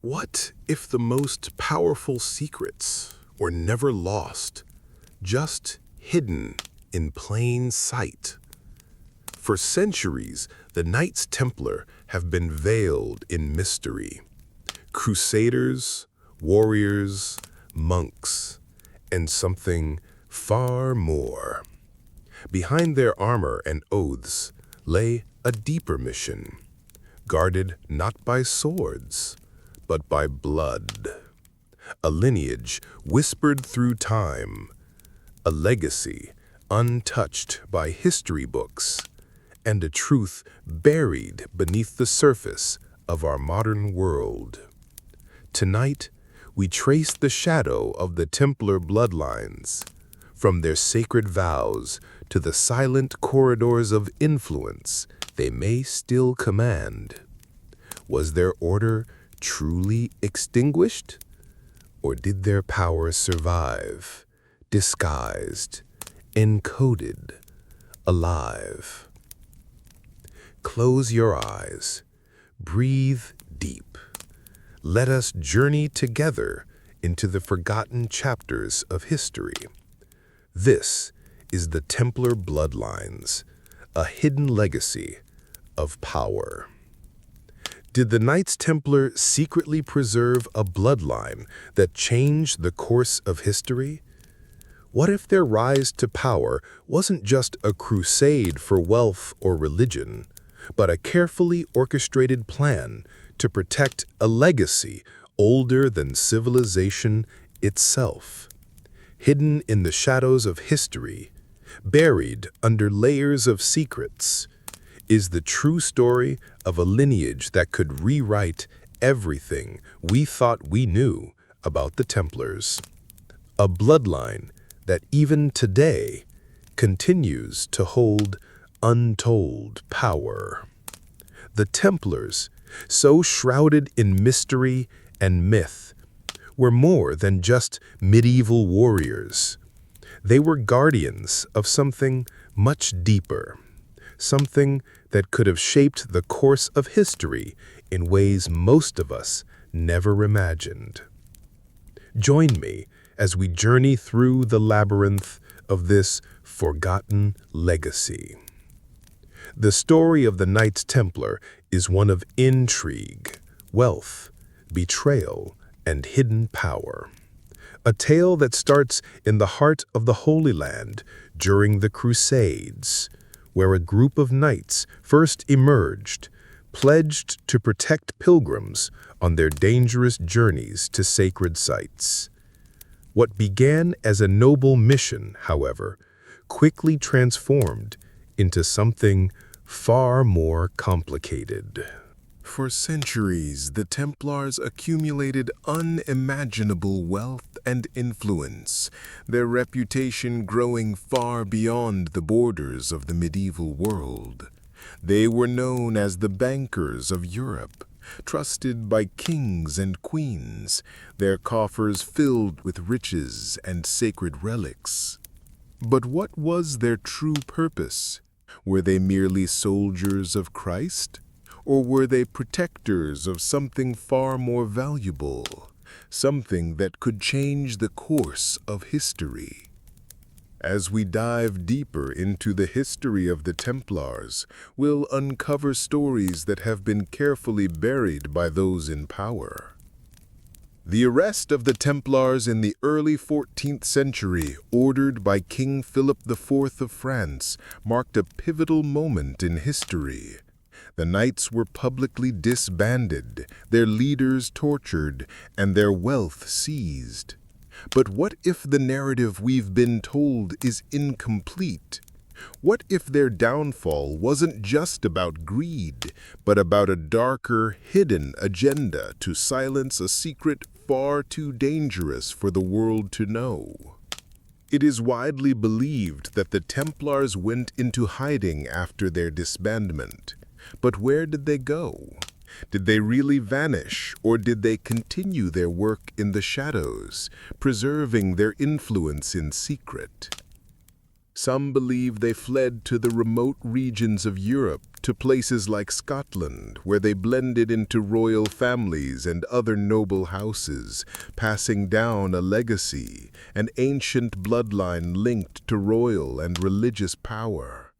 What if the most powerful secrets were never lost, just hidden in plain sight? For centuries, the Knights Templar have been veiled in mystery. Crusaders, warriors, monks, and something far more. Behind their armor and oaths lay a deeper mission, guarded not by swords, but by blood. A lineage whispered through time, a legacy untouched by history books, and a truth buried beneath the surface of our modern world. Tonight, we trace the shadow of the Templar bloodlines, from their sacred vows to the silent corridors of influence they may still command. Was their order truly extinguished? Or did their power survive, disguised, encoded, alive? Close your eyes, breathe deep. Let us journey together into the forgotten chapters of history. This is the Templar Bloodlines, a hidden legacy of power. Did the Knights Templar secretly preserve a bloodline that changed the course of history? What if their rise to power wasn't just a crusade for wealth or religion, but a carefully orchestrated plan to protect a legacy older than civilization itself? Hidden in the shadows of history, buried under layers of secrets, is the true story of a lineage that could rewrite everything we thought we knew about the Templars. A bloodline that even today continues to hold untold power. The Templars, so shrouded in mystery and myth, were more than just medieval warriors. They were guardians of something much deeper, something that could have shaped the course of history in ways most of us never imagined. Join me as we journey through the labyrinth of this forgotten legacy. The story of the Knights Templar is one of intrigue, wealth, betrayal, and hidden power. A tale that starts in the heart of the Holy Land during the Crusades, where a group of knights first emerged, pledged to protect pilgrims on their dangerous journeys to sacred sites. What began as a noble mission, however, quickly transformed into something far more complicated. For centuries, the Templars accumulated unimaginable wealth and influence, their reputation growing far beyond the borders of the medieval world. They were known as the bankers of Europe, trusted by kings and queens, their coffers filled with riches and sacred relics. But what was their true purpose? Were they merely soldiers of Christ? Or were they protectors of something far more valuable, something that could change the course of history? As we dive deeper into the history of the Templars, we'll uncover stories that have been carefully buried by those in power. The arrest of the Templars in the early 14th century, ordered by King Philip IV of France, marked a pivotal moment in history. The knights were publicly disbanded, their leaders tortured, and their wealth seized. But what if the narrative we've been told is incomplete? What if their downfall wasn't just about greed, but about a darker, hidden agenda to silence a secret far too dangerous for the world to know? It is widely believed that the Templars went into hiding after their disbandment. But where did they go? Did they really vanish, or did they continue their work in the shadows, preserving their influence in secret? Some believe they fled to the remote regions of Europe to places like Scotland, where they blended into royal families and other noble houses, passing down a legacy, an ancient bloodline linked to royal and religious power.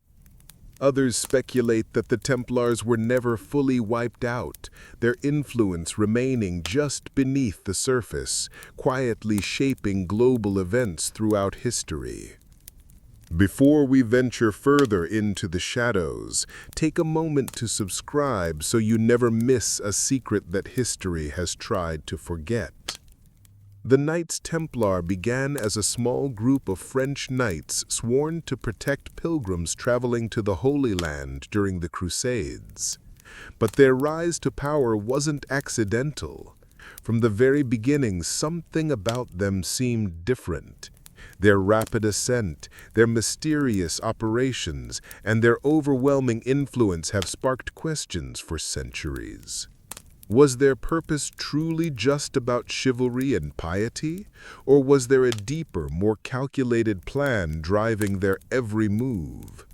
Others speculate that the Templars were never fully wiped out, their influence remaining just beneath the surface, quietly shaping global events throughout history. Before we venture further into the shadows, take a moment to subscribe so you never miss a secret that history has tried to forget. The Knights Templar began as a small group of French knights sworn to protect pilgrims traveling to the Holy Land during the Crusades. But their rise to power wasn't accidental. From the very beginning, something about them seemed different. Their rapid ascent, their mysterious operations, and their overwhelming influence have sparked questions for centuries. Was their purpose truly just about chivalry and piety, or was there a deeper, more calculated plan driving their every move?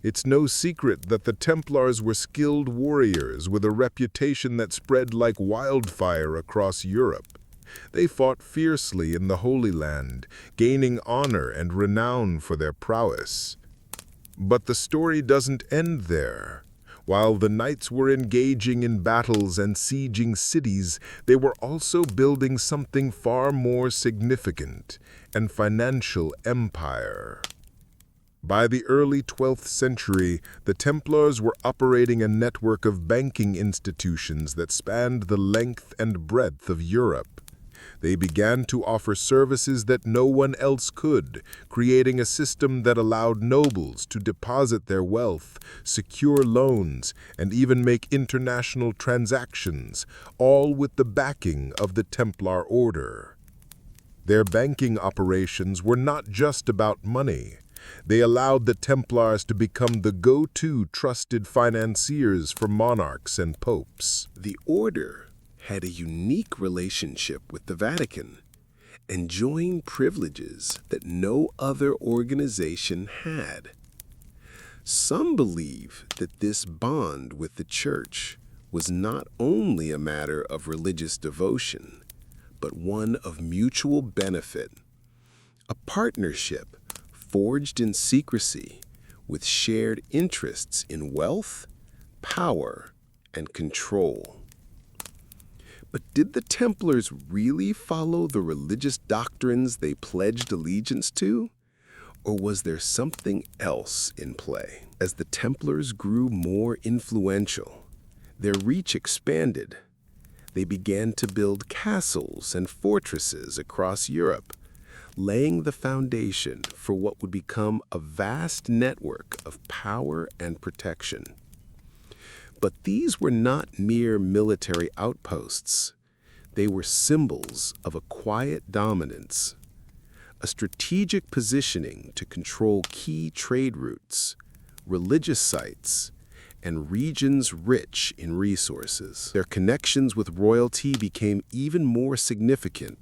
It's no secret that the Templars were skilled warriors with a reputation that spread like wildfire across Europe. They fought fiercely in the Holy Land, gaining honor and renown for their prowess. But the story doesn't end there. While the knights were engaging in battles and sieging cities, they were also building something far more significant, an financial empire. By the early 12th century, the Templars were operating a network of banking institutions that spanned the length and breadth of Europe. They began to offer services that no one else could, creating a system that allowed nobles to deposit their wealth, secure loans, and even make international transactions, all with the backing of the Templar Order. Their banking operations were not just about money. They allowed the Templars to become the go-to trusted financiers for monarchs and popes. The Order had a unique relationship with the Vatican, enjoying privileges that no other organization had. Some believe that this bond with the Church was not only a matter of religious devotion, but one of mutual benefit, a partnership forged in secrecy with shared interests in wealth, power, and control. But did the Templars really follow the religious doctrines they pledged allegiance to? Or was there something else in play? As the Templars grew more influential, their reach expanded. They began to build castles and fortresses across Europe, laying the foundation for what would become a vast network of power and protection. But these were not mere military outposts. They were symbols of a quiet dominance, a strategic positioning to control key trade routes, religious sites, and regions rich in resources. Their connections with royalty became even more significant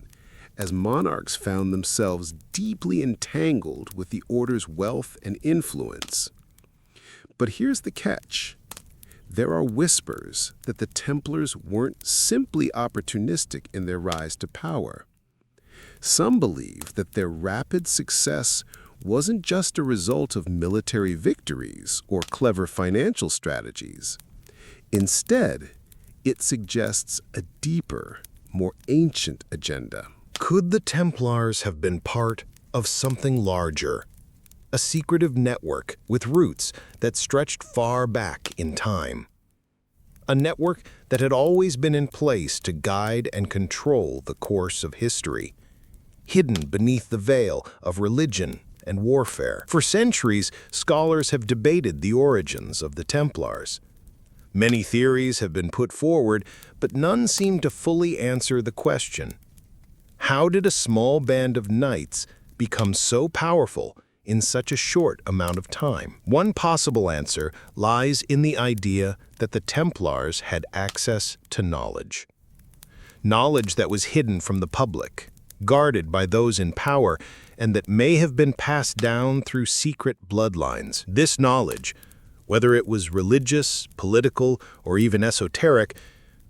as monarchs found themselves deeply entangled with the Order's wealth and influence. But here's the catch. There are whispers that the Templars weren't simply opportunistic in their rise to power. Some believe that their rapid success wasn't just a result of military victories or clever financial strategies. Instead, it suggests a deeper, more ancient agenda. Could the Templars have been part of something larger? A secretive network with roots that stretched far back in time. A network that had always been in place to guide and control the course of history, hidden beneath the veil of religion and warfare. For centuries, scholars have debated the origins of the Templars. Many theories have been put forward, but none seem to fully answer the question: how did a small band of knights become so powerful in such a short amount of time? One possible answer lies in the idea that the Templars had access to knowledge. Knowledge that was hidden from the public, guarded by those in power, and that may have been passed down through secret bloodlines. This knowledge, whether it was religious, political, or even esoteric,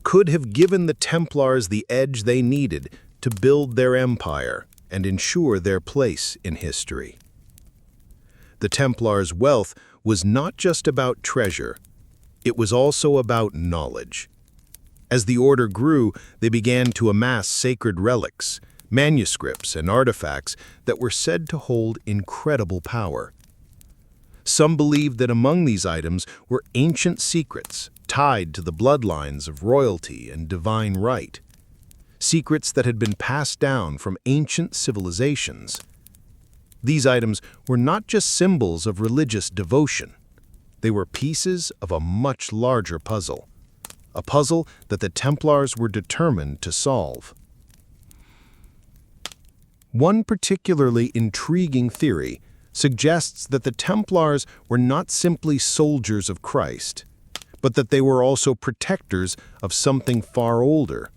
could have given the Templars the edge they needed to build their empire and ensure their place in history. The Templars' wealth was not just about treasure, it was also about knowledge. As the order grew, they began to amass sacred relics, manuscripts, and artifacts that were said to hold incredible power. Some believed that among these items were ancient secrets tied to the bloodlines of royalty and divine right, secrets that had been passed down from ancient civilizations. These items were not just symbols of religious devotion. They were pieces of a much larger puzzle, a puzzle that the Templars were determined to solve. One particularly intriguing theory suggests that the Templars were not simply soldiers of Christ, but that they were also protectors of something far older,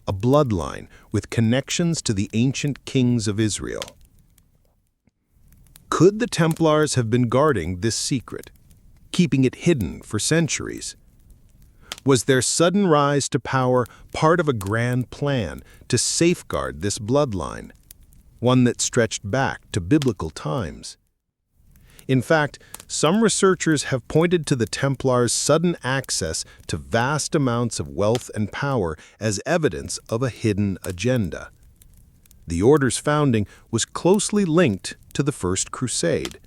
a bloodline with connections to the ancient kings of Israel. Could the Templars have been guarding this secret, keeping it hidden for centuries? Was their sudden rise to power part of a grand plan to safeguard this bloodline, one that stretched back to biblical times? In fact, some researchers have pointed to the Templars' sudden access to vast amounts of wealth and power as evidence of a hidden agenda. The order's founding was closely linked to the First Crusade,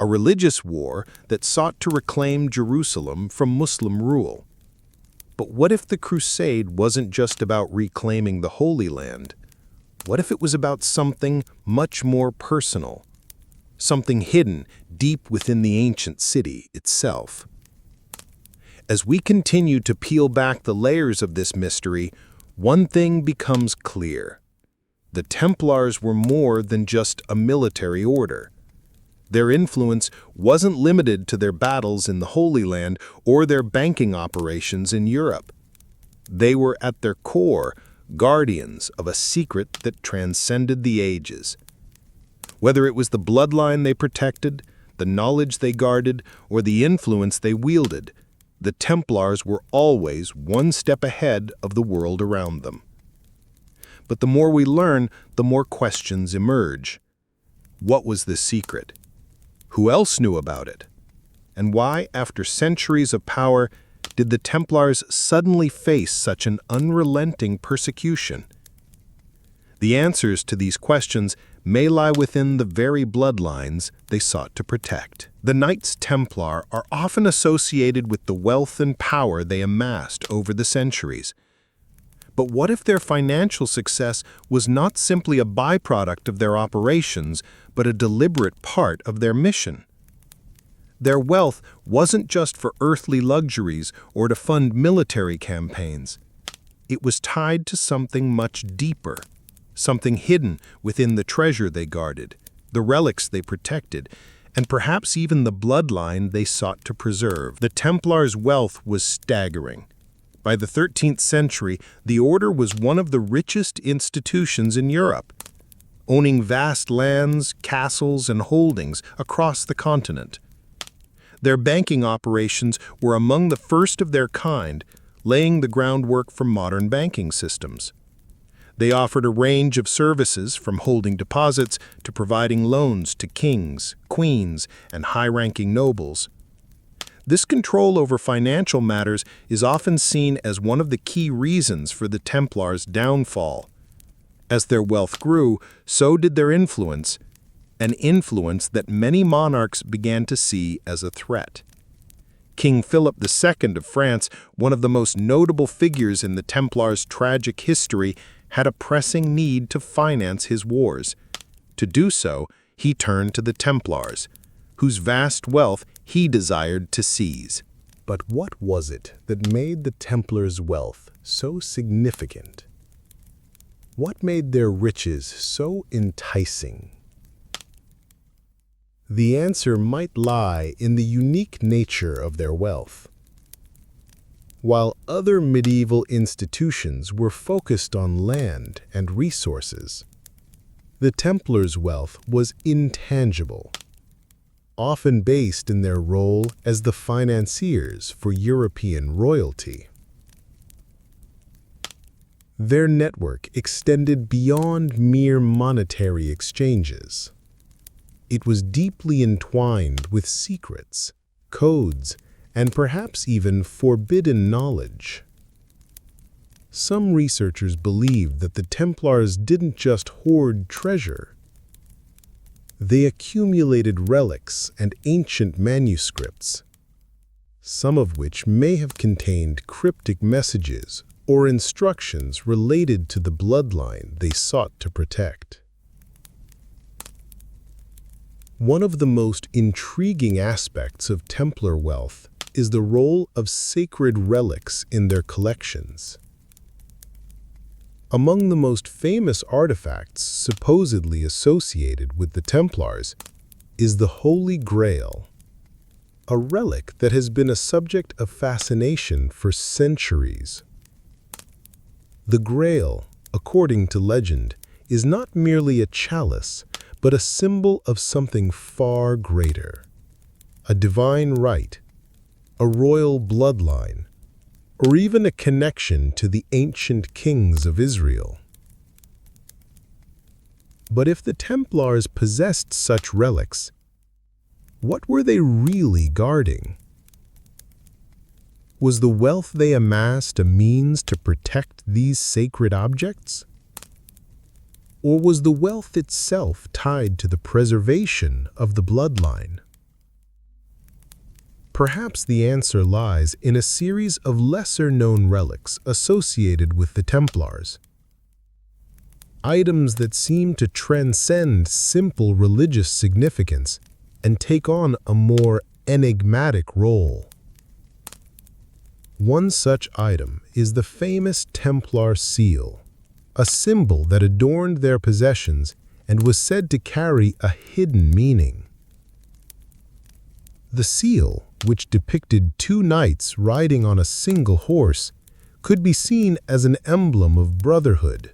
a religious war that sought to reclaim Jerusalem from Muslim rule. But what if the crusade wasn't just about reclaiming the Holy Land? What if it was about something much more personal? Something hidden deep within the ancient city itself. As we continue to peel back the layers of this mystery, one thing becomes clear. The Templars were more than just a military order. Their influence wasn't limited to their battles in the Holy Land or their banking operations in Europe. They were at their core guardians of a secret that transcended the ages. Whether it was the bloodline they protected, the knowledge they guarded, or the influence they wielded, the Templars were always one step ahead of the world around them. But the more we learn, the more questions emerge. What was the secret? Who else knew about it? And why, after centuries of power, did the Templars suddenly face such an unrelenting persecution? The answers to these questions may lie within the very bloodlines they sought to protect. The Knights Templar are often associated with the wealth and power they amassed over the centuries. But what if their financial success was not simply a byproduct of their operations, but a deliberate part of their mission? Their wealth wasn't just for earthly luxuries or to fund military campaigns. It was tied to something much deeper, something hidden within the treasure they guarded, the relics they protected, and perhaps even the bloodline they sought to preserve. The Templars' wealth was staggering. By the 13th century, the order was one of the richest institutions in Europe, owning vast lands, castles, and holdings across the continent. Their banking operations were among the first of their kind, laying the groundwork for modern banking systems. They offered a range of services from holding deposits to providing loans to kings, queens, and high-ranking nobles. This control over financial matters is often seen as one of the key reasons for the Templars' downfall. As their wealth grew, so did their influence, an influence that many monarchs began to see as a threat. King Philip II of France, one of the most notable figures in the Templars' tragic history, had a pressing need to finance his wars. To do so, he turned to the Templars, whose vast wealth he desired to seize. But what was it that made the Templars' wealth so significant? What made their riches so enticing? The answer might lie in the unique nature of their wealth. While other medieval institutions were focused on land and resources, the Templars' wealth was intangible. often based in their role as the financiers for European royalty. Their network extended beyond mere monetary exchanges. It was deeply entwined with secrets, codes, and perhaps even forbidden knowledge. Some researchers believe that the Templars didn't just hoard treasure. They accumulated relics and ancient manuscripts, some of which may have contained cryptic messages or instructions related to the bloodline they sought to protect. One of the most intriguing aspects of Templar wealth is the role of sacred relics in their collections. Among the most famous artifacts supposedly associated with the Templars is the Holy Grail, a relic that has been a subject of fascination for centuries. The Grail, according to legend, is not merely a chalice, but a symbol of something far greater. A divine right, a royal bloodline, or even a connection to the ancient kings of Israel. But if the Templars possessed such relics, what were they really guarding? Was the wealth they amassed a means to protect these sacred objects? Or was the wealth itself tied to the preservation of the bloodline? Perhaps the answer lies in a series of lesser-known relics associated with the Templars. Items that seem to transcend simple religious significance and take on a more enigmatic role. One such item is the famous Templar seal, a symbol that adorned their possessions and was said to carry a hidden meaning. The seal, which depicted two knights riding on a single horse, could be seen as an emblem of brotherhood.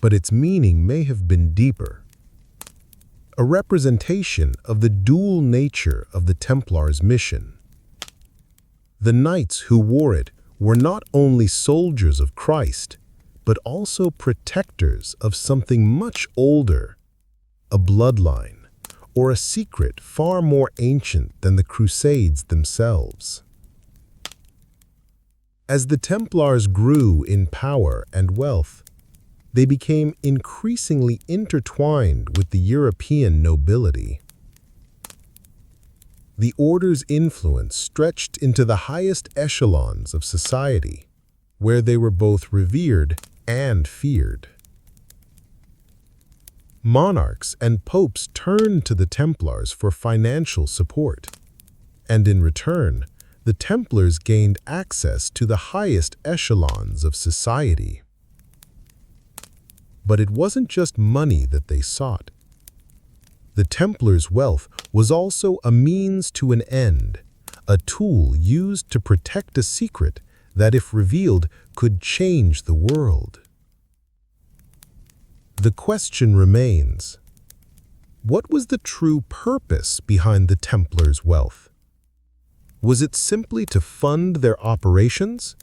But its meaning may have been deeper. A representation of the dual nature of the Templars' mission. The knights who wore it were not only soldiers of Christ, but also protectors of something much older, a bloodline, or a secret far more ancient than the Crusades themselves. As the Templars grew in power and wealth, they became increasingly intertwined with the European nobility. The order's influence stretched into the highest echelons of society, where they were both revered and feared. Monarchs and popes turned to the Templars for financial support, and in return, the Templars gained access to the highest echelons of society. But it wasn't just money that they sought. The Templars' wealth was also a means to an end, a tool used to protect a secret that, if revealed, could change the world. The question remains, what was the true purpose behind the Templars' wealth? Was it simply to fund their operations?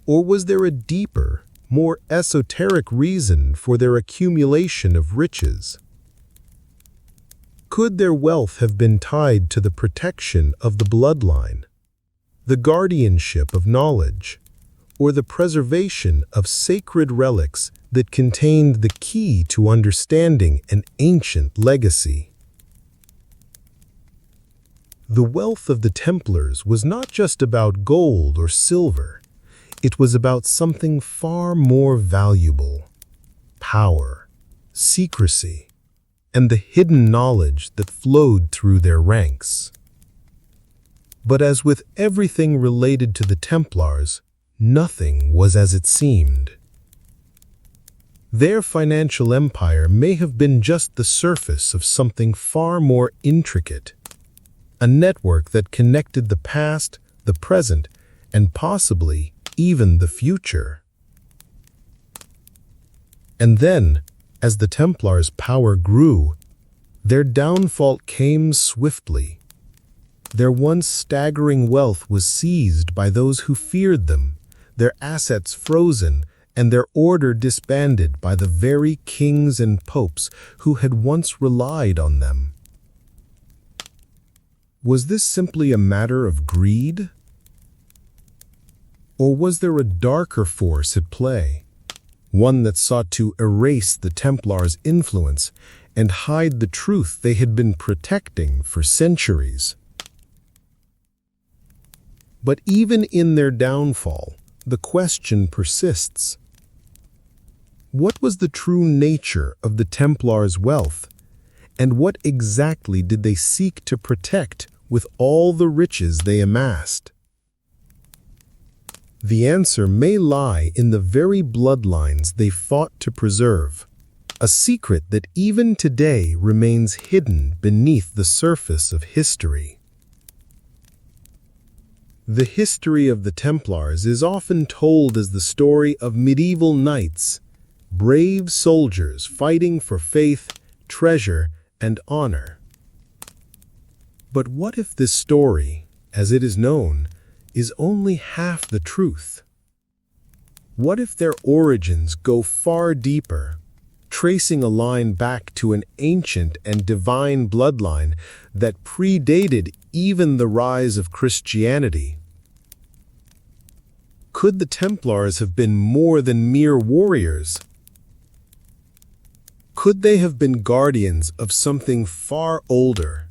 Or was there a deeper, more esoteric reason for their accumulation of riches? Could their wealth have been tied to the protection of the bloodline, the guardianship of knowledge, or the preservation of sacred relics that contained the key to understanding an ancient legacy? The wealth of the Templars was not just about gold or silver. It was about something far more valuable: power, secrecy, and the hidden knowledge that flowed through their ranks. But as with everything related to the Templars, nothing was as it seemed. Their financial empire may have been just the surface of something far more intricate, a network that connected the past, the present, and possibly even the future. And then, as the Templars' power grew, Their downfall came swiftly. Their once staggering wealth was seized by those who feared them, their assets frozen, and their order disbanded by the very kings and popes who had once relied on them. Was this simply a matter of greed? Or was there a darker force at play, one that sought to erase the Templars' influence and hide the truth they had been protecting for centuries? But even in their downfall, the question persists. What was the true nature of the Templars' wealth, and what exactly did they seek to protect with all the riches they amassed? The answer may lie in the very bloodlines they fought to preserve, a secret that even today remains hidden beneath the surface of history. The history of the Templars is often told as the story of medieval knights, brave soldiers fighting for faith, treasure, and honor. But what if this story, as it is known, is only half the truth? What if their origins go far deeper, tracing a line back to an ancient and divine bloodline that predated even the rise of Christianity? Could the Templars have been more than mere warriors? Could they have been guardians of something far older,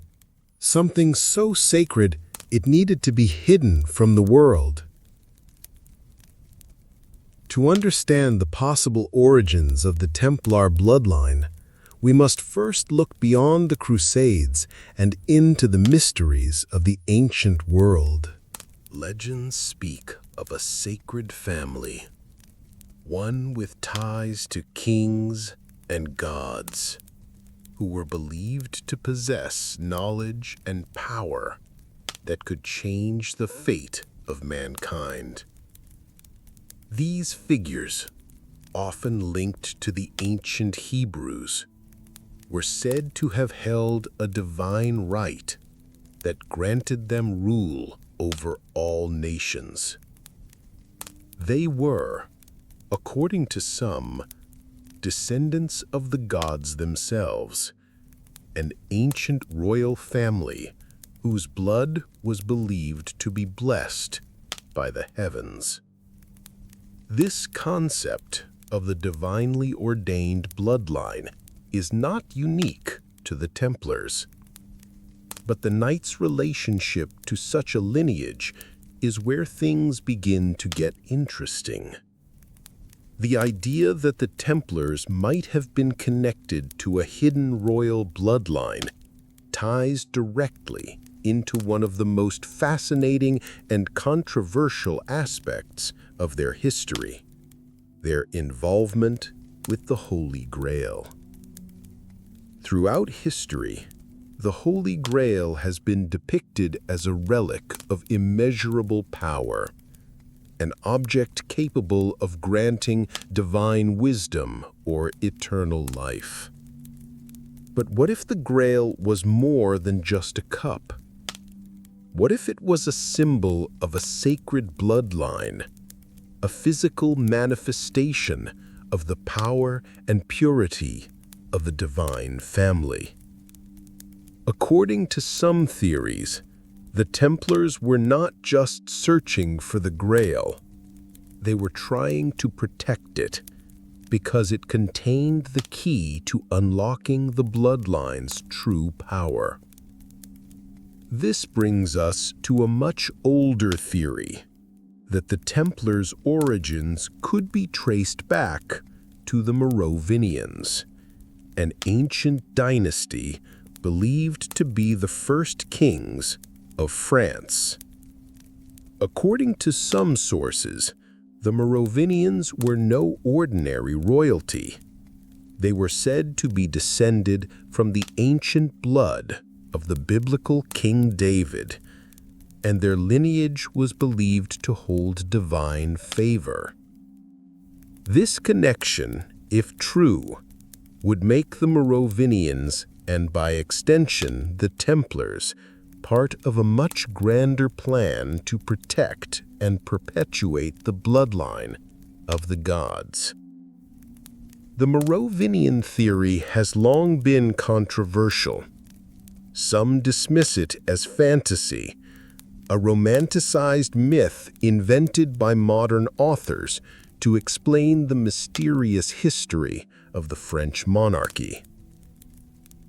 something so sacred it needed to be hidden from the world? To understand the possible origins of the Templar bloodline, we must first look beyond the Crusades and into the mysteries of the ancient world. Legends speak of a sacred family, one with ties to kings and gods, who were believed to possess knowledge and power that could change the fate of mankind. These figures, often linked to the ancient Hebrews, were said to have held a divine right that granted them rule over all nations. They were, according to some, descendants of the gods themselves, an ancient royal family whose blood was believed to be blessed by the heavens. This concept of the divinely ordained bloodline is not unique to the Templars, but the Knights' relationship to such a lineage is where things begin to get interesting. The idea that the Templars might have been connected to a hidden royal bloodline ties directly into one of the most fascinating and controversial aspects of their history, their involvement with the Holy Grail. Throughout history, the Holy Grail has been depicted as a relic of immeasurable power, an object capable of granting divine wisdom or eternal life. But what if the Grail was more than just a cup? What if it was a symbol of a sacred bloodline, a physical manifestation of the power and purity of the divine family? According to some theories, the Templars were not just searching for the Grail. They were trying to protect it because it contained the key to unlocking the bloodline's true power. This brings us to a much older theory, that the Templars' origins could be traced back to the Merovingians, an ancient dynasty believed to be the first kings of France. According to some sources, the Merovingians were no ordinary royalty. They were said to be descended from the ancient blood of the biblical King David, and their lineage was believed to hold divine favor. This connection, if true, would make the Merovingians and by extension the Templars, part of a much grander plan to protect and perpetuate the bloodline of the gods. The Merovingian theory has long been controversial. Some dismiss it as fantasy, a romanticized myth invented by modern authors to explain the mysterious history of the French monarchy.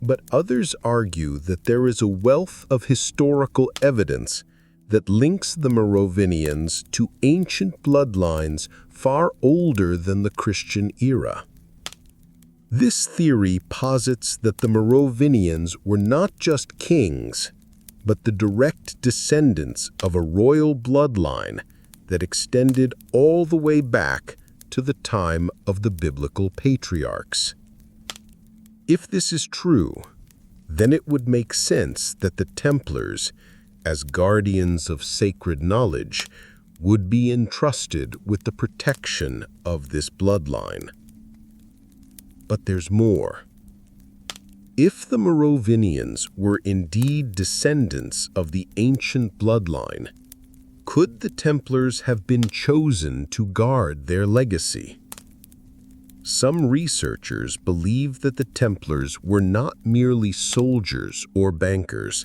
But others argue that there is a wealth of historical evidence that links the Merovingians to ancient bloodlines far older than the Christian era. This theory posits that the Merovingians were not just kings, but the direct descendants of a royal bloodline that extended all the way back to the time of the biblical patriarchs. If this is true, then it would make sense that the Templars, as guardians of sacred knowledge, would be entrusted with the protection of this bloodline. But there's more. If the Merovingians were indeed descendants of the ancient bloodline, could the Templars have been chosen to guard their legacy? Some researchers believe that the Templars were not merely soldiers or bankers,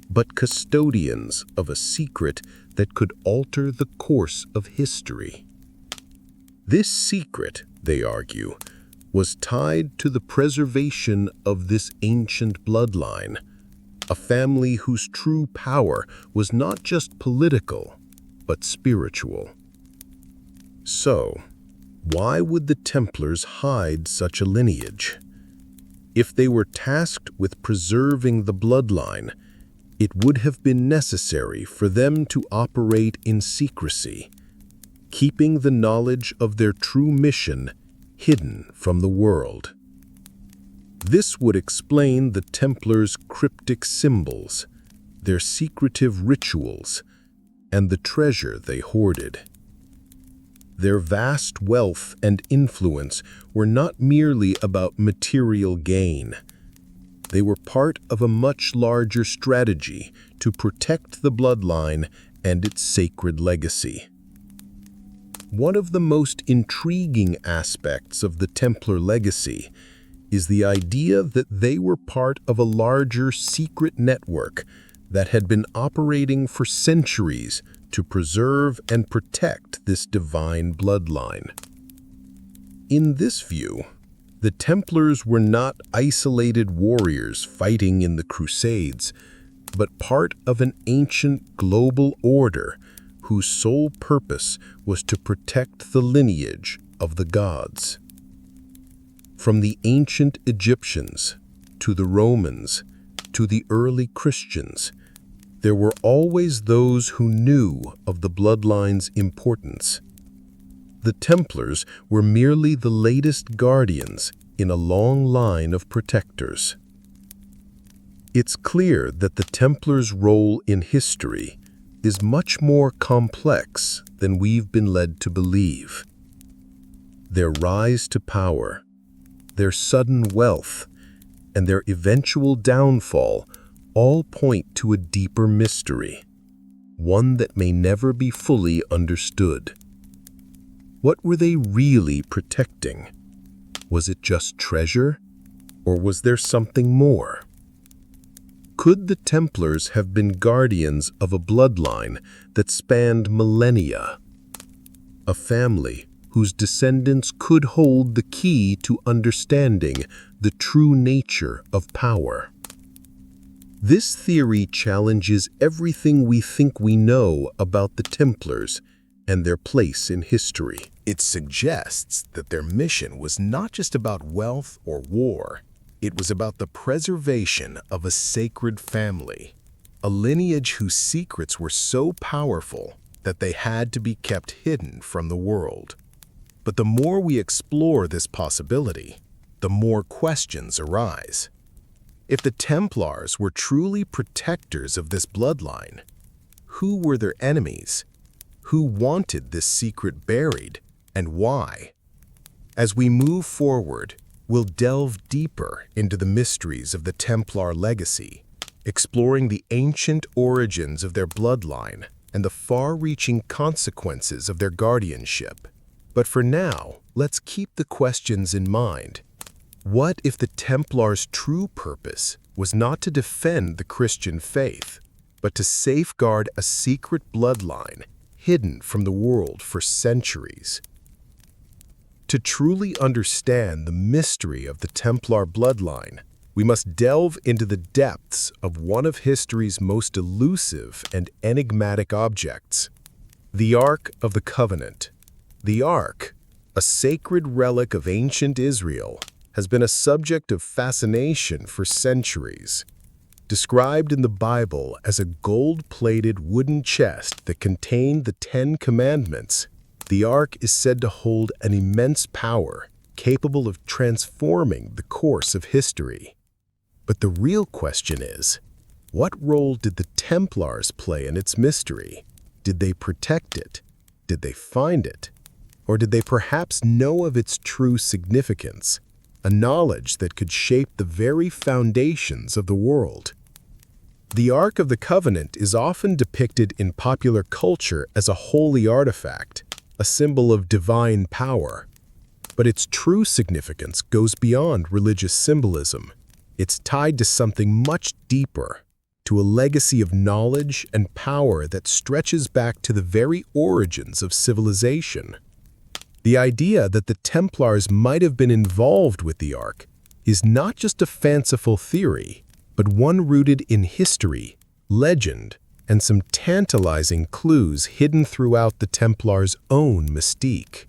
but custodians of a secret that could alter the course of history. This secret, they argue, was tied to the preservation of this ancient bloodline, a family whose true power was not just political, but spiritual. So, why would the Templars hide such a lineage? If they were tasked with preserving the bloodline, it would have been necessary for them to operate in secrecy, keeping the knowledge of their true mission hidden from the world. This would explain the Templars' cryptic symbols, their secretive rituals, and the treasure they hoarded. Their vast wealth and influence were not merely about material gain. They were part of a much larger strategy to protect the bloodline and its sacred legacy. One of the most intriguing aspects of the Templar legacy is the idea that they were part of a larger secret network that had been operating for centuries to preserve and protect this divine bloodline. In this view, the Templars were not isolated warriors fighting in the Crusades, but part of an ancient global order whose sole purpose was to protect the lineage of the gods. From the ancient Egyptians to the Romans to the early Christians, there were always those who knew of the bloodline's importance. The Templars were merely the latest guardians in a long line of protectors. It's clear that the Templars' role in history is much more complex than we've been led to believe. Their rise to power, their sudden wealth, and their eventual downfall all point to a deeper mystery, one that may never be fully understood. What were they really protecting? Was it just treasure, or was there something more? Could the Templars have been guardians of a bloodline that spanned millennia? A family whose descendants could hold the key to understanding the true nature of power. This theory challenges everything we think we know about the Templars and their place in history. It suggests that their mission was not just about wealth or war. It was about the preservation of a sacred family, a lineage whose secrets were so powerful that they had to be kept hidden from the world. But the more we explore this possibility, the more questions arise. If the Templars were truly protectors of this bloodline, who were their enemies? Who wanted this secret buried, and why? As we move forward, we'll delve deeper into the mysteries of the Templar legacy, exploring the ancient origins of their bloodline and the far-reaching consequences of their guardianship. But for now, let's keep the questions in mind. What if the Templars' true purpose was not to defend the Christian faith, but to safeguard a secret bloodline hidden from the world for centuries? To truly understand the mystery of the Templar bloodline, we must delve into the depths of one of history's most elusive and enigmatic objects, the Ark of the Covenant. The Ark, a sacred relic of ancient Israel, has been a subject of fascination for centuries. Described in the Bible as a gold-plated wooden chest that contained the Ten Commandments, the Ark is said to hold an immense power, capable of transforming the course of history. But the real question is, what role did the Templars play in its mystery? Did they protect it? Did they find it? Or did they perhaps know of its true significance, a knowledge that could shape the very foundations of the world? The Ark of the Covenant is often depicted in popular culture as a holy artifact, a symbol of divine power. But its true significance goes beyond religious symbolism. It's tied to something much deeper, to a legacy of knowledge and power that stretches back to the very origins of civilization. The idea that the Templars might have been involved with the Ark is not just a fanciful theory, but one rooted in history, legend, and some tantalizing clues hidden throughout the Templars' own mystique.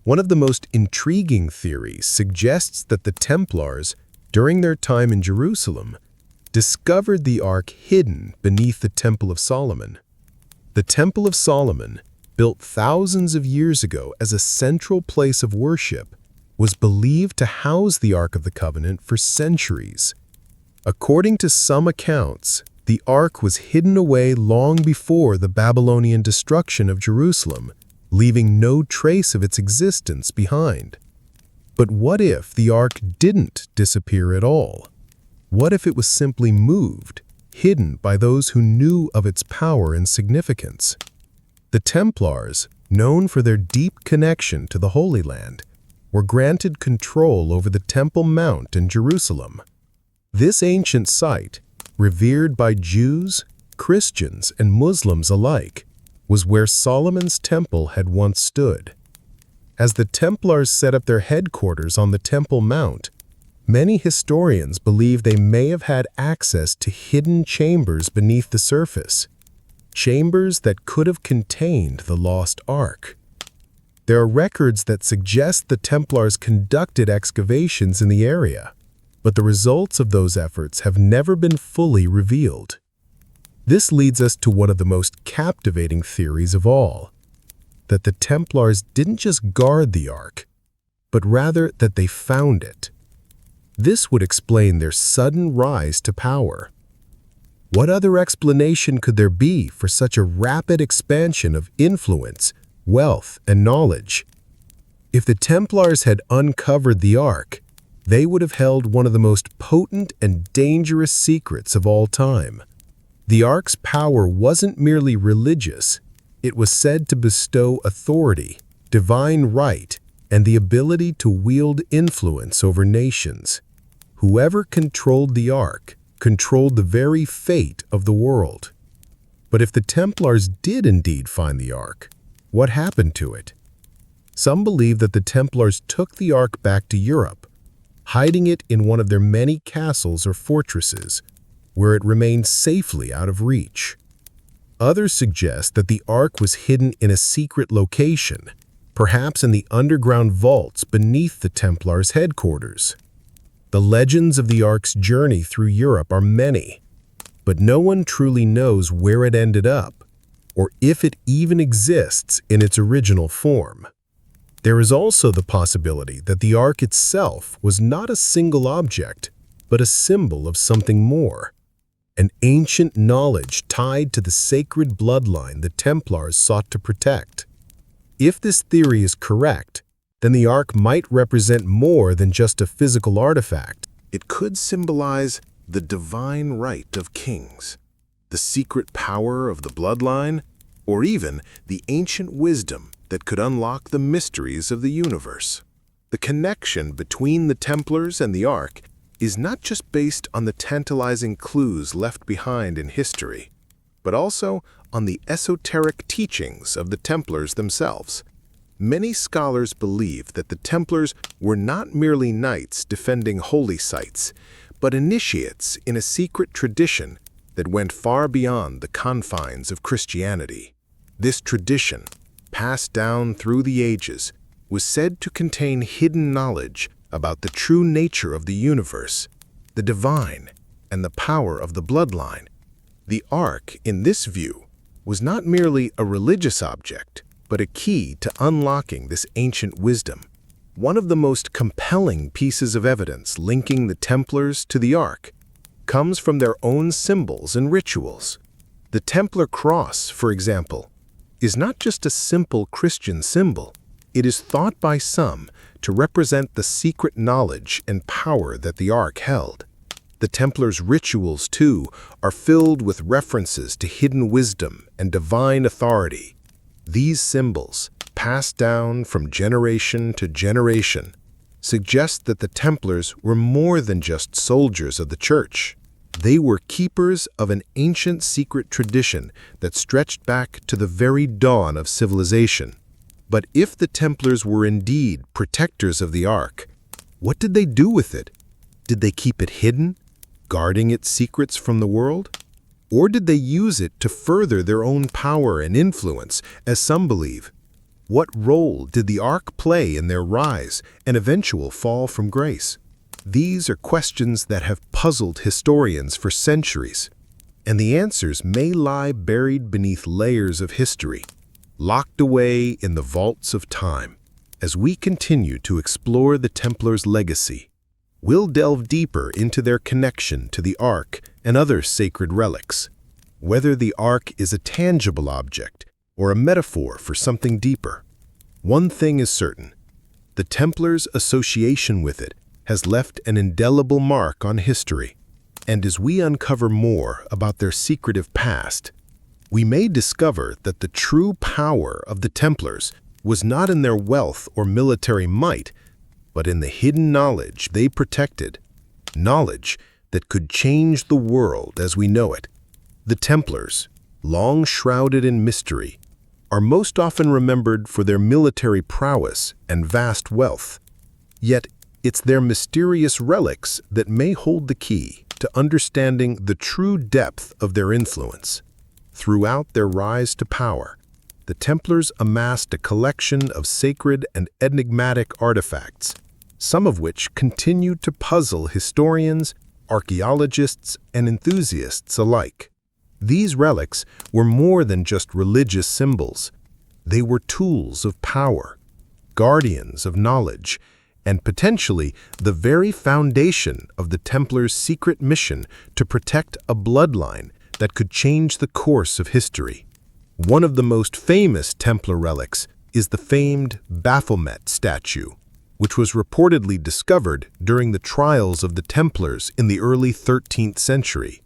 One of the most intriguing theories suggests that the Templars, during their time in Jerusalem, discovered the Ark hidden beneath the Temple of Solomon. The Temple of Solomon, built thousands of years ago as a central place of worship, was believed to house the Ark of the Covenant for centuries. According to some accounts, the Ark was hidden away long before the Babylonian destruction of Jerusalem, leaving no trace of its existence behind. But what if the Ark didn't disappear at all? What if it was simply moved, hidden by those who knew of its power and significance? The Templars, known for their deep connection to the Holy Land, were granted control over the Temple Mount in Jerusalem. This ancient site, revered by Jews, Christians, and Muslims alike, was where Solomon's temple had once stood. As the Templars set up their headquarters on the Temple Mount, many historians believe they may have had access to hidden chambers beneath the surface, chambers that could have contained the lost Ark. There are records that suggest the Templars conducted excavations in the area, but the results of those efforts have never been fully revealed. This leads us to one of the most captivating theories of all, that the Templars didn't just guard the Ark, but rather that they found it. This would explain their sudden rise to power. What other explanation could there be for such a rapid expansion of influence, wealth, and knowledge? If the Templars had uncovered the Ark, they would have held one of the most potent and dangerous secrets of all time. The Ark's power wasn't merely religious. It was said to bestow authority, divine right, and the ability to wield influence over nations. Whoever controlled the Ark controlled the very fate of the world. But if the Templars did indeed find the Ark, what happened to it? Some believe that the Templars took the Ark back to Europe, hiding it in one of their many castles or fortresses, where it remained safely out of reach. Others suggest that the Ark was hidden in a secret location, perhaps in the underground vaults beneath the Templars' headquarters. The legends of the Ark's journey through Europe are many, but no one truly knows where it ended up, or if it even exists in its original form. There is also the possibility that the Ark itself was not a single object, but a symbol of something more, an ancient knowledge tied to the sacred bloodline the Templars sought to protect. If this theory is correct, then the Ark might represent more than just a physical artifact. It could symbolize the divine right of kings, the secret power of the bloodline, or even the ancient wisdom that could unlock the mysteries of the universe. The connection between the Templars and the Ark is not just based on the tantalizing clues left behind in history, but also on the esoteric teachings of the Templars themselves. Many scholars believe that the Templars were not merely knights defending holy sites, but initiates in a secret tradition that went far beyond the confines of Christianity. This tradition, passed down through the ages, was said to contain hidden knowledge about the true nature of the universe, the divine, and the power of the bloodline. The Ark, in this view, was not merely a religious object, but a key to unlocking this ancient wisdom. One of the most compelling pieces of evidence linking the Templars to the Ark comes from their own symbols and rituals. The Templar cross, for example, is not just a simple Christian symbol. It is thought by some to represent the secret knowledge and power that the Ark held. The Templars' rituals, too, are filled with references to hidden wisdom and divine authority. These symbols, passed down from generation to generation, suggest that the Templars were more than just soldiers of the Church. They were keepers of an ancient secret tradition that stretched back to the very dawn of civilization. But if the Templars were indeed protectors of the Ark, what did they do with it? Did they keep it hidden, guarding its secrets from the world? Or did they use it to further their own power and influence, as some believe? What role did the Ark play in their rise and eventual fall from grace? These are questions that have puzzled historians for centuries, and the answers may lie buried beneath layers of history, locked away in the vaults of time. As we continue to explore the Templars' legacy, we'll delve deeper into their connection to the Ark and other sacred relics. Whether the Ark is a tangible object or a metaphor for something deeper, one thing is certain: the Templars' association with it has left an indelible mark on history. And as we uncover more about their secretive past, we may discover that the true power of the Templars was not in their wealth or military might, but in the hidden knowledge they protected, knowledge that could change the world as we know it. The Templars, long shrouded in mystery, are most often remembered for their military prowess and vast wealth. Yet, it's their mysterious relics that may hold the key to understanding the true depth of their influence. Throughout their rise to power, the Templars amassed a collection of sacred and enigmatic artifacts, some of which continue to puzzle historians, archaeologists, and enthusiasts alike. These relics were more than just religious symbols. They were tools of power, guardians of knowledge, and potentially the very foundation of the Templars' secret mission to protect a bloodline that could change the course of history. One of the most famous Templar relics is the famed Baphomet statue, which was reportedly discovered during the trials of the Templars in the early 13th century.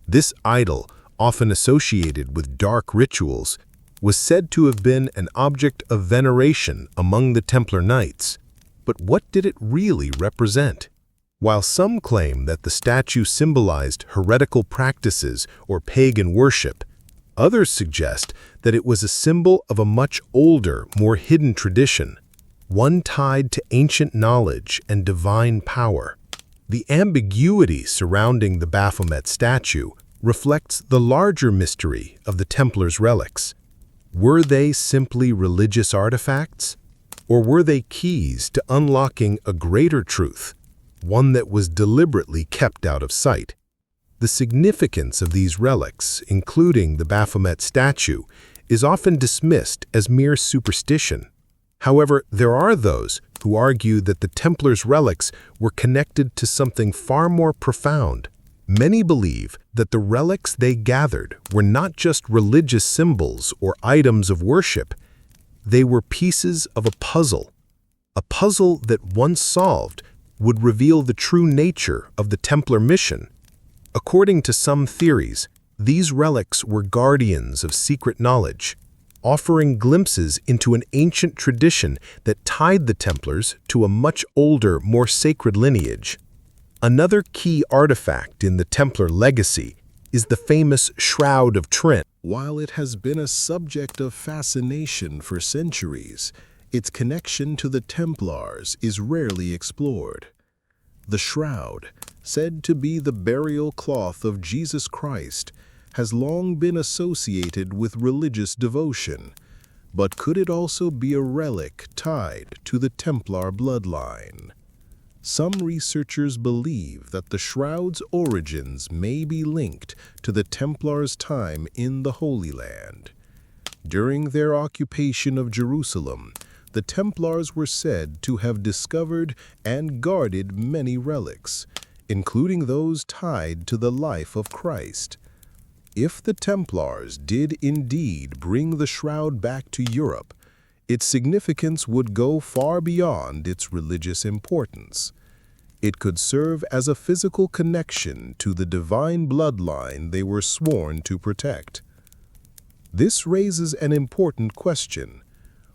This idol, often associated with dark rituals, was said to have been an object of veneration among the Templar knights. But what did it really represent? While some claim that the statue symbolized heretical practices or pagan worship, others suggest that it was a symbol of a much older, more hidden tradition, one tied to ancient knowledge and divine power. The ambiguity surrounding the Baphomet statue reflects the larger mystery of the Templars' relics. Were they simply religious artifacts? Or were they keys to unlocking a greater truth, one that was deliberately kept out of sight? The significance of these relics, including the Baphomet statue, is often dismissed as mere superstition. However, there are those who argue that the Templars' relics were connected to something far more profound. Many believe that the relics they gathered were not just religious symbols or items of worship. They were pieces of a puzzle, A puzzle that, once solved, would reveal the true nature of the Templar mission. According to some theories, these relics were guardians of secret knowledge, offering glimpses into an ancient tradition that tied the Templars to a much older, more sacred lineage. Another key artifact in the Templar legacy is the famous Shroud of Turin. While it has been a subject of fascination for centuries, its connection to the Templars is rarely explored. The shroud, said to be the burial cloth of Jesus Christ, has long been associated with religious devotion, but could it also be a relic tied to the Templar bloodline? Some researchers believe that the shroud's origins may be linked to the Templars' time in the Holy Land. During their occupation of Jerusalem, the Templars were said to have discovered and guarded many relics, including those tied to the life of Christ. If the Templars did indeed bring the shroud back to Europe, its significance would go far beyond its religious importance. It could serve as a physical connection to the divine bloodline they were sworn to protect. This raises an important question.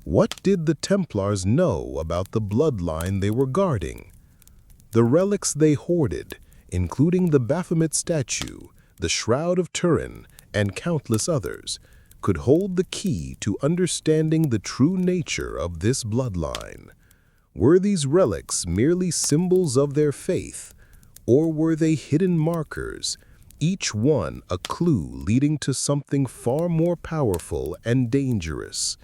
What did the Templars know about the bloodline they were guarding? The relics they hoarded, including the Baphomet statue, the Shroud of Turin, and countless others, could hold the key to understanding the true nature of this bloodline. Were these relics merely symbols of their faith, or were they hidden markers, each one a clue leading to something far more powerful and dangerous?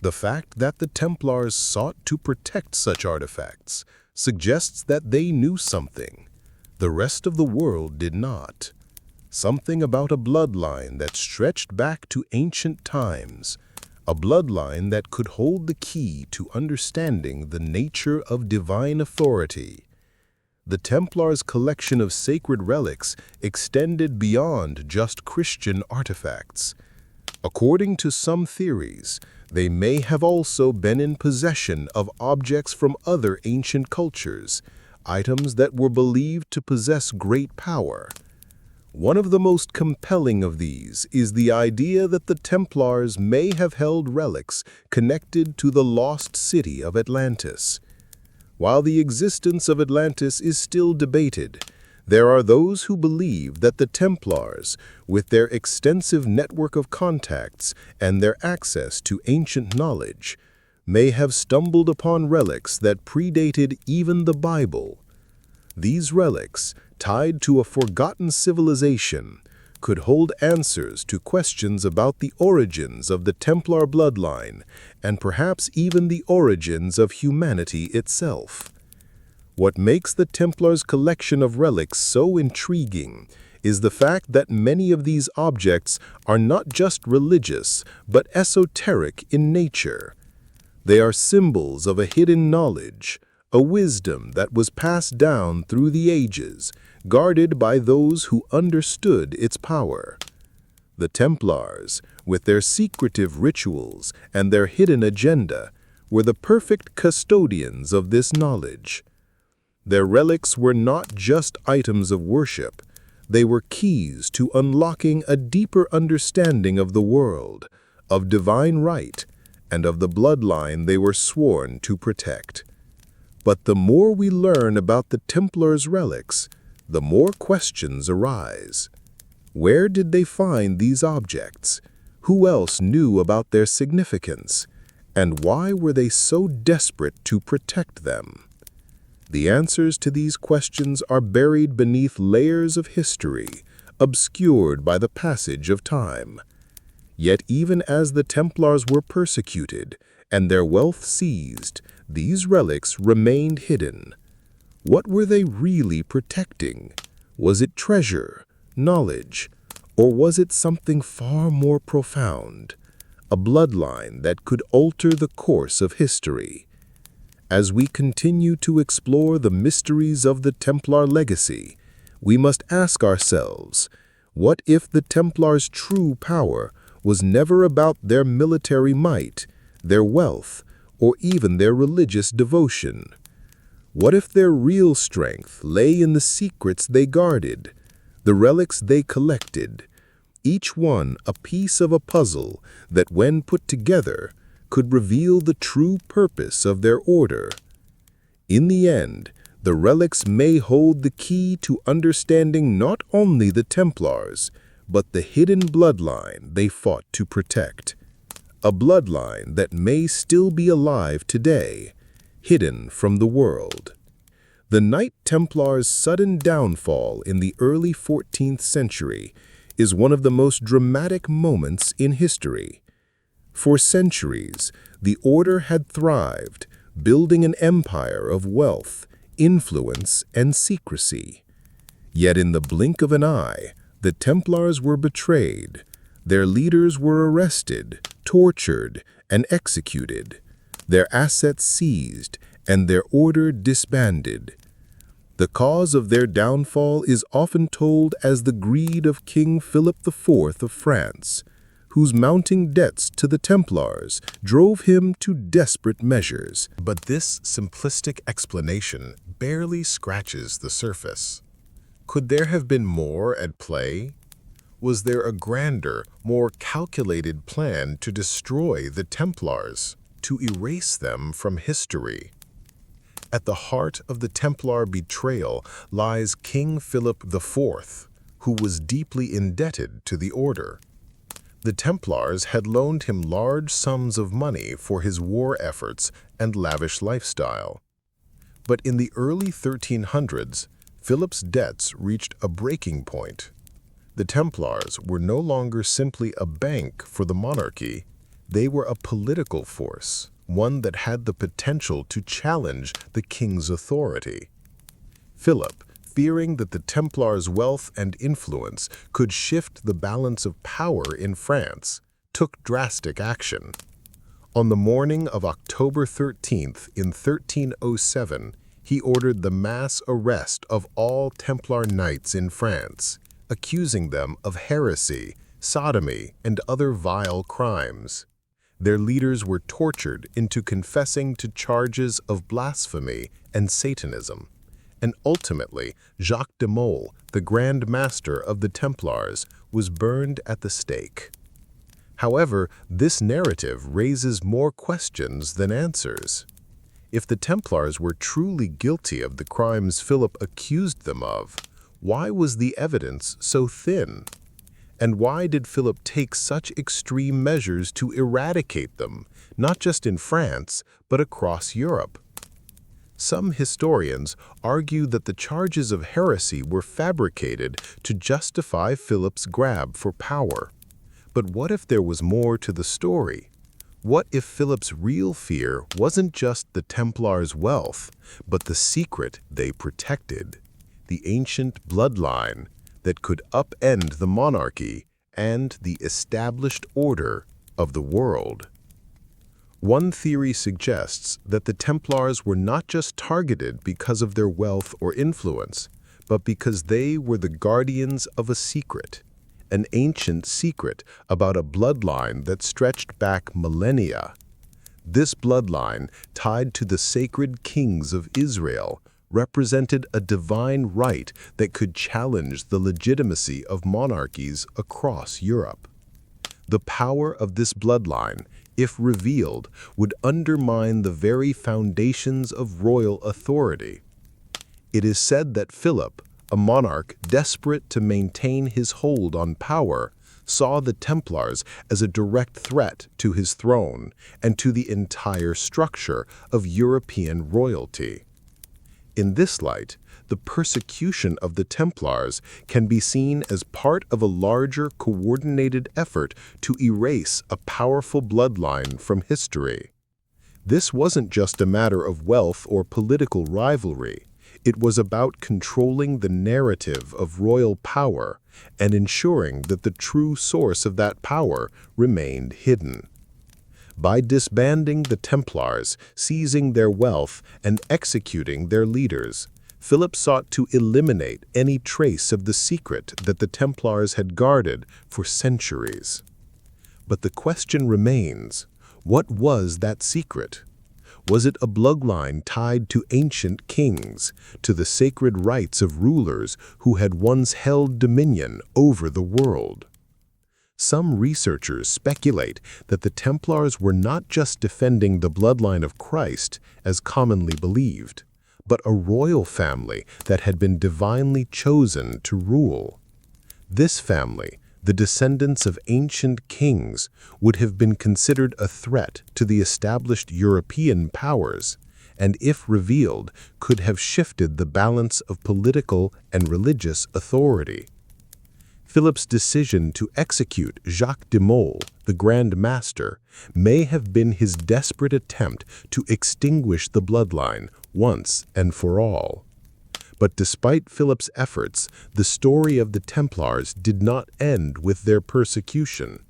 The fact that the Templars sought to protect such artifacts suggests that they knew something the rest of the world did not. Something about a bloodline that stretched back to ancient times, a bloodline that could hold the key to understanding the nature of divine authority. The Templars' collection of sacred relics extended beyond just Christian artifacts. According to some theories, they may have also been in possession of objects from other ancient cultures, items that were believed to possess great power. One of the most compelling of these is the idea that the Templars may have held relics connected to the lost city of Atlantis. While the existence of Atlantis is still debated, there are those who believe that the Templars, with their extensive network of contacts and their access to ancient knowledge, may have stumbled upon relics that predated even the Bible. These relics, tied to a forgotten civilization, could hold answers to questions about the origins of the Templar bloodline and perhaps even the origins of humanity itself. What makes the Templars' collection of relics so intriguing is the fact that many of these objects are not just religious but esoteric in nature. They are symbols of a hidden knowledge, a wisdom that was passed down through the ages, guarded by those who understood its power. The Templars, with their secretive rituals and their hidden agenda, were the perfect custodians of this knowledge. Their relics were not just items of worship, they were keys to unlocking a deeper understanding of the world, of divine right, and of the bloodline they were sworn to protect. But the more we learn about the Templars' relics, the more questions arise. Where did they find these objects? Who else knew about their significance? And why were they so desperate to protect them? The answers to these questions are buried beneath layers of history, obscured by the passage of time. Yet even as the Templars were persecuted and their wealth seized, these relics remained hidden. What were they really protecting? Was it treasure, knowledge, or was it something far more profound? A bloodline that could alter the course of history? As we continue to explore the mysteries of the Templar legacy, we must ask ourselves, what if the Templars' true power was never about their military might, their wealth, or even their religious devotion? What if their real strength lay in the secrets they guarded, the relics they collected, each one a piece of a puzzle that, when put together, could reveal the true purpose of their order? In the end, the relics may hold the key to understanding not only the Templars, but the hidden bloodline they fought to protect. A bloodline that may still be alive today, hidden from the world. The Knight Templars' sudden downfall in the early 14th century is one of the most dramatic moments in history. For centuries, the order had thrived, building an empire of wealth, influence, and secrecy. Yet in the blink of an eye, the Templars were betrayed. Their leaders were arrested, tortured, and executed, their assets seized, and their order disbanded. The cause of their downfall is often told as the greed of King Philip IV of France, whose mounting debts to the Templars drove him to desperate measures. But this simplistic explanation barely scratches the surface. Could there have been more at play? Was there a grander, more calculated plan to destroy the Templars, to erase them from history? At the heart of the Templar betrayal lies King Philip IV, who was deeply indebted to the order. The Templars had loaned him large sums of money for his war efforts and lavish lifestyle. But in the early 1300s, Philip's debts reached a breaking point. The Templars were no longer simply a bank for the monarchy. They were a political force, one that had the potential to challenge the king's authority. Philip, fearing that the Templars' wealth and influence could shift the balance of power in France, took drastic action. On the morning of October 13th in 1307, he ordered the mass arrest of all Templar knights in France, accusing them of heresy, sodomy, and other vile crimes. Their leaders were tortured into confessing to charges of blasphemy and Satanism. And ultimately, Jacques de Molay, the Grand Master of the Templars, was burned at the stake. However, this narrative raises more questions than answers. If the Templars were truly guilty of the crimes Philip accused them of, why was the evidence so thin? And why did Philip take such extreme measures to eradicate them, not just in France, but across Europe? Some historians argue that the charges of heresy were fabricated to justify Philip's grab for power. But what if there was more to the story? What if Philip's real fear wasn't just the Templars' wealth, but the secret they protected, the ancient bloodline that could upend the monarchy and the established order of the world? One theory suggests that the Templars were not just targeted because of their wealth or influence, but because they were the guardians of a secret, an ancient secret about a bloodline that stretched back millennia. This bloodline, tied to the sacred kings of Israel, represented a divine right that could challenge the legitimacy of monarchies across Europe. The power of this bloodline, if revealed, would undermine the very foundations of royal authority. It is said that Philip, a monarch desperate to maintain his hold on power, saw the Templars as a direct threat to his throne and to the entire structure of European royalty. In this light, the persecution of the Templars can be seen as part of a larger coordinated effort to erase a powerful bloodline from history. This wasn't just a matter of wealth or political rivalry. It was about controlling the narrative of royal power and ensuring that the true source of that power remained hidden. By disbanding the Templars, seizing their wealth, and executing their leaders, Philip sought to eliminate any trace of the secret that the Templars had guarded for centuries. But the question remains, what was that secret? Was it a bloodline tied to ancient kings, to the sacred rights of rulers who had once held dominion over the world? Some researchers speculate that the Templars were not just defending the bloodline of Christ, as commonly believed, but a royal family that had been divinely chosen to rule. This family, the descendants of ancient kings, would have been considered a threat to the established European powers, and if revealed, could have shifted the balance of political and religious authority. Philip's decision to execute Jacques de Molay, the Grand Master, may have been his desperate attempt to extinguish the bloodline once and for all. But despite Philip's efforts, the story of the Templars did not end with their persecution.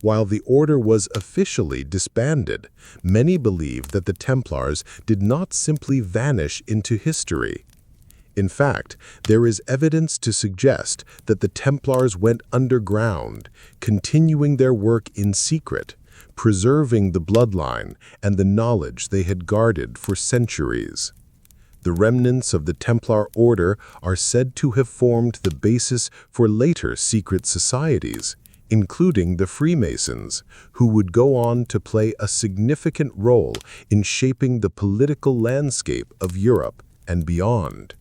While the order was officially disbanded, many believe that the Templars did not simply vanish into history. In fact, there is evidence to suggest that the Templars went underground, continuing their work in secret, preserving the bloodline and the knowledge they had guarded for centuries. The remnants of the Templar order are said to have formed the basis for later secret societies, including the Freemasons, who would go on to play a significant role in shaping the political landscape of Europe and beyond.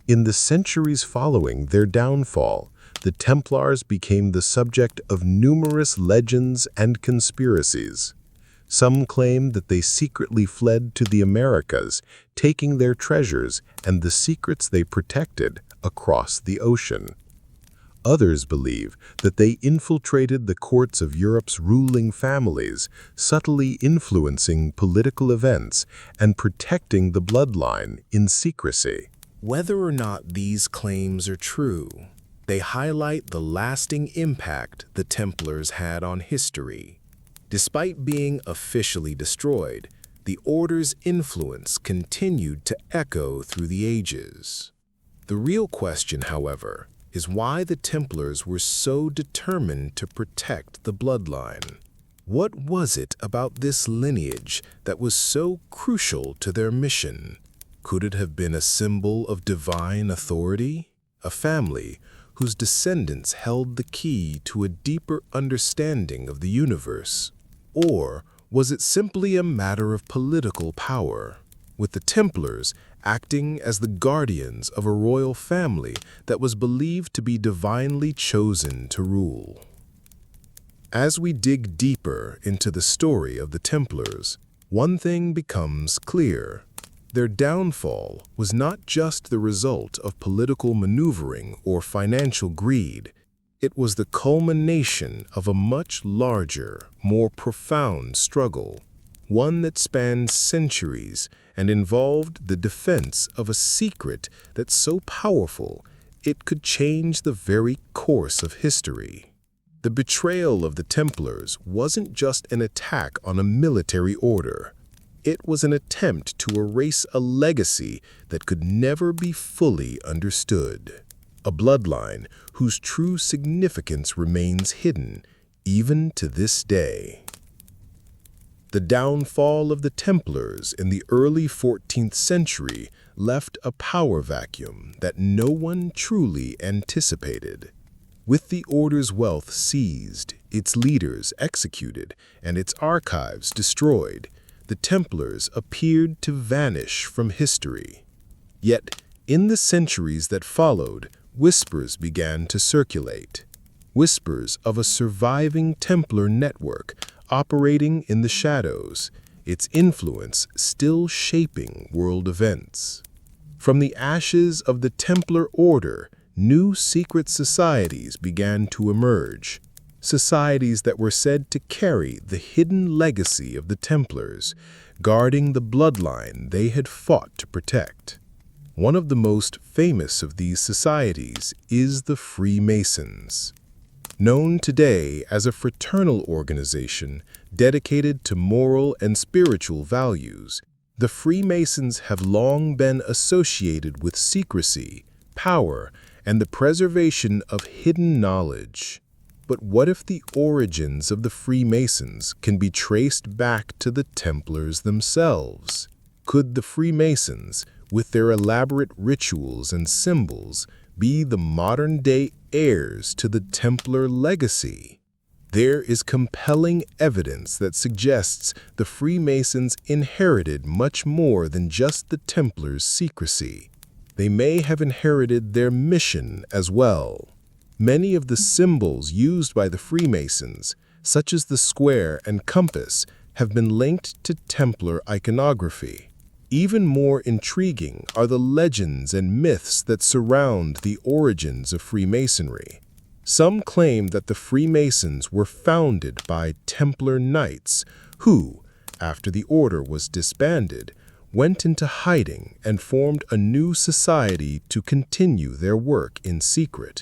In the centuries following their downfall, the Templars became the subject of numerous legends and conspiracies. Some claim that they secretly fled to the Americas, taking their treasures and the secrets they protected across the ocean. Others believe that they infiltrated the courts of Europe's ruling families, subtly influencing political events and protecting the bloodline in secrecy. Whether or not these claims are true, they highlight the lasting impact the Templars had on history. Despite being officially destroyed, the Order's influence continued to echo through the ages. The real question, however, is why the Templars were so determined to protect the bloodline. What was it about this lineage that was so crucial to their mission? Could it have been a symbol of divine authority? A family whose descendants held the key to a deeper understanding of the universe? Or was it simply a matter of political power, with the Templars acting as the guardians of a royal family that was believed to be divinely chosen to rule? As we dig deeper into the story of the Templars, one thing becomes clear. Their downfall was not just the result of political maneuvering or financial greed. It was the culmination of a much larger, more profound struggle, one that spanned centuries and involved the defense of a secret that's so powerful it could change the very course of history. The betrayal of the Templars wasn't just an attack on a military order. It was an attempt to erase a legacy that could never be fully understood. A bloodline whose true significance remains hidden even to this day. The downfall of the Templars in the early 14th century left a power vacuum that no one truly anticipated. With the Order's wealth seized, its leaders executed, and its archives destroyed, the Templars appeared to vanish from history. Yet, in the centuries that followed, whispers began to circulate. Whispers of a surviving Templar network operating in the shadows, its influence still shaping world events. From the ashes of the Templar Order, new secret societies began to emerge. Societies that were said to carry the hidden legacy of the Templars, guarding the bloodline they had fought to protect. One of the most famous of these societies is the Freemasons. Known today as a fraternal organization dedicated to moral and spiritual values, the Freemasons have long been associated with secrecy, power, and the preservation of hidden knowledge. But what if the origins of the Freemasons can be traced back to the Templars themselves? Could the Freemasons, with their elaborate rituals and symbols, be the modern-day heirs to the Templar legacy? There is compelling evidence that suggests the Freemasons inherited much more than just the Templars' secrecy. They may have inherited their mission as well. Many of the symbols used by the Freemasons, such as the square and compass, have been linked to Templar iconography. Even more intriguing are the legends and myths that surround the origins of Freemasonry. Some claim that the Freemasons were founded by Templar knights who, after the order was disbanded, went into hiding and formed a new society to continue their work in secret.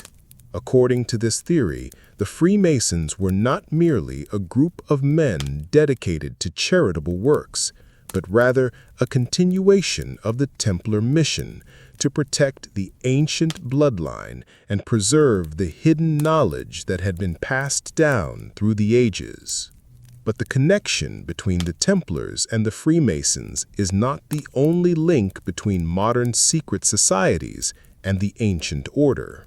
According to this theory, the Freemasons were not merely a group of men dedicated to charitable works, but rather a continuation of the Templar mission to protect the ancient bloodline and preserve the hidden knowledge that had been passed down through the ages. But the connection between the Templars and the Freemasons is not the only link between modern secret societies and the ancient order.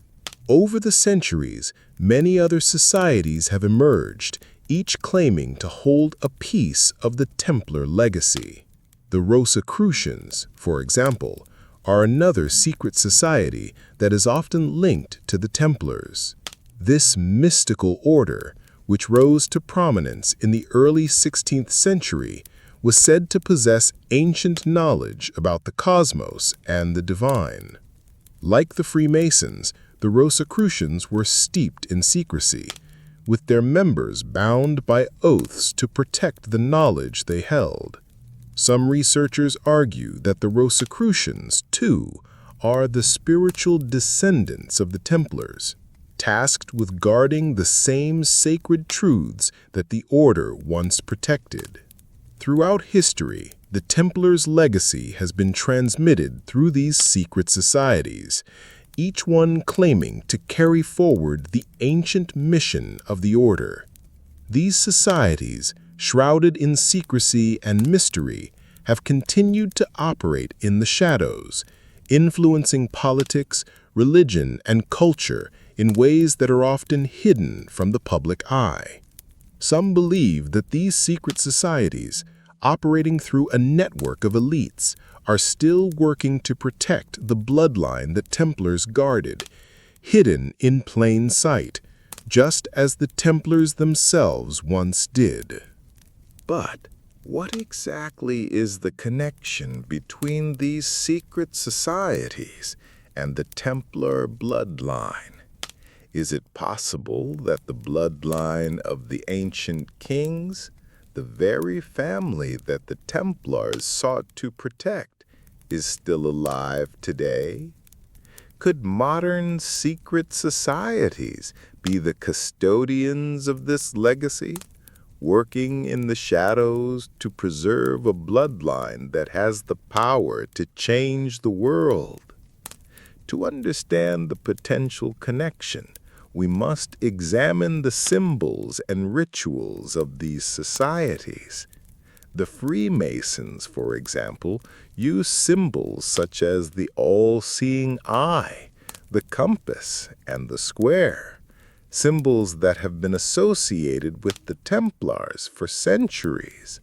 Over the centuries, many other societies have emerged, each claiming to hold a piece of the Templar legacy. The Rosicrucians, for example, are another secret society that is often linked to the Templars. This mystical order, which rose to prominence in the early 16th century, was said to possess ancient knowledge about the cosmos and the divine. Like the Freemasons, the Rosicrucians were steeped in secrecy, with their members bound by oaths to protect the knowledge they held. Some researchers argue that the Rosicrucians, too, are the spiritual descendants of the Templars, tasked with guarding the same sacred truths that the order once protected. Throughout history, the Templars' legacy has been transmitted through these secret societies, each one claiming to carry forward the ancient mission of the order. These societies, shrouded in secrecy and mystery, have continued to operate in the shadows, influencing politics, religion, and culture in ways that are often hidden from the public eye. Some believe that these secret societies, operating through a network of elites, are still working to protect the bloodline that Templars guarded, hidden in plain sight, just as the Templars themselves once did. But what exactly is the connection between these secret societies and the Templar bloodline? Is it possible that the bloodline of the ancient kings, the very family that the Templars sought to protect, is still alive today? Could modern secret societies be the custodians of this legacy, working in the shadows to preserve a bloodline that has the power to change the world? To understand the potential connection, we must examine the symbols and rituals of these societies. The Freemasons, for example, use symbols such as the all-seeing eye, the compass, and the square, symbols that have been associated with the Templars for centuries.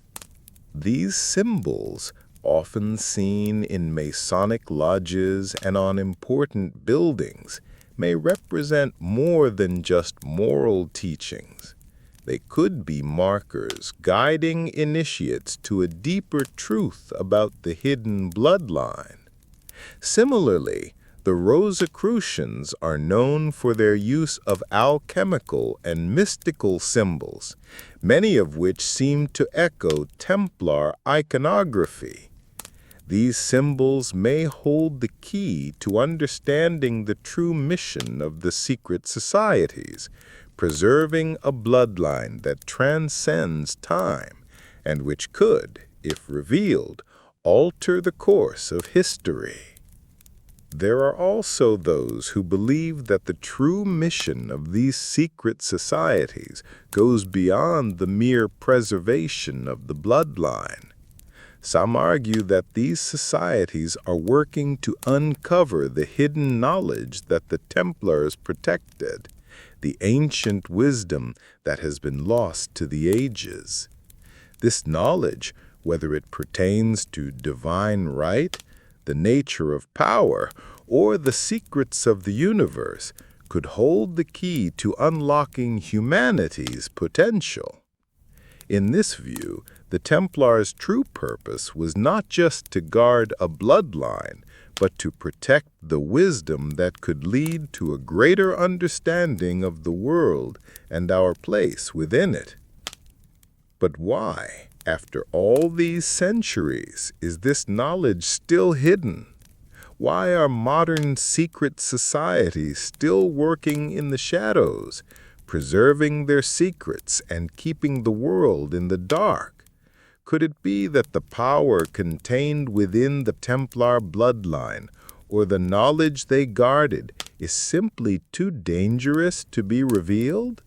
These symbols, often seen in Masonic lodges and on important buildings, may represent more than just moral teachings. They could be markers guiding initiates to a deeper truth about the hidden bloodline. Similarly, the Rosicrucians are known for their use of alchemical and mystical symbols, many of which seem to echo Templar iconography. These symbols may hold the key to understanding the true mission of the secret societies, preserving a bloodline that transcends time and which could, if revealed, alter the course of history. There are also those who believe that the true mission of these secret societies goes beyond the mere preservation of the bloodline. Some argue that these societies are working to uncover the hidden knowledge that the Templars protected, the ancient wisdom that has been lost to the ages. This knowledge, whether it pertains to divine right, the nature of power, or the secrets of the universe, could hold the key to unlocking humanity's potential. In this view, the Templars' true purpose was not just to guard a bloodline, but to protect the wisdom that could lead to a greater understanding of the world and our place within it. But why, after all these centuries, is this knowledge still hidden? Why are modern secret societies still working in the shadows, preserving their secrets and keeping the world in the dark? Could it be that the power contained within the Templar bloodline, or the knowledge they guarded, is simply too dangerous to be revealed?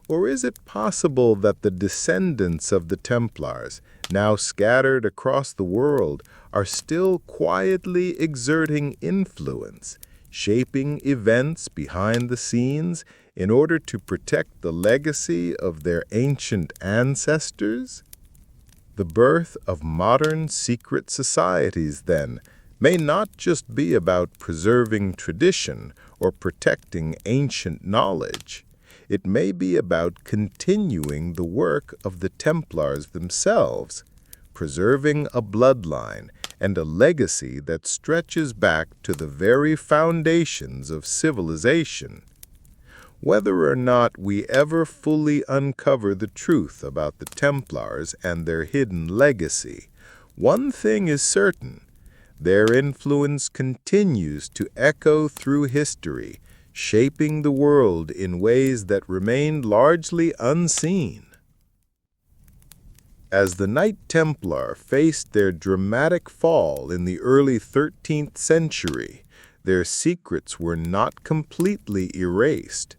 Or is it possible that the descendants of the Templars, now scattered across the world, are still quietly exerting influence, shaping events behind the scenes in order to protect the legacy of their ancient ancestors? The birth of modern secret societies, then, may not just be about preserving tradition or protecting ancient knowledge. It may be about continuing the work of the Templars themselves, preserving a bloodline and a legacy that stretches back to the very foundations of civilization. Whether or not we ever fully uncover the truth about the Templars and their hidden legacy, one thing is certain: their influence continues to echo through history, shaping the world in ways that remained largely unseen. As the Knight Templar faced their dramatic fall in the early 13th century, their secrets were not completely erased.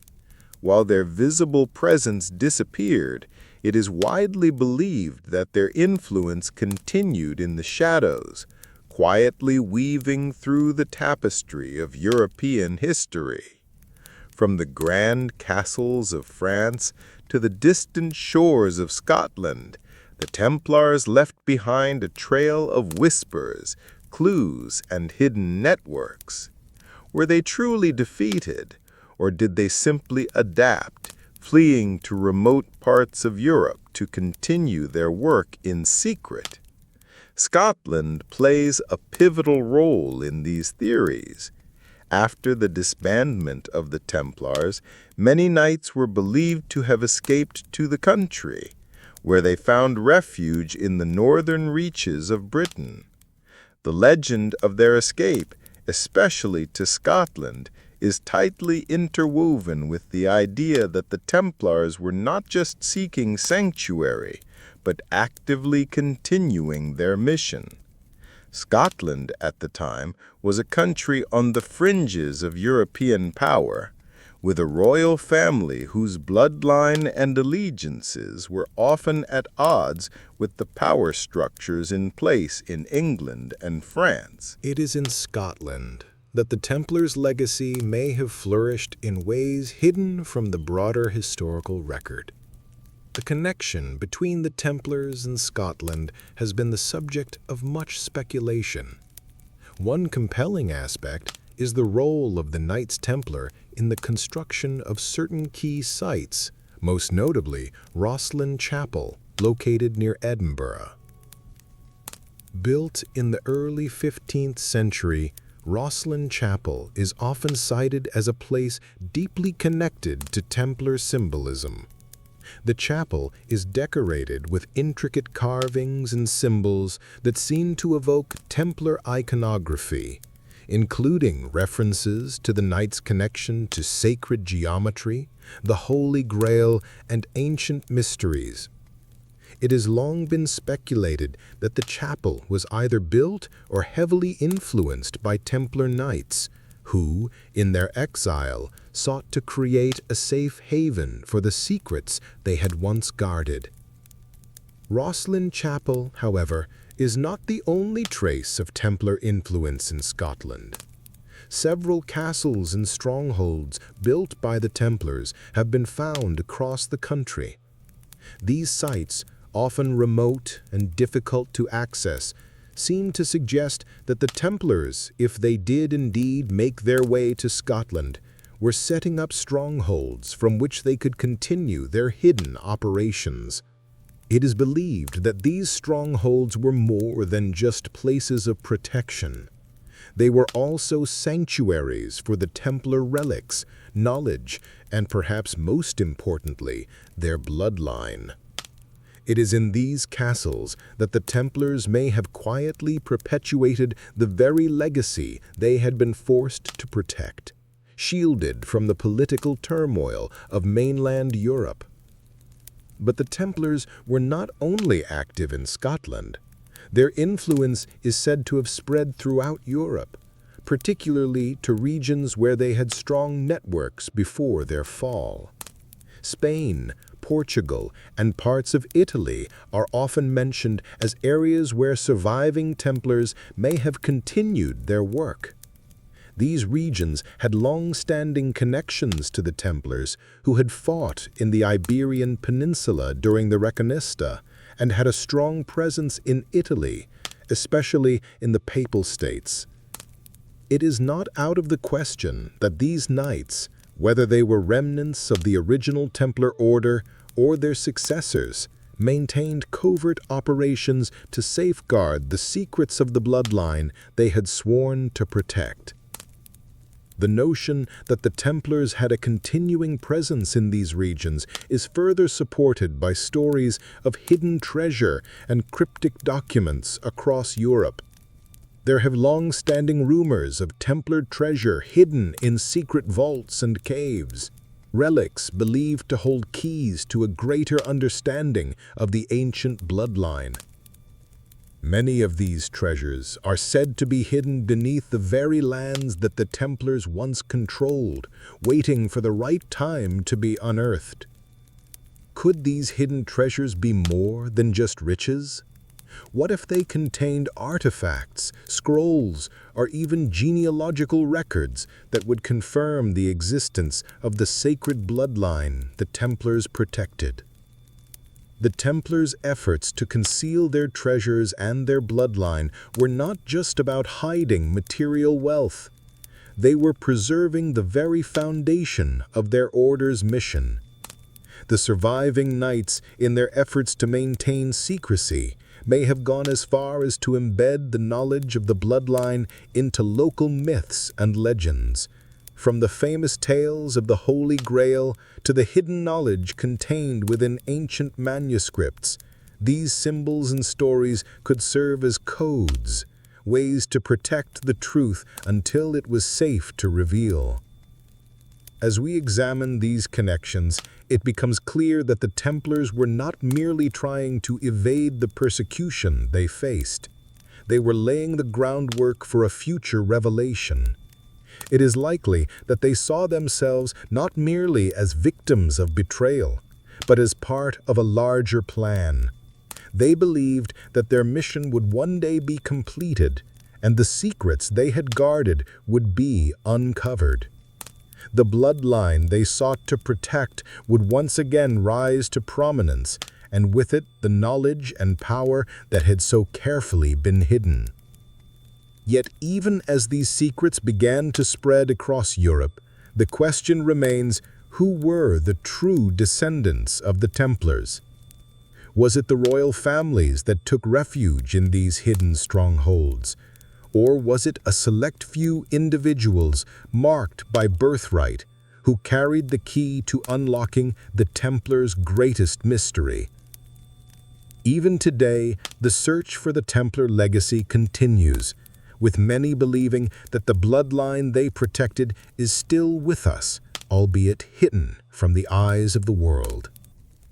While their visible presence disappeared, it is widely believed that their influence continued in the shadows, quietly weaving through the tapestry of European history. From the grand castles of France to the distant shores of Scotland, the Templars left behind a trail of whispers, clues, and hidden networks. Were they truly defeated, or did they simply adapt, fleeing to remote parts of Europe to continue their work in secret? Scotland plays a pivotal role in these theories. After the disbandment of the Templars, many knights were believed to have escaped to the country, where they found refuge in the northern reaches of Britain. The legend of their escape, especially to Scotland, is tightly interwoven with the idea that the Templars were not just seeking sanctuary, but actively continuing their mission. Scotland, at the time, was a country on the fringes of European power, with a royal family whose bloodline and allegiances were often at odds with the power structures in place in England and France. It is in Scotland that the Templars' legacy may have flourished in ways hidden from the broader historical record. The connection between the Templars and Scotland has been the subject of much speculation. One compelling aspect is the role of the Knights Templar in the construction of certain key sites, most notably Rosslyn Chapel, located near Edinburgh. Built in the early 15th century, Rosslyn Chapel is often cited as a place deeply connected to Templar symbolism. The chapel is decorated with intricate carvings and symbols that seem to evoke Templar iconography, including references to the Knight's connection to sacred geometry, the Holy Grail, and ancient mysteries. It has long been speculated that the chapel was either built or heavily influenced by Templar knights, who, in their exile, sought to create a safe haven for the secrets they had once guarded. Rosslyn Chapel, however, is not the only trace of Templar influence in Scotland. Several castles and strongholds built by the Templars have been found across the country. These sites, often remote and difficult to access, seem to suggest that the Templars, if they did indeed make their way to Scotland, were setting up strongholds from which they could continue their hidden operations. It is believed that these strongholds were more than just places of protection. They were also sanctuaries for the Templar relics, knowledge, and perhaps most importantly, their bloodline. It is in these castles that the Templars may have quietly perpetuated the very legacy they had been forced to protect, shielded from the political turmoil of mainland Europe. But the Templars were not only active in Scotland. Their influence is said to have spread throughout Europe, particularly to regions where they had strong networks before their fall. Spain, Portugal, and parts of Italy are often mentioned as areas where surviving Templars may have continued their work. These regions had long-standing connections to the Templars, who had fought in the Iberian Peninsula during the Reconquista and had a strong presence in Italy, especially in the Papal States. It is not out of the question that these knights, whether they were remnants of the original Templar order or their successors, maintained covert operations to safeguard the secrets of the bloodline they had sworn to protect. The notion that the Templars had a continuing presence in these regions is further supported by stories of hidden treasure and cryptic documents across Europe. There have long-standing rumors of Templar treasure hidden in secret vaults and caves, relics believed to hold keys to a greater understanding of the ancient bloodline. Many of these treasures are said to be hidden beneath the very lands that the Templars once controlled, waiting for the right time to be unearthed. Could these hidden treasures be more than just riches? What if they contained artifacts, scrolls, or even genealogical records that would confirm the existence of the sacred bloodline the Templars protected? The Templars' efforts to conceal their treasures and their bloodline were not just about hiding material wealth. They were preserving the very foundation of their order's mission. The surviving knights, in their efforts to maintain secrecy, may have gone as far as to embed the knowledge of the bloodline into local myths and legends. From the famous tales of the Holy Grail to the hidden knowledge contained within ancient manuscripts, these symbols and stories could serve as codes, ways to protect the truth until it was safe to reveal. As we examine these connections, it becomes clear that the Templars were not merely trying to evade the persecution they faced. They were laying the groundwork for a future revelation. It is likely that they saw themselves not merely as victims of betrayal, but as part of a larger plan. They believed that their mission would one day be completed, and the secrets they had guarded would be uncovered. The bloodline they sought to protect would once again rise to prominence, and with it the knowledge and power that had so carefully been hidden. Yet even as these secrets began to spread across Europe, the question remains, who were the true descendants of the Templars? Was it the royal families that took refuge in these hidden strongholds? Or was it a select few individuals marked by birthright who carried the key to unlocking the Templars' greatest mystery? Even today, the search for the Templar legacy continues, with many believing that the bloodline they protected is still with us, albeit hidden from the eyes of the world.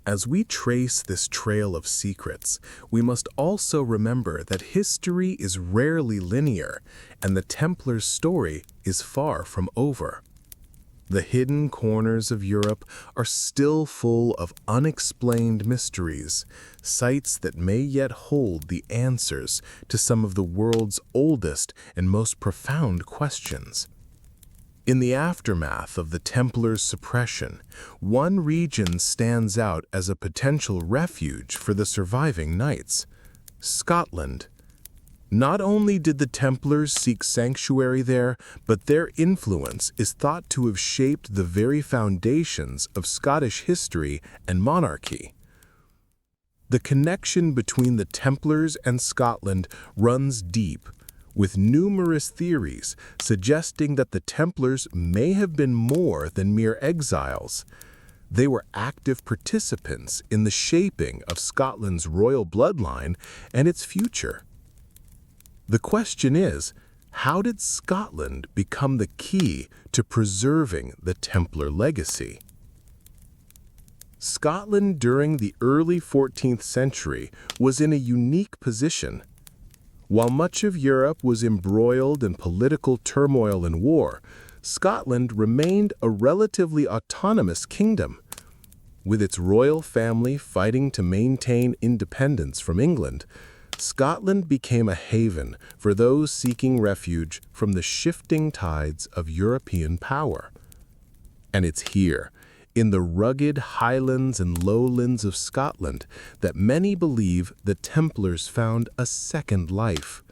As we trace this trail of secrets, we must also remember that history is rarely linear, and the Templars' story is far from over. The hidden corners of Europe are still full of unexplained mysteries, sites that may yet hold the answers to some of the world's oldest and most profound questions. In the aftermath of the Templars' suppression, one region stands out as a potential refuge for the surviving knights: Scotland. Not only did the Templars seek sanctuary there, but their influence is thought to have shaped the very foundations of Scottish history and monarchy. The connection between the Templars and Scotland runs deep, with numerous theories suggesting that the Templars may have been more than mere exiles. They were active participants in the shaping of Scotland's royal bloodline and its future. The question is, how did Scotland become the key to preserving the Templar legacy? Scotland during the early 14th century was in a unique position. While much of Europe was embroiled in political turmoil and war, Scotland remained a relatively autonomous kingdom. With its royal family fighting to maintain independence from England, Scotland became a haven for those seeking refuge from the shifting tides of European power. And it's here, in the rugged highlands and lowlands of Scotland, that many believe the Templars found a second life.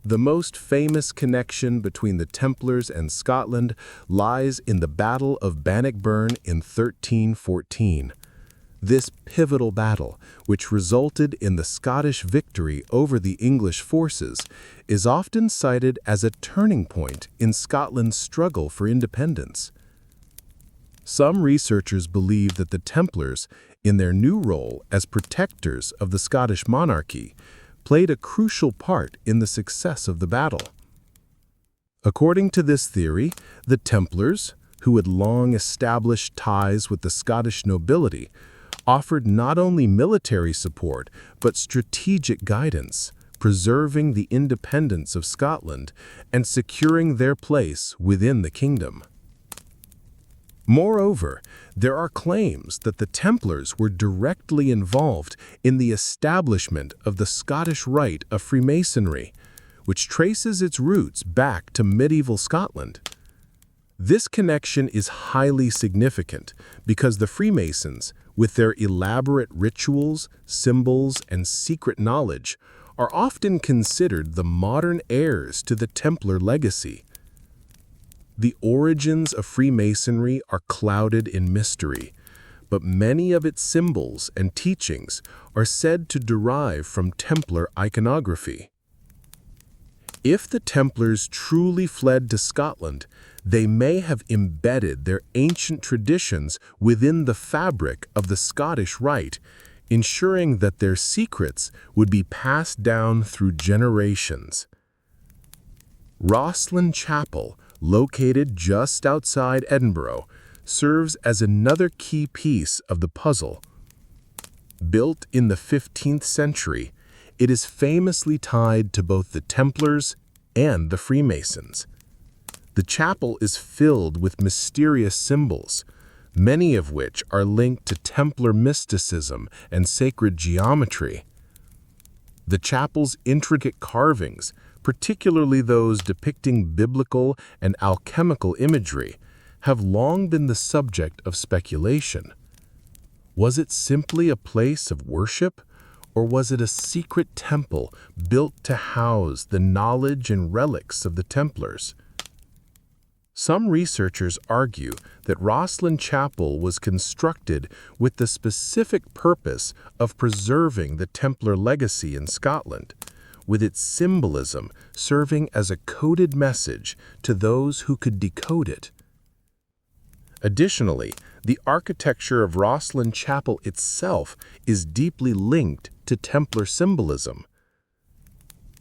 The most famous connection between the Templars and Scotland lies in the Battle of Bannockburn in 1314. This pivotal battle, which resulted in the Scottish victory over the English forces, is often cited as a turning point in Scotland's struggle for independence. Some researchers believe that the Templars, in their new role as protectors of the Scottish monarchy, played a crucial part in the success of the battle. According to this theory, the Templars, who had long established ties with the Scottish nobility, offered not only military support but strategic guidance, preserving the independence of Scotland and securing their place within the kingdom. Moreover, there are claims that the Templars were directly involved in the establishment of the Scottish Rite of Freemasonry, which traces its roots back to medieval Scotland. This connection is highly significant because the Freemasons, with their elaborate rituals, symbols, and secret knowledge, are often considered the modern heirs to the Templar legacy. The origins of Freemasonry are clouded in mystery, but many of its symbols and teachings are said to derive from Templar iconography. If the Templars truly fled to Scotland, they may have embedded their ancient traditions within the fabric of the Scottish Rite, ensuring that their secrets would be passed down through generations. Rosslyn Chapel, located just outside Edinburgh, serves as another key piece of the puzzle. Built in the 15th century, it is famously tied to both the Templars and the Freemasons. The chapel is filled with mysterious symbols, many of which are linked to Templar mysticism and sacred geometry. The chapel's intricate carvings, particularly those depicting biblical and alchemical imagery, have long been the subject of speculation. Was it simply a place of worship, or was it a secret temple built to house the knowledge and relics of the Templars? Some researchers argue that Rosslyn Chapel was constructed with the specific purpose of preserving the Templar legacy in Scotland, with its symbolism serving as a coded message to those who could decode it. Additionally, the architecture of Rosslyn Chapel itself is deeply linked to Templar symbolism.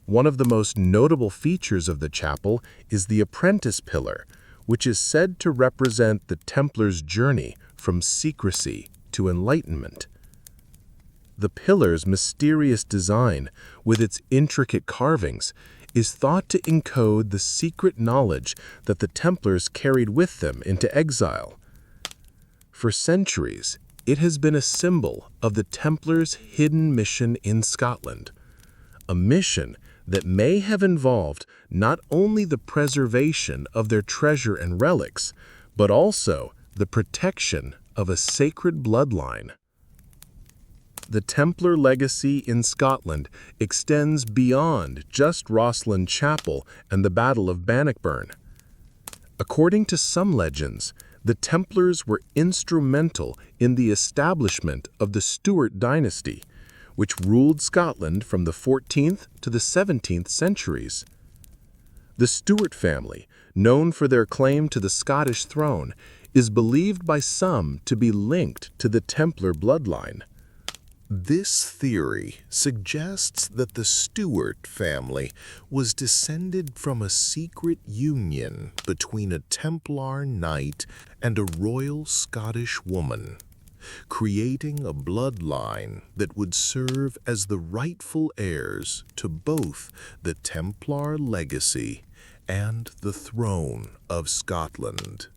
One of the most notable features of the chapel is the apprentice pillar, which is said to represent the Templars' journey from secrecy to enlightenment. The pillar's mysterious design, with its intricate carvings, is thought to encode the secret knowledge that the Templars carried with them into exile. For centuries, it has been a symbol of the Templars' hidden mission in Scotland, a mission that may have involved not only the preservation of their treasure and relics, but also the protection of a sacred bloodline. The Templar legacy in Scotland extends beyond just Rosslyn Chapel and the Battle of Bannockburn. According to some legends, the Templars were instrumental in the establishment of the Stewart dynasty, which ruled Scotland from the 14th to the 17th centuries. The Stewart family, known for their claim to the Scottish throne, is believed by some to be linked to the Templar bloodline. This theory suggests that the Stewart family was descended from a secret union between a Templar knight and a royal Scottish woman, creating a bloodline that would serve as the rightful heirs to both the Templar legacy and the throne of Scotland.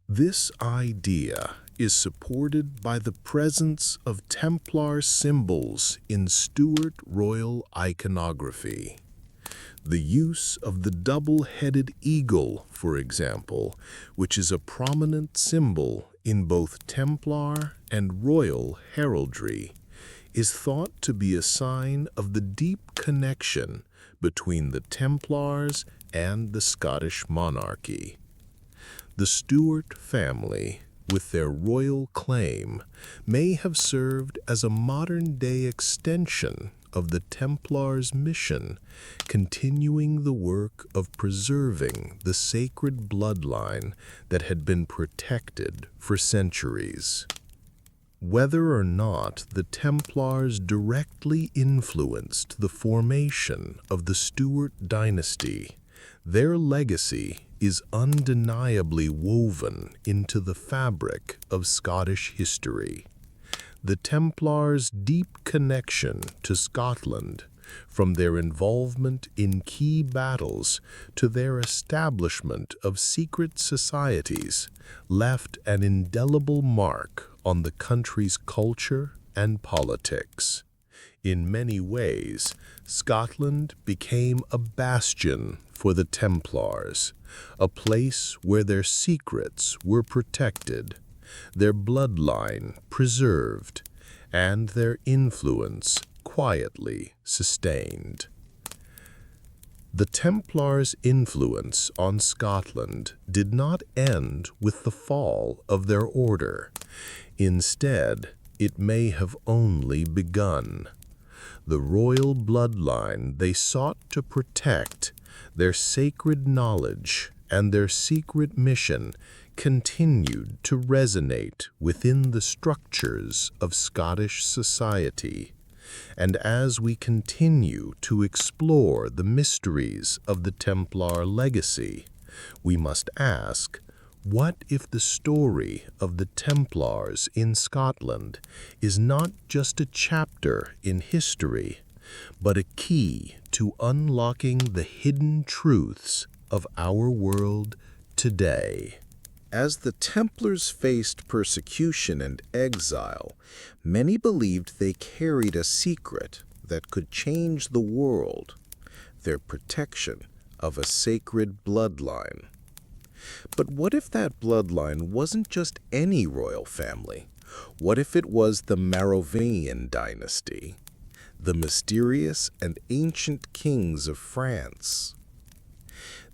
This idea is supported by the presence of Templar symbols in Stewart royal iconography. The use of the double-headed eagle, for example, which is a prominent symbol in both Templar and royal heraldry, is thought to be a sign of the deep connection between the Templars and the Scottish monarchy. The Stewart family, with their royal claim, may have served as a modern-day extension of the Templars' mission, continuing the work of preserving the sacred bloodline that had been protected for centuries. Whether or not the Templars directly influenced the formation of the Stewart dynasty, their legacy is undeniably woven into the fabric of Scottish history. The Templars' deep connection to Scotland, from their involvement in key battles to their establishment of secret societies, left an indelible mark on the country's culture and politics. In many ways, Scotland became a bastion for the Templars, a place where their secrets were protected, their bloodline preserved, and their influence quietly sustained. The Templars' influence on Scotland did not end with the fall of their order. Instead, it may have only begun. The royal bloodline they sought to protect, their sacred knowledge, and their secret mission continued to resonate within the structures of Scottish society. And as we continue to explore the mysteries of the Templar legacy, we must ask, what if the story of the Templars in Scotland is not just a chapter in history, but a key to unlocking the hidden truths of our world today? As the Templars faced persecution and exile, many believed they carried a secret that could change the world, their protection of a sacred bloodline. But what if that bloodline wasn't just any royal family? What if it was the Merovingian dynasty, the mysterious and ancient kings of France?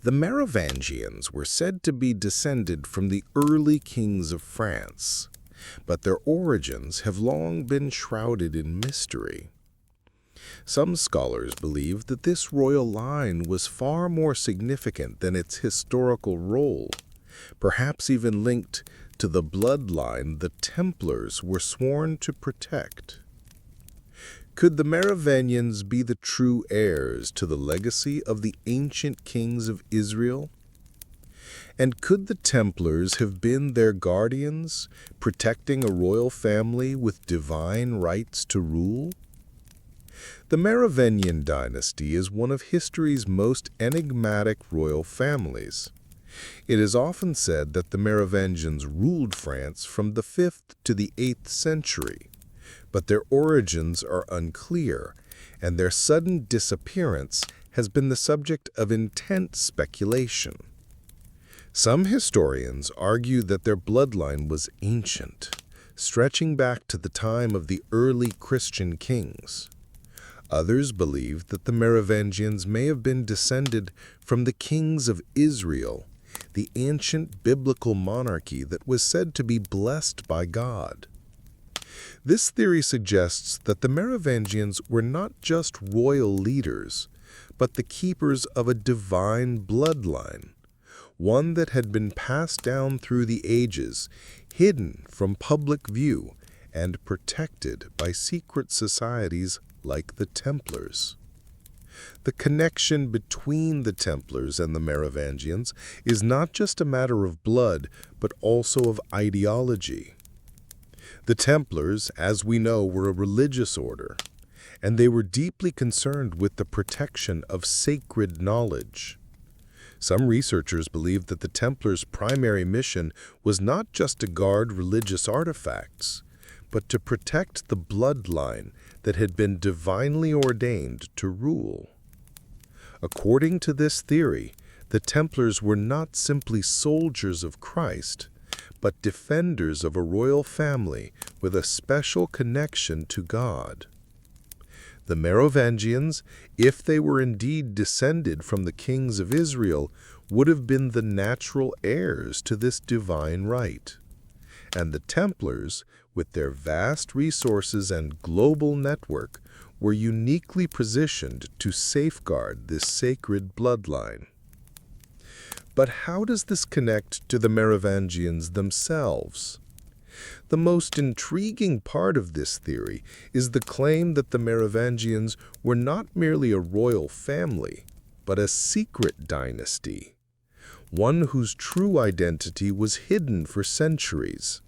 The Merovingians were said to be descended from the early kings of France, but their origins have long been shrouded in mystery. Some scholars believe that this royal line was far more significant than its historical role, perhaps even linked to the bloodline the Templars were sworn to protect. Could the Merovingians be the true heirs to the legacy of the ancient kings of Israel? And could the Templars have been their guardians, protecting a royal family with divine rights to rule? The Merovingian dynasty is one of history's most enigmatic royal families. It is often said that the Merovingians ruled France from the 5th to the 8th century, but their origins are unclear, and their sudden disappearance has been the subject of intense speculation. Some historians argue that their bloodline was ancient, stretching back to the time of the early Christian kings. Others believe that the Merovingians may have been descended from the kings of Israel, the ancient biblical monarchy that was said to be blessed by God. This theory suggests that the Merovingians were not just royal leaders, but the keepers of a divine bloodline, one that had been passed down through the ages, hidden from public view, and protected by secret societies like the Templars. The connection between the Templars and the Merovingians is not just a matter of blood, but also of ideology. The Templars, as we know, were a religious order, and they were deeply concerned with the protection of sacred knowledge. Some researchers believe that the Templars' primary mission was not just to guard religious artifacts, but to protect the bloodline that had been divinely ordained to rule. According to this theory, the Templars were not simply soldiers of Christ, but defenders of a royal family with a special connection to God. The Merovingians, if they were indeed descended from the kings of Israel, would have been the natural heirs to this divine right. And the Templars, with their vast resources and global network, were uniquely positioned to safeguard this sacred bloodline. But how does this connect to the Merovingians themselves? The most intriguing part of this theory is the claim that the Merovingians were not merely a royal family, but a secret dynasty, one whose true identity was hidden for centuries.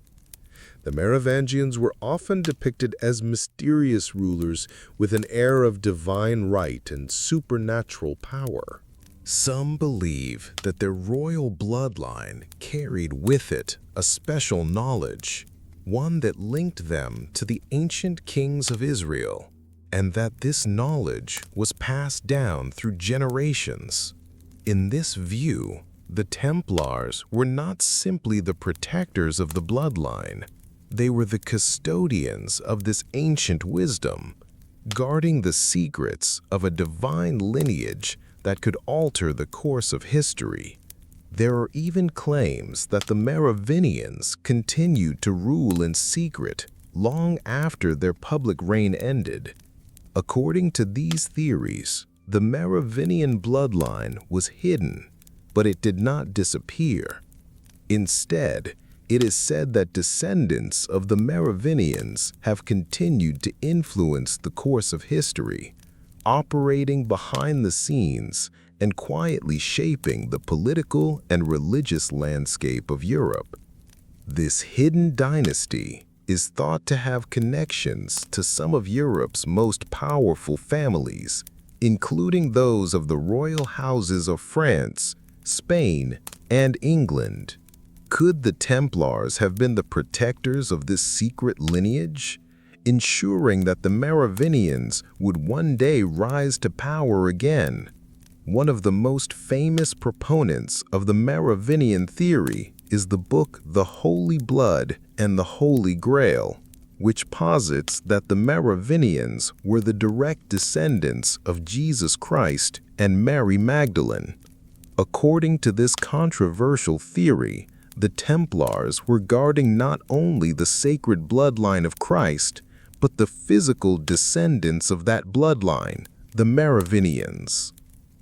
The Merovingians were often depicted as mysterious rulers with an air of divine right and supernatural power. Some believe that their royal bloodline carried with it a special knowledge, one that linked them to the ancient kings of Israel, and that this knowledge was passed down through generations. In this view, the Templars were not simply the protectors of the bloodline. They were the custodians of this ancient wisdom, guarding the secrets of a divine lineage that could alter the course of history. There are even claims that the Merovingians continued to rule in secret long after their public reign ended. According to these theories, the Merovingian bloodline was hidden, but it did not disappear. Instead, it is said that descendants of the Merovingians have continued to influence the course of history, operating behind the scenes and quietly shaping the political and religious landscape of Europe. This hidden dynasty is thought to have connections to some of Europe's most powerful families, including those of the royal houses of France, Spain, and England. Could the Templars have been the protectors of this secret lineage, ensuring that the Merovingians would one day rise to power again? One of the most famous proponents of the Merovingian theory is the book The Holy Blood and the Holy Grail, which posits that the Merovingians were the direct descendants of Jesus Christ and Mary Magdalene. According to this controversial theory, the Templars were guarding not only the sacred bloodline of Christ, but the physical descendants of that bloodline, the Merovingians.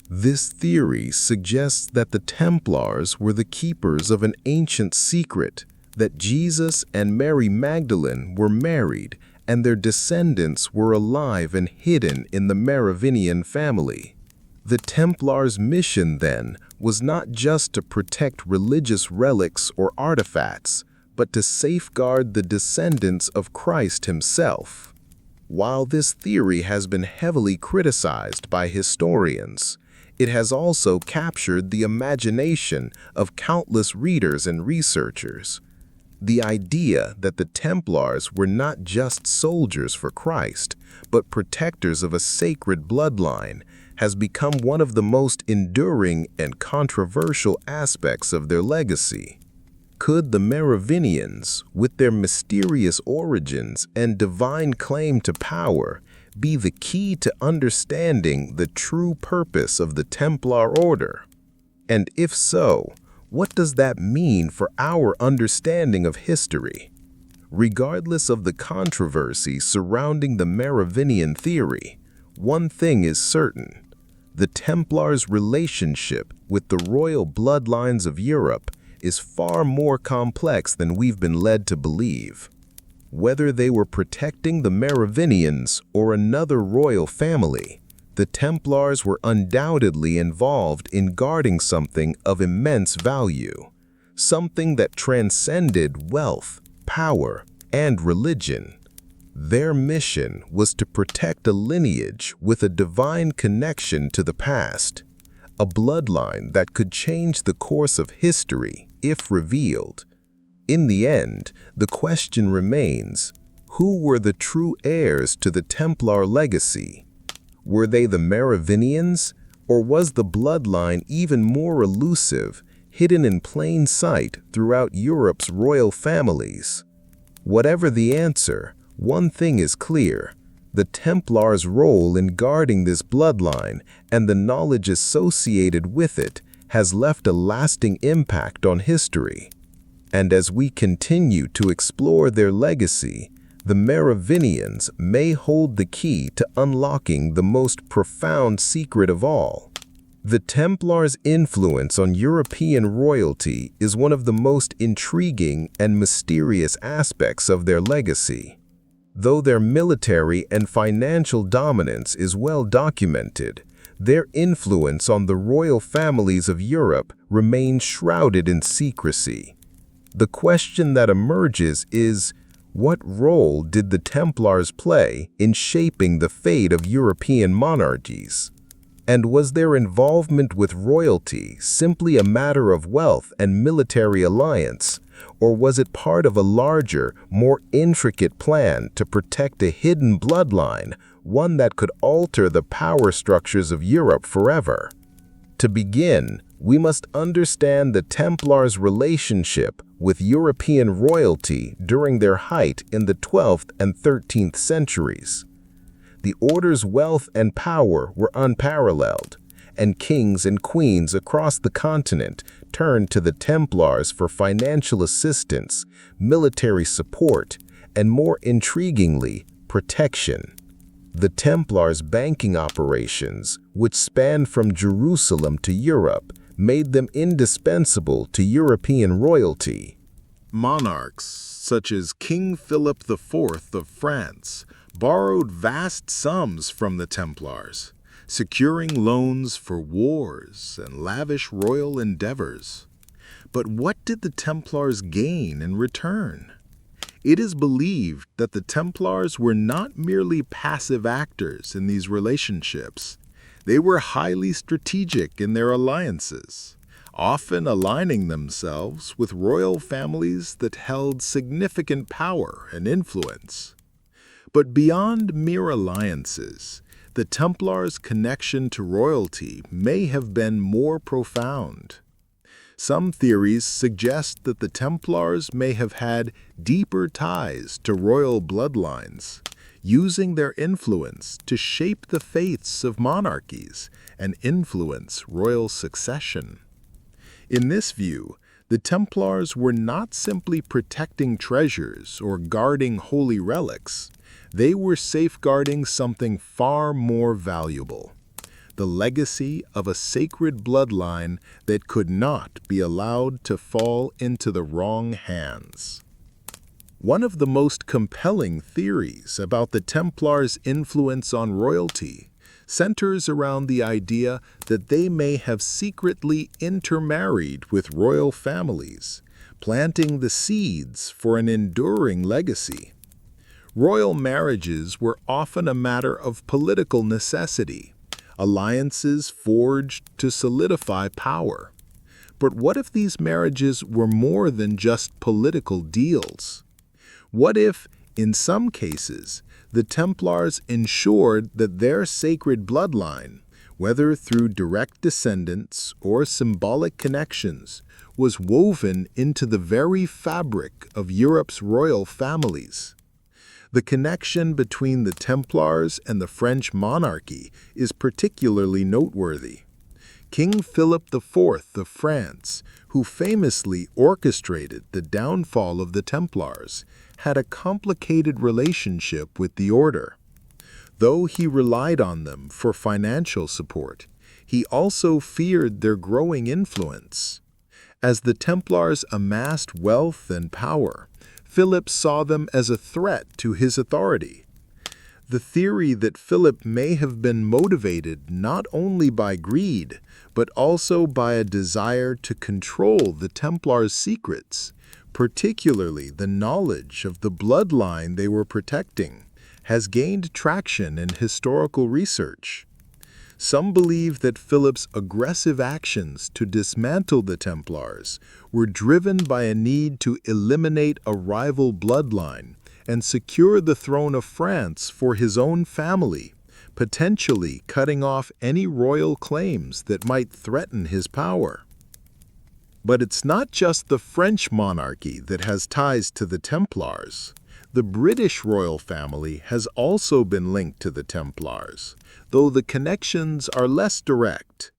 This theory suggests that the Templars were the keepers of an ancient secret, that Jesus and Mary Magdalene were married and their descendants were alive and hidden in the Merovingian family. The Templars' mission, then, was not just to protect religious relics or artifacts, but to safeguard the descendants of Christ himself. While this theory has been heavily criticized by historians, it has also captured the imagination of countless readers and researchers. The idea that the Templars were not just soldiers for Christ, but protectors of a sacred bloodline has become one of the most enduring and controversial aspects of their legacy. Could the Merovingians, with their mysterious origins and divine claim to power, be the key to understanding the true purpose of the Templar Order? And if so, what does that mean for our understanding of history? Regardless of the controversy surrounding the Merovingian theory, one thing is certain. The Templars' relationship with the royal bloodlines of Europe is far more complex than we've been led to believe. Whether they were protecting the Merovingians or another royal family, the Templars were undoubtedly involved in guarding something of immense value, something that transcended wealth, power, and religion. Their mission was to protect a lineage with a divine connection to the past, a bloodline that could change the course of history if revealed. In the end, the question remains, who were the true heirs to the Templar legacy? Were they the Merovingians, or was the bloodline even more elusive, hidden in plain sight throughout Europe's royal families? Whatever the answer, one thing is clear. The Templars' role in guarding this bloodline and the knowledge associated with it has left a lasting impact on history. And as we continue to explore their legacy, the Merovingians may hold the key to unlocking the most profound secret of all. The Templars' influence on European royalty is one of the most intriguing and mysterious aspects of their legacy. Though their military and financial dominance is well documented, their influence on the royal families of Europe remains shrouded in secrecy. The question that emerges is, what role did the Templars play in shaping the fate of European monarchies? And was their involvement with royalty simply a matter of wealth and military alliance, or was it part of a larger, more intricate plan to protect a hidden bloodline, one that could alter the power structures of Europe forever? To begin, we must understand the Templars' relationship with European royalty during their height in the 12th and 13th centuries. The order's wealth and power were unparalleled, and kings and queens across the continent turned to the Templars for financial assistance, military support, and more intriguingly, protection. The Templars' banking operations, which spanned from Jerusalem to Europe, made them indispensable to European royalty. Monarchs such as King Philip IV of France borrowed vast sums from the Templars, securing loans for wars and lavish royal endeavors. But what did the Templars gain in return? It is believed that the Templars were not merely passive actors in these relationships. They were highly strategic in their alliances, often aligning themselves with royal families that held significant power and influence. But beyond mere alliances, the Templars' connection to royalty may have been more profound. Some theories suggest that the Templars may have had deeper ties to royal bloodlines, using their influence to shape the fates of monarchies and influence royal succession. In this view, the Templars were not simply protecting treasures or guarding holy relics. They were safeguarding something far more valuable: the legacy of a sacred bloodline that could not be allowed to fall into the wrong hands. One of the most compelling theories about the Templars' influence on royalty centers around the idea that they may have secretly intermarried with royal families, planting the seeds for an enduring legacy. Royal marriages were often a matter of political necessity, alliances forged to solidify power. But what if these marriages were more than just political deals? What if, in some cases, the Templars ensured that their sacred bloodline, whether through direct descendants or symbolic connections, was woven into the very fabric of Europe's royal families? The connection between the Templars and the French monarchy is particularly noteworthy. King Philip IV of France, who famously orchestrated the downfall of the Templars, had a complicated relationship with the order. Though he relied on them for financial support, he also feared their growing influence. As the Templars amassed wealth and power, Philip saw them as a threat to his authority. The theory that Philip may have been motivated not only by greed, but also by a desire to control the Templars' secrets, particularly the knowledge of the bloodline they were protecting, has gained traction in historical research. Some believe that Philip's aggressive actions to dismantle the Templars were driven by a need to eliminate a rival bloodline and secure the throne of France for his own family, potentially cutting off any royal claims that might threaten his power. But it's not just the French monarchy that has ties to the Templars. The British royal family has also been linked to the Templars, though the connections are less direct.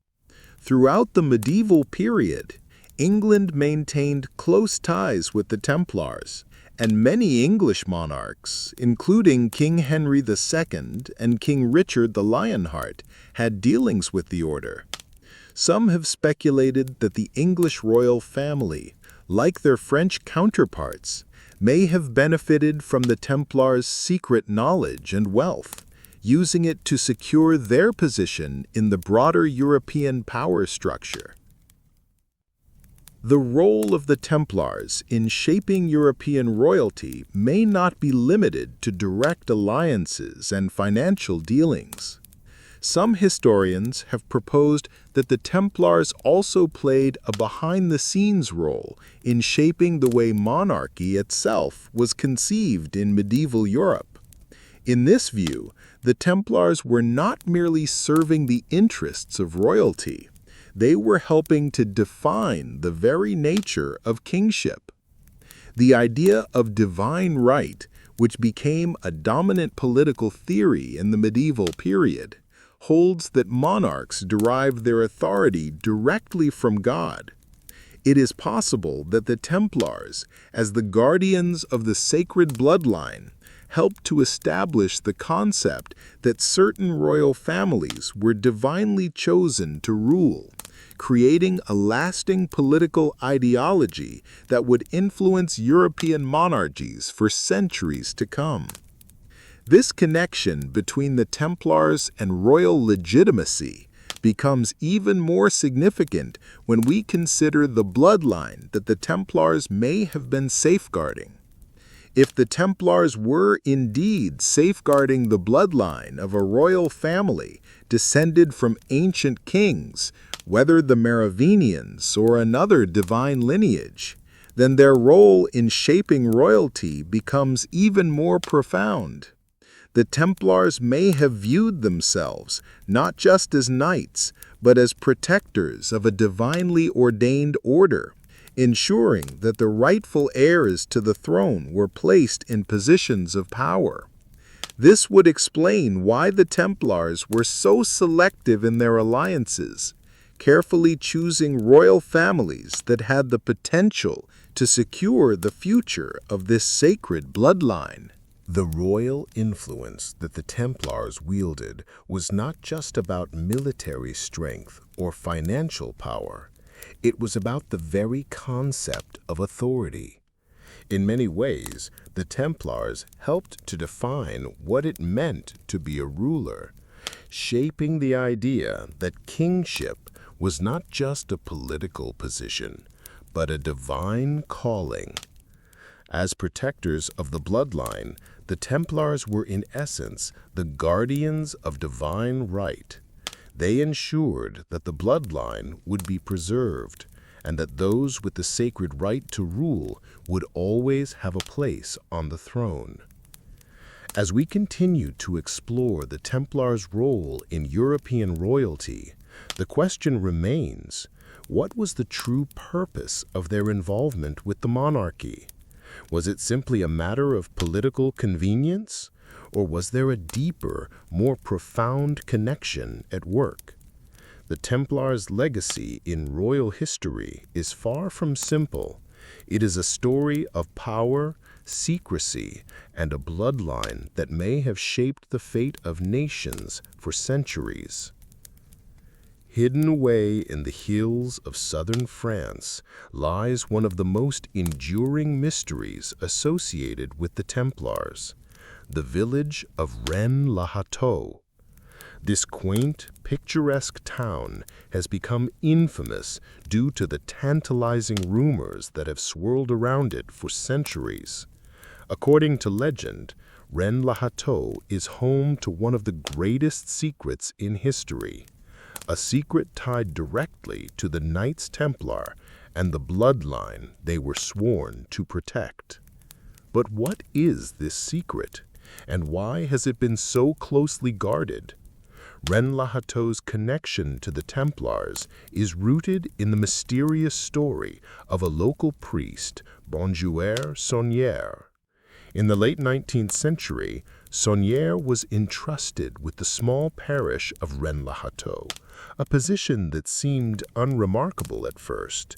Throughout the medieval period, England maintained close ties with the Templars, and many English monarchs, including King Henry II and King Richard the Lionheart, had dealings with the order. Some have speculated that the English royal family, like their French counterparts, may have benefited from the Templars' secret knowledge and wealth, using it to secure their position in the broader European power structure. The role of the Templars in shaping European royalty may not be limited to direct alliances and financial dealings. Some historians have proposed that the Templars also played a behind-the-scenes role in shaping the way monarchy itself was conceived in medieval Europe. In this view, the Templars were not merely serving the interests of royalty. They were helping to define the very nature of kingship. The idea of divine right, which became a dominant political theory in the medieval period, holds that monarchs derived their authority directly from God. It is possible that the Templars, as the guardians of the sacred bloodline, helped to establish the concept that certain royal families were divinely chosen to rule, creating a lasting political ideology that would influence European monarchies for centuries to come. This connection between the Templars and royal legitimacy becomes even more significant when we consider the bloodline that the Templars may have been safeguarding. If the Templars were indeed safeguarding the bloodline of a royal family descended from ancient kings, whether the Merovingians or another divine lineage, then their role in shaping royalty becomes even more profound. The Templars may have viewed themselves not just as knights, but as protectors of a divinely ordained order, ensuring that the rightful heirs to the throne were placed in positions of power. This would explain why the Templars were so selective in their alliances, carefully choosing royal families that had the potential to secure the future of this sacred bloodline. The royal influence that the Templars wielded was not just about military strength or financial power. It was about the very concept of authority. In many ways, the Templars helped to define what it meant to be a ruler, shaping the idea that kingship was not just a political position, but a divine calling. As protectors of the bloodline, the Templars were in essence the guardians of divine right. They ensured that the bloodline would be preserved, and that those with the sacred right to rule would always have a place on the throne. As we continue to explore the Templars' role in European royalty, the question remains, what was the true purpose of their involvement with the monarchy? Was it simply a matter of political convenience, or was there a deeper, more profound connection at work? The Templars' legacy in royal history is far from simple. It is a story of power, secrecy, and a bloodline that may have shaped the fate of nations for centuries. Hidden away in the hills of southern France lies one of the most enduring mysteries associated with the Templars, the village of Rennes-le-Chateau. This quaint, picturesque town has become infamous due to the tantalizing rumors that have swirled around it for centuries. According to legend, Rennes-le-Chateau is home to one of the greatest secrets in history, a secret tied directly to the Knights Templar and the bloodline they were sworn to protect. But what is this secret, and why has it been so closely guarded? Rennes-le-Chateau's connection to the Templars is rooted in the mysterious story of a local priest, Bonjour Sauniere. In the late 19th century, Sauniere was entrusted with the small parish of Rennes-le-Chateau, a position that seemed unremarkable at first.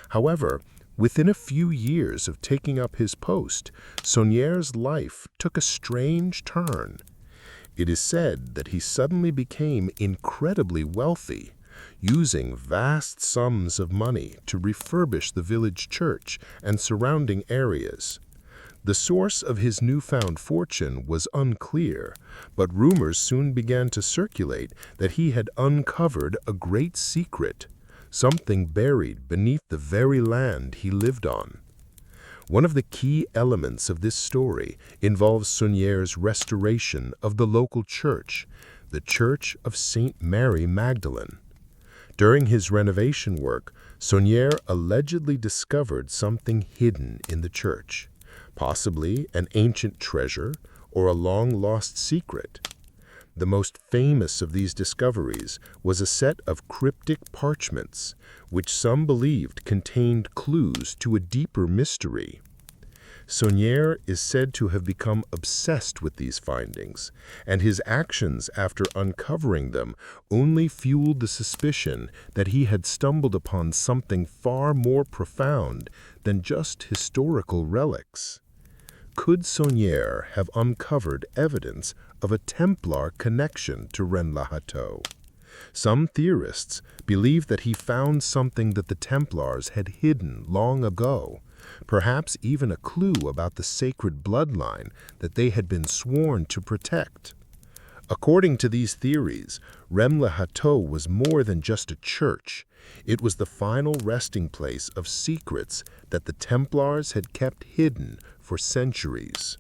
However, within a few years of taking up his post, Sauniere's life took a strange turn. It is said that he suddenly became incredibly wealthy, using vast sums of money to refurbish the village church and surrounding areas. The source of his newfound fortune was unclear, but rumors soon began to circulate that he had uncovered a great secret, something buried beneath the very land he lived on. One of the key elements of this story involves Sauniere's restoration of the local church, the Church of St. Mary Magdalene. During his renovation work, Sauniere allegedly discovered something hidden in the church, possibly an ancient treasure or a long-lost secret. The most famous of these discoveries was a set of cryptic parchments, which some believed contained clues to a deeper mystery. Sauniere is said to have become obsessed with these findings, and his actions after uncovering them only fueled the suspicion that he had stumbled upon something far more profound than just historical relics. Could Sauniere have uncovered evidence of a Templar connection to Rennes-le-Chateau? Some theorists believe that he found something that the Templars had hidden long ago, perhaps even a clue about the sacred bloodline that they had been sworn to protect. According to these theories, Rennes-le-Chateau was more than just a church. It was the final resting place of secrets that the Templars had kept hidden for centuries.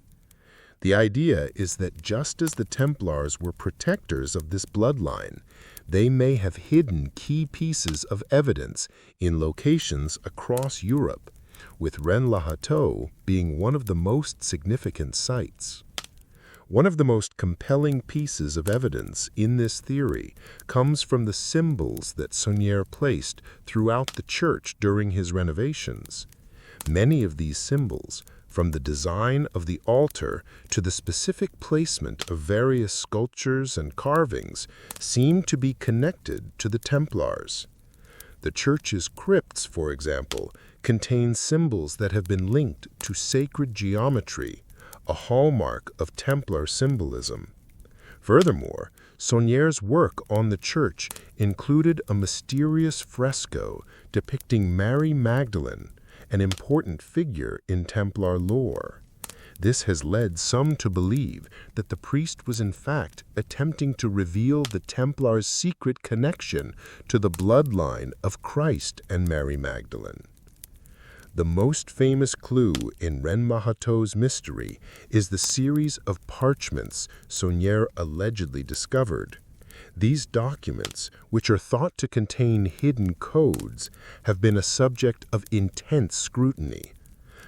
The idea is that just as the Templars were protectors of this bloodline, they may have hidden key pieces of evidence in locations across Europe, with Rennes-le-Chateau being one of the most significant sites. One of the most compelling pieces of evidence in this theory comes from the symbols that Sauniere placed throughout the church during his renovations. Many of these symbols, from the design of the altar to the specific placement of various sculptures and carvings, seem to be connected to the Templars. The church's crypts, for example, contain symbols that have been linked to sacred geometry, a hallmark of Templar symbolism. Furthermore, Sauniere's work on the church included a mysterious fresco depicting Mary Magdalene, an important figure in Templar lore. This has led some to believe that the priest was in fact attempting to reveal the Templars' secret connection to the bloodline of Christ and Mary Magdalene. The most famous clue in Rennes-le-Chateau's mystery is the series of parchments Sauniere allegedly discovered. These documents, which are thought to contain hidden codes, have been a subject of intense scrutiny.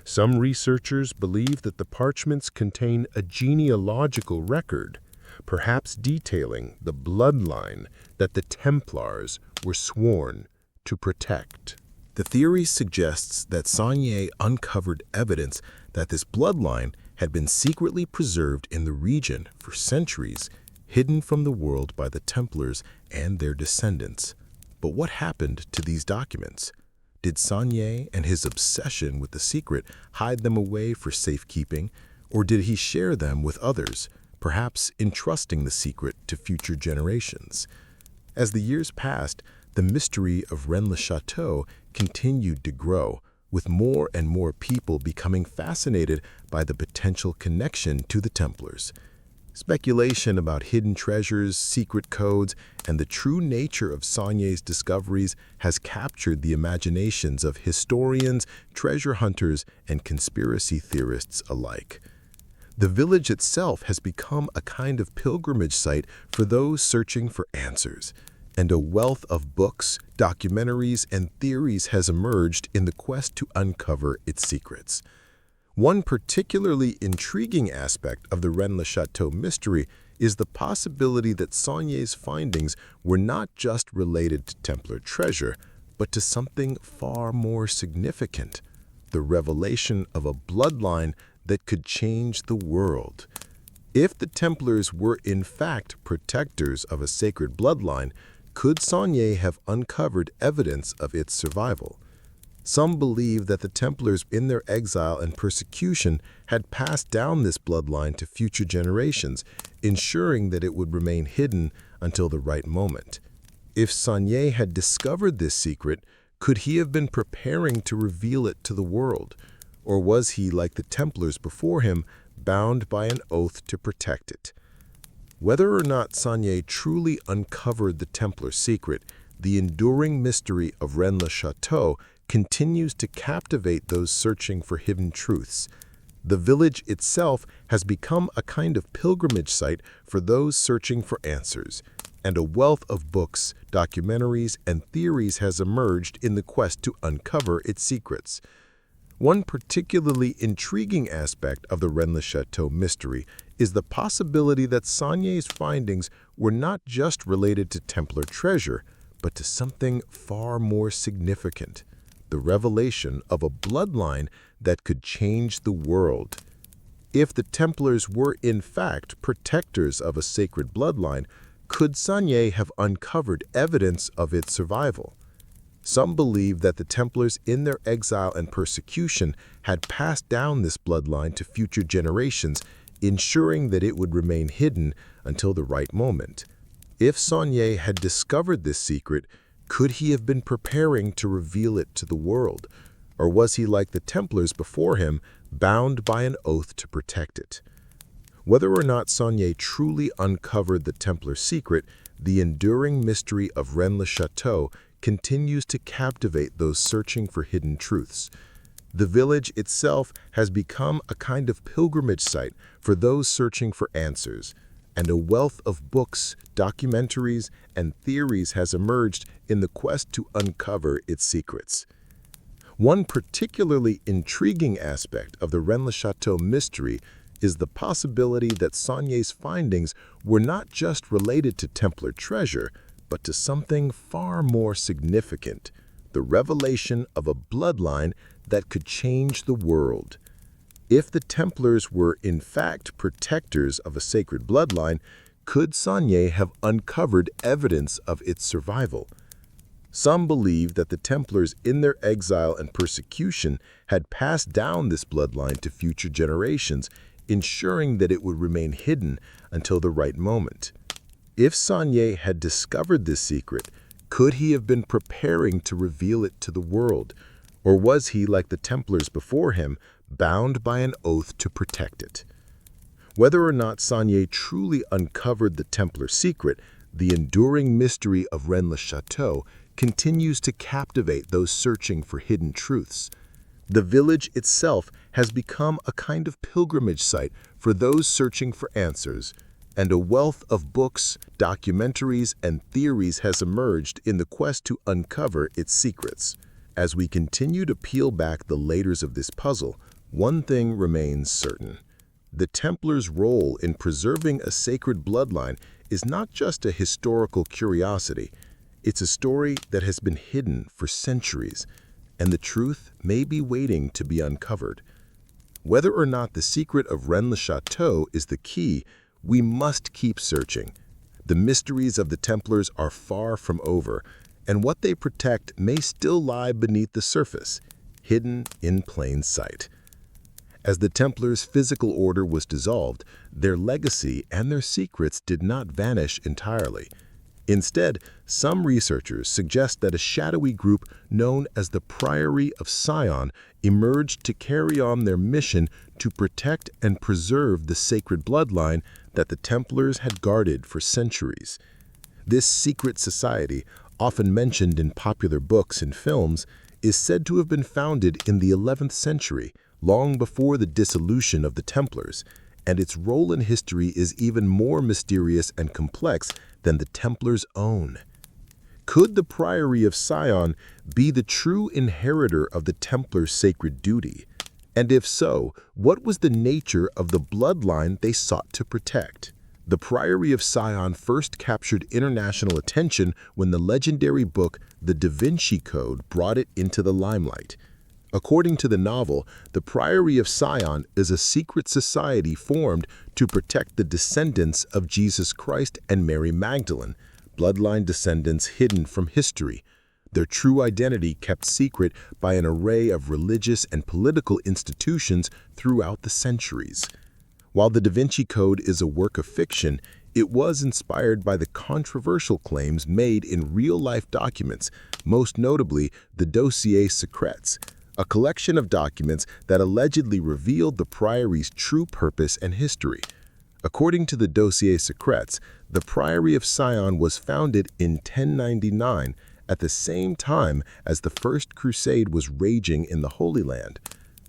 Some researchers believe that the parchments contain a genealogical record, perhaps detailing the bloodline that the Templars were sworn to protect. The theory suggests that Sauniere uncovered evidence that this bloodline had been secretly preserved in the region for centuries, hidden from the world by the Templars and their descendants. But what happened to these documents? Did Sauniere and his obsession with the secret hide them away for safekeeping, or did he share them with others, perhaps entrusting the secret to future generations? As the years passed, the mystery of Rennes-le-Chateau continued to grow, with more and more people becoming fascinated by the potential connection to the Templars. Speculation about hidden treasures, secret codes, and the true nature of Sauniere's discoveries has captured the imaginations of historians, treasure hunters, and conspiracy theorists alike. The village itself has become a kind of pilgrimage site for those searching for answers, and a wealth of books, documentaries, and theories has emerged in the quest to uncover its secrets. One particularly intriguing aspect of the Rennes-le-Chateau mystery is the possibility that Sauniere's findings were not just related to Templar treasure, but to something far more significant: the revelation of a bloodline that could change the world. If the Templars were in fact protectors of a sacred bloodline, could Sauniere have uncovered evidence of its survival? Some believe that the Templars in their exile and persecution had passed down this bloodline to future generations, ensuring that it would remain hidden until the right moment. If Sauniere had discovered this secret, could he have been preparing to reveal it to the world? Or was he, like the Templars before him, bound by an oath to protect it? Whether or not Sauniere truly uncovered the Templar secret, the enduring mystery of Rennes-le-Chateau continues to captivate those searching for hidden truths. The village itself has become a kind of pilgrimage site for those searching for answers, and a wealth of books, documentaries, and theories has emerged in the quest to uncover its secrets. One particularly intriguing aspect of the Rennes-le-Chateau mystery is the possibility that Sauniere's findings were not just related to Templar treasure, but to something far more significant: the revelation of a bloodline that could change the world. If the Templars were in fact protectors of a sacred bloodline, could Sauniere have uncovered evidence of its survival? Some believe that the Templars in their exile and persecution had passed down this bloodline to future generations, ensuring that it would remain hidden until the right moment. If Sauniere had discovered this secret, could he have been preparing to reveal it to the world? Or was he, like the Templars before him, bound by an oath to protect it? Whether or not Sauniere truly uncovered the Templar secret, the enduring mystery of Rennes-le-Chateau continues to captivate those searching for hidden truths. The village itself has become a kind of pilgrimage site for those searching for answers, and a wealth of books, documentaries, and theories has emerged in the quest to uncover its secrets. One particularly intriguing aspect of the Rennes-le-Chateau mystery is the possibility that Sauniere's findings were not just related to Templar treasure, but to something far more significant: the revelation of a bloodline that could change the world. If the Templars were in fact protectors of a sacred bloodline, could Sauniere have uncovered evidence of its survival? Some believe that the Templars in their exile and persecution had passed down this bloodline to future generations, ensuring that it would remain hidden until the right moment. If Sauniere had discovered this secret, could he have been preparing to reveal it to the world? Or was he, like the Templars before him, bound by an oath to protect it. Whether or not Sauniere truly uncovered the Templar secret, the enduring mystery of Rennes-le-Chateau continues to captivate those searching for hidden truths. The village itself has become a kind of pilgrimage site for those searching for answers, and a wealth of books, documentaries, and theories has emerged in the quest to uncover its secrets. As we continue to peel back the layers of this puzzle, one thing remains certain. The Templars' role in preserving a sacred bloodline is not just a historical curiosity. It's a story that has been hidden for centuries, and the truth may be waiting to be uncovered. Whether or not the secret of Rennes-le-Chateau is the key, we must keep searching. The mysteries of the Templars are far from over, and what they protect may still lie beneath the surface, hidden in plain sight. As the Templars' physical order was dissolved, their legacy and their secrets did not vanish entirely. Instead, some researchers suggest that a shadowy group known as the Priory of Sion emerged to carry on their mission to protect and preserve the sacred bloodline that the Templars had guarded for centuries. This secret society, often mentioned in popular books and films, is said to have been founded in the 11th century, long before the dissolution of the Templars, and its role in history is even more mysterious and complex than the Templars' own. Could the Priory of Sion be the true inheritor of the Templars' sacred duty? And if so, what was the nature of the bloodline they sought to protect? The Priory of Sion first captured international attention when the legendary book The Da Vinci Code brought it into the limelight. According to the novel, the Priory of Sion is a secret society formed to protect the descendants of Jesus Christ and Mary Magdalene, bloodline descendants hidden from history, their true identity kept secret by an array of religious and political institutions throughout the centuries. While the Da Vinci Code is a work of fiction, it was inspired by the controversial claims made in real-life documents, most notably the Dossier Secrets, a collection of documents that allegedly revealed the Priory's true purpose and history. According to the Dossier Secrets, the Priory of Sion was founded in 1099 at the same time as the First Crusade was raging in the Holy Land.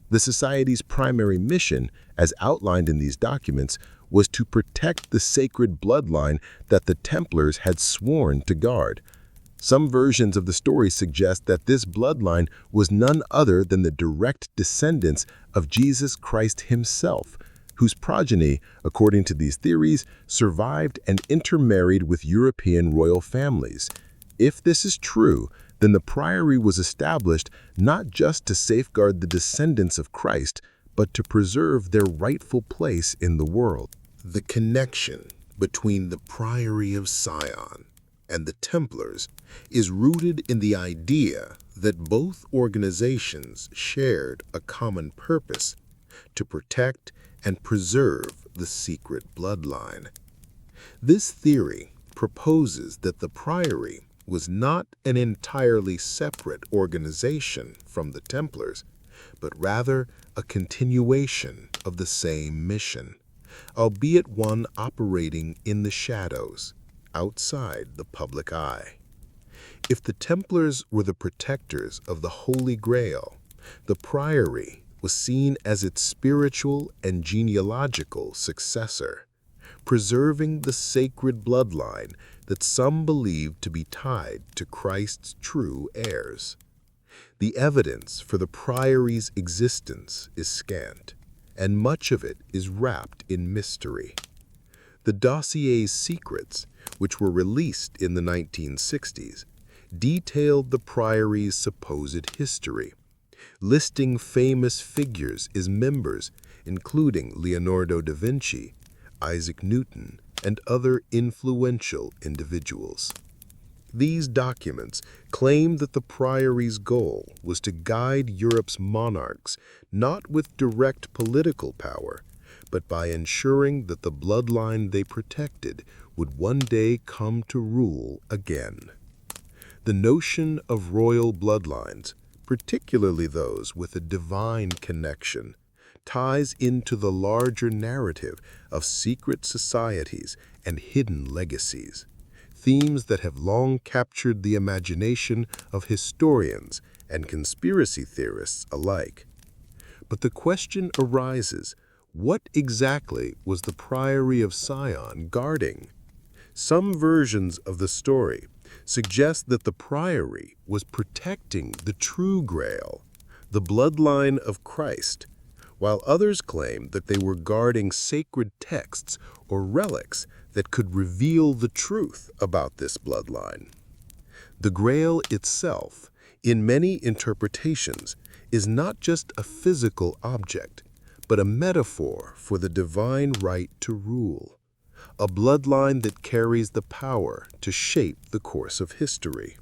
The society's primary mission, as outlined in these documents, was to protect the sacred bloodline that the Templars had sworn to guard. Some versions of the story suggest that this bloodline was none other than the direct descendants of Jesus Christ himself, whose progeny, according to these theories, survived and intermarried with European royal families. If this is true, then the priory was established not just to safeguard the descendants of Christ, but to preserve their rightful place in the world. The connection between the Priory of Sion and the Templars is rooted in the idea that both organizations shared a common purpose: to protect and preserve the secret bloodline. This theory proposes that the Priory was not an entirely separate organization from the Templars, but rather a continuation of the same mission, albeit one operating in the shadows, outside the public eye. If the Templars were the protectors of the Holy Grail, the Priory was seen as its spiritual and genealogical successor, preserving the sacred bloodline that some believed to be tied to Christ's true heirs. The evidence for the Priory's existence is scant, and much of it is wrapped in mystery. The Dossier Secrets, which were released in the 1960s, detailed the Priory's supposed history, listing famous figures as members, including Leonardo da Vinci, Isaac Newton, and other influential individuals. These documents claim that the Priory's goal was to guide Europe's monarchs not with direct political power, but by ensuring that the bloodline they protected would one day come to rule again. The notion of royal bloodlines, particularly those with a divine connection, ties into the larger narrative of secret societies and hidden legacies, themes that have long captured the imagination of historians and conspiracy theorists alike. But the question arises, what exactly was the Priory of Sion guarding? Some versions of the story suggest that the Priory was protecting the true Grail, the bloodline of Christ, while others claim that they were guarding sacred texts or relics that could reveal the truth about this bloodline. The Grail itself, in many interpretations, is not just a physical object, but a metaphor for the divine right to rule, a bloodline that carries the power to shape the course of history.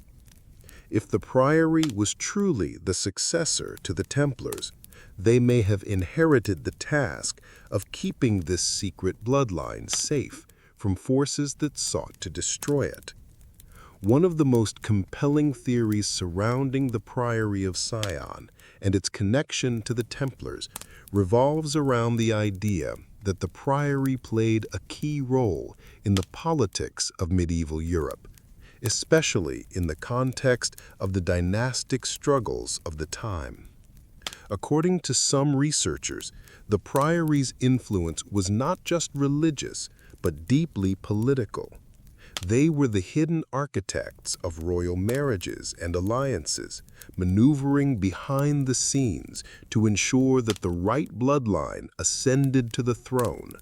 If the Priory was truly the successor to the Templars, they may have inherited the task of keeping this secret bloodline safe from forces that sought to destroy it. One of the most compelling theories surrounding the Priory of Sion and its connection to the Templars revolves around the idea that the Priory played a key role in the politics of medieval Europe, especially in the context of the dynastic struggles of the time. According to some researchers, the Priory's influence was not just religious, but deeply political. They were the hidden architects of royal marriages and alliances, maneuvering behind the scenes to ensure that the right bloodline ascended to the throne.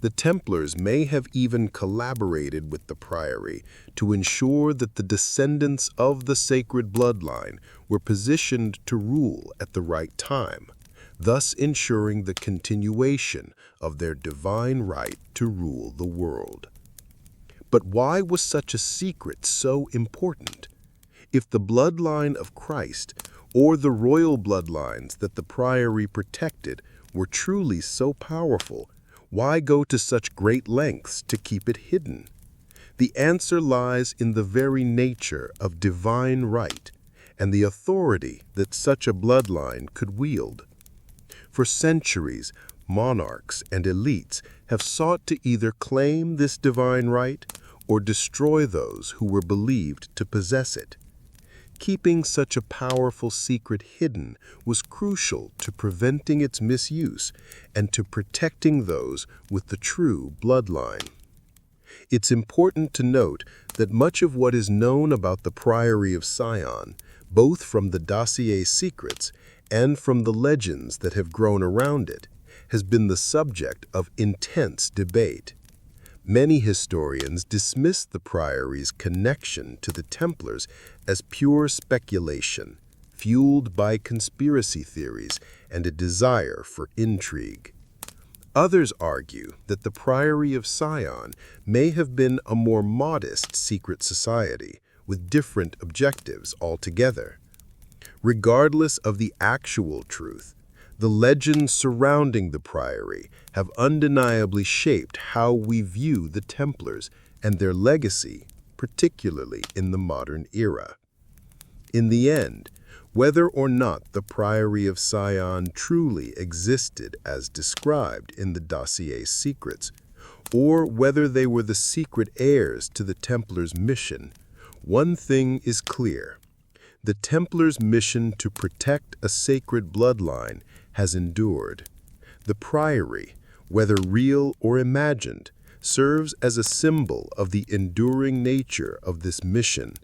The Templars may have even collaborated with the Priory to ensure that the descendants of the sacred bloodline were positioned to rule at the right time, thus ensuring the continuation of their divine right to rule the world. But why was such a secret so important? If the bloodline of Christ, or the royal bloodlines that the Priory protected, were truly so powerful, why go to such great lengths to keep it hidden? The answer lies in the very nature of divine right and the authority that such a bloodline could wield. For centuries, monarchs and elites have sought to either claim this divine right or destroy those who were believed to possess it. Keeping such a powerful secret hidden was crucial to preventing its misuse and to protecting those with the true bloodline. It's important to note that much of what is known about the Priory of Sion, both from the Dossier Secrets and from the legends that have grown around it, has been the subject of intense debate. Many historians dismiss the Priory's connection to the Templars as pure speculation, fueled by conspiracy theories and a desire for intrigue. Others argue that the Priory of Sion may have been a more modest secret society with different objectives altogether. Regardless of the actual truth, the legends surrounding the Priory have undeniably shaped how we view the Templars and their legacy, particularly in the modern era. In the end, whether or not the Priory of Sion truly existed as described in the Dossier Secrets, or whether they were the secret heirs to the Templars' mission, one thing is clear. The Templars' mission to protect a sacred bloodline has endured. The Priory, whether real or imagined, serves as a symbol of the enduring nature of this mission,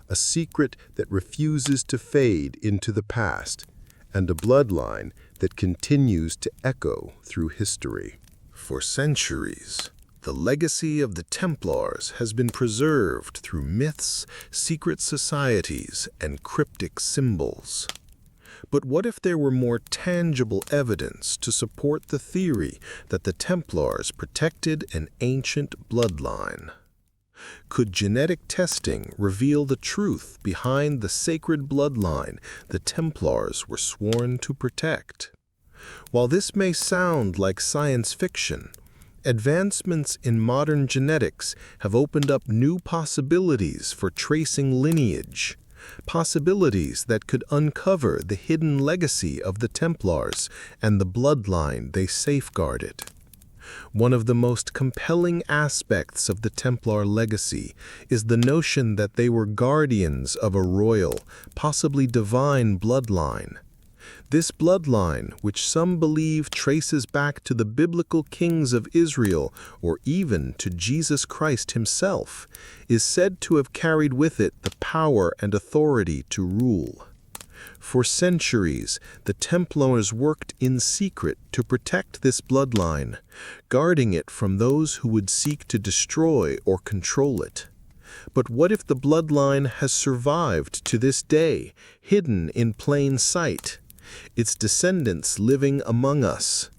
a secret that refuses to fade into the past, and a bloodline that continues to echo through history. For centuries, the legacy of the Templars has been preserved through myths, secret societies, and cryptic symbols. But what if there were more tangible evidence to support the theory that the Templars protected an ancient bloodline? Could genetic testing reveal the truth behind the sacred bloodline the Templars were sworn to protect? While this may sound like science fiction, advancements in modern genetics have opened up new possibilities for tracing lineage, possibilities that could uncover the hidden legacy of the Templars and the bloodline they safeguarded. One of the most compelling aspects of the Templar legacy is the notion that they were guardians of a royal, possibly divine bloodline. This bloodline, which some believe traces back to the biblical kings of Israel or even to Jesus Christ himself, is said to have carried with it the power and authority to rule. For centuries, the Templars worked in secret to protect this bloodline, guarding it from those who would seek to destroy or control it. But what if the bloodline has survived to this day, hidden in plain sight, its descendants living among us?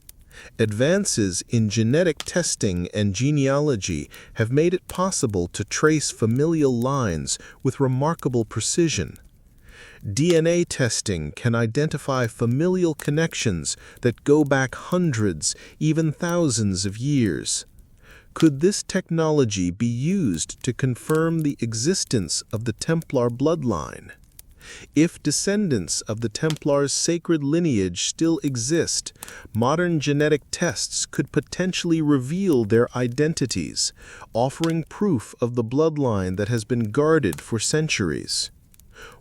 Advances in genetic testing and genealogy have made it possible to trace familial lines with remarkable precision. DNA testing can identify familial connections that go back hundreds, even thousands of years. Could this technology be used to confirm the existence of the Templar bloodline? If descendants of the Templars' sacred lineage still exist, modern genetic tests could potentially reveal their identities, offering proof of the bloodline that has been guarded for centuries.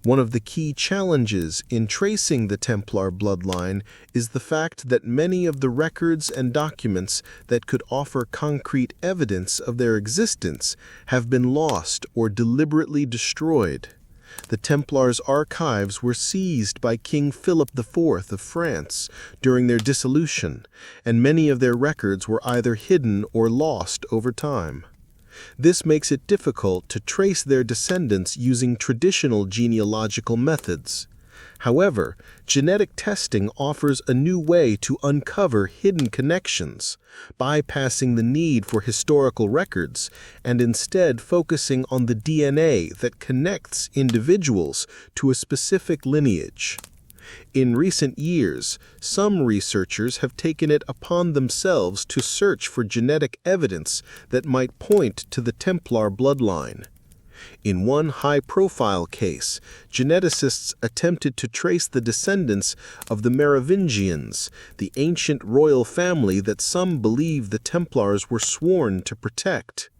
One of the key challenges in tracing the Templar bloodline is the fact that many of the records and documents that could offer concrete evidence of their existence have been lost or deliberately destroyed. The Templars' archives were seized by King Philip IV of France during their dissolution, and many of their records were either hidden or lost over time. This makes it difficult to trace their descendants using traditional genealogical methods. However, genetic testing offers a new way to uncover hidden connections, bypassing the need for historical records and instead focusing on the DNA that connects individuals to a specific lineage. In recent years, some researchers have taken it upon themselves to search for genetic evidence that might point to the Templar bloodline. In one high-profile case, geneticists attempted to trace the descendants of the Merovingians, the ancient royal family that some believe the Templars were sworn to protect.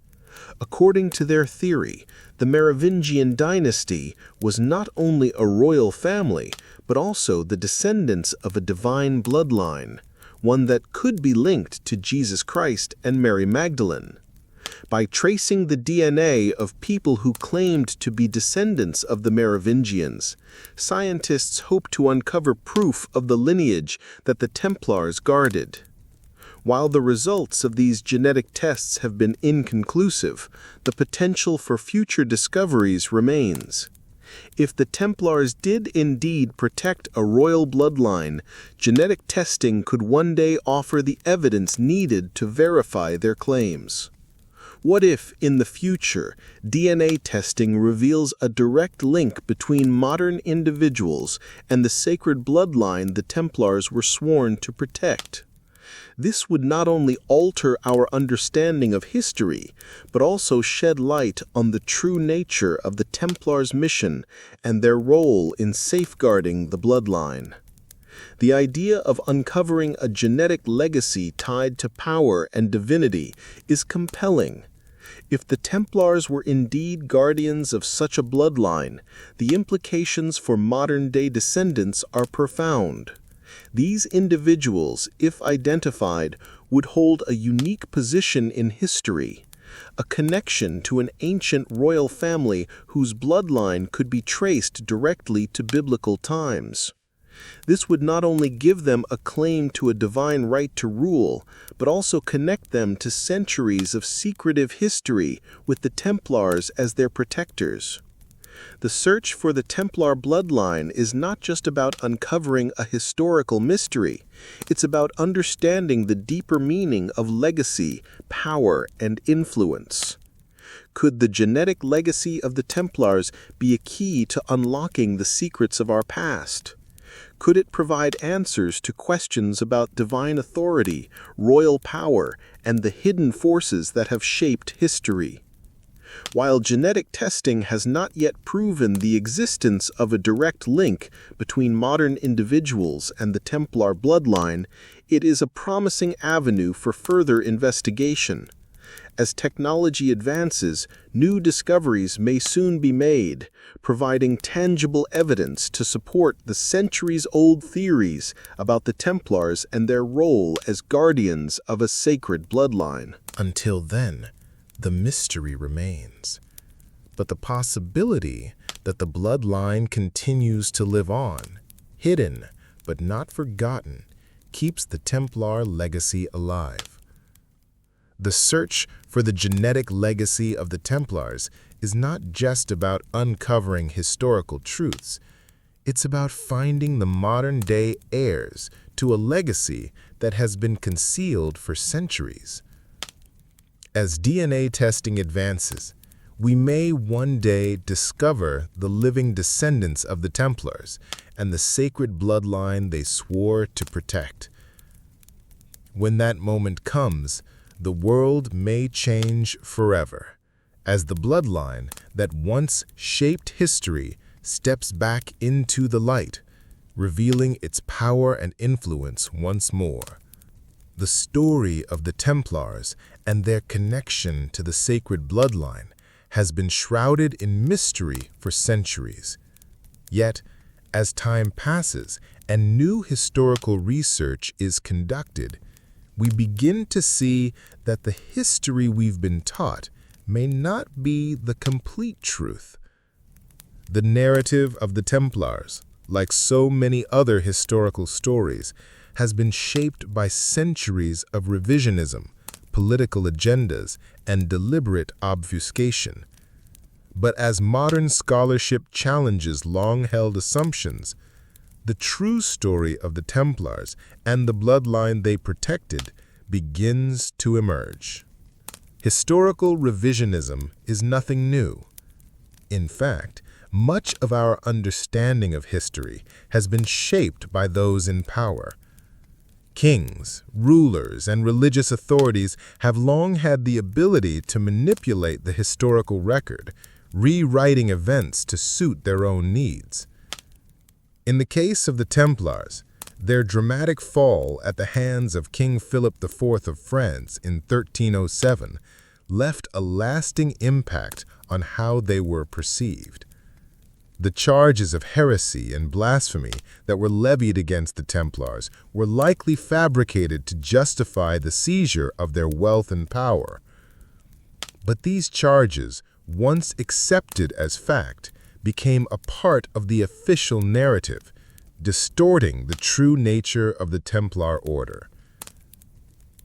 According to their theory, the Merovingian dynasty was not only a royal family, but also the descendants of a divine bloodline, one that could be linked to Jesus Christ and Mary Magdalene. By tracing the DNA of people who claimed to be descendants of the Merovingians, scientists hope to uncover proof of the lineage that the Templars guarded. While the results of these genetic tests have been inconclusive, the potential for future discoveries remains. If the Templars did indeed protect a royal bloodline, genetic testing could one day offer the evidence needed to verify their claims. What if, in the future, DNA testing reveals a direct link between modern individuals and the sacred bloodline the Templars were sworn to protect? This would not only alter our understanding of history, but also shed light on the true nature of the Templars' mission and their role in safeguarding the bloodline. The idea of uncovering a genetic legacy tied to power and divinity is compelling. If the Templars were indeed guardians of such a bloodline, the implications for modern-day descendants are profound. These individuals, if identified, would hold a unique position in history, a connection to an ancient royal family whose bloodline could be traced directly to biblical times. This would not only give them a claim to a divine right to rule, but also connect them to centuries of secretive history with the Templars as their protectors. The search for the Templar bloodline is not just about uncovering a historical mystery, it's about understanding the deeper meaning of legacy, power, and influence. Could the genetic legacy of the Templars be a key to unlocking the secrets of our past? Could it provide answers to questions about divine authority, royal power, and the hidden forces that have shaped history? While genetic testing has not yet proven the existence of a direct link between modern individuals and the Templar bloodline, it is a promising avenue for further investigation. As technology advances, new discoveries may soon be made, providing tangible evidence to support the centuries-old theories about the Templars and their role as guardians of a sacred bloodline. Until then, the mystery remains. But the possibility that the bloodline continues to live on, hidden but not forgotten, keeps the Templar legacy alive. The search for the genetic legacy of the Templars is not just about uncovering historical truths. It's about finding the modern-day heirs to a legacy that has been concealed for centuries. As DNA testing advances, we may one day discover the living descendants of the Templars and the sacred bloodline they swore to protect. When that moment comes, the world may change forever, as the bloodline that once shaped history steps back into the light, revealing its power and influence once more. The story of the Templars and their connection to the sacred bloodline has been shrouded in mystery for centuries. Yet, as time passes and new historical research is conducted, we begin to see that the history we've been taught may not be the complete truth. The narrative of the Templars, like so many other historical stories, has been shaped by centuries of revisionism, political agendas, and deliberate obfuscation. But as modern scholarship challenges long-held assumptions, the true story of the Templars and the bloodline they protected begins to emerge. Historical revisionism is nothing new. In fact, much of our understanding of history has been shaped by those in power. Kings, rulers, and religious authorities have long had the ability to manipulate the historical record, rewriting events to suit their own needs. In the case of the Templars, their dramatic fall at the hands of King Philip IV of France in 1307 left a lasting impact on how they were perceived. The charges of heresy and blasphemy that were levied against the Templars were likely fabricated to justify the seizure of their wealth and power. But these charges, once accepted as fact, became a part of the official narrative, distorting the true nature of the Templar order.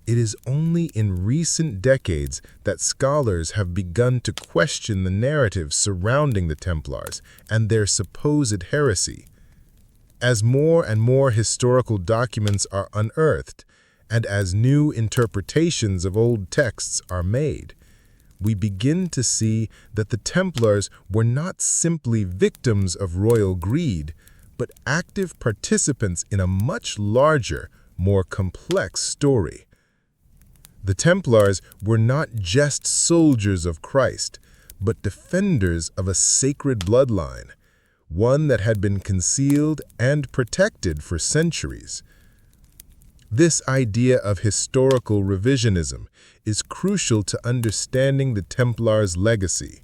It is only in recent decades that scholars have begun to question the narrative surrounding the Templars and their supposed heresy. As more and more historical documents are unearthed, and as new interpretations of old texts are made, we begin to see that the Templars were not simply victims of royal greed, but active participants in a much larger, more complex story. The Templars were not just soldiers of Christ, but defenders of a sacred bloodline, one that had been concealed and protected for centuries. This idea of historical revisionism is crucial to understanding the Templars' legacy.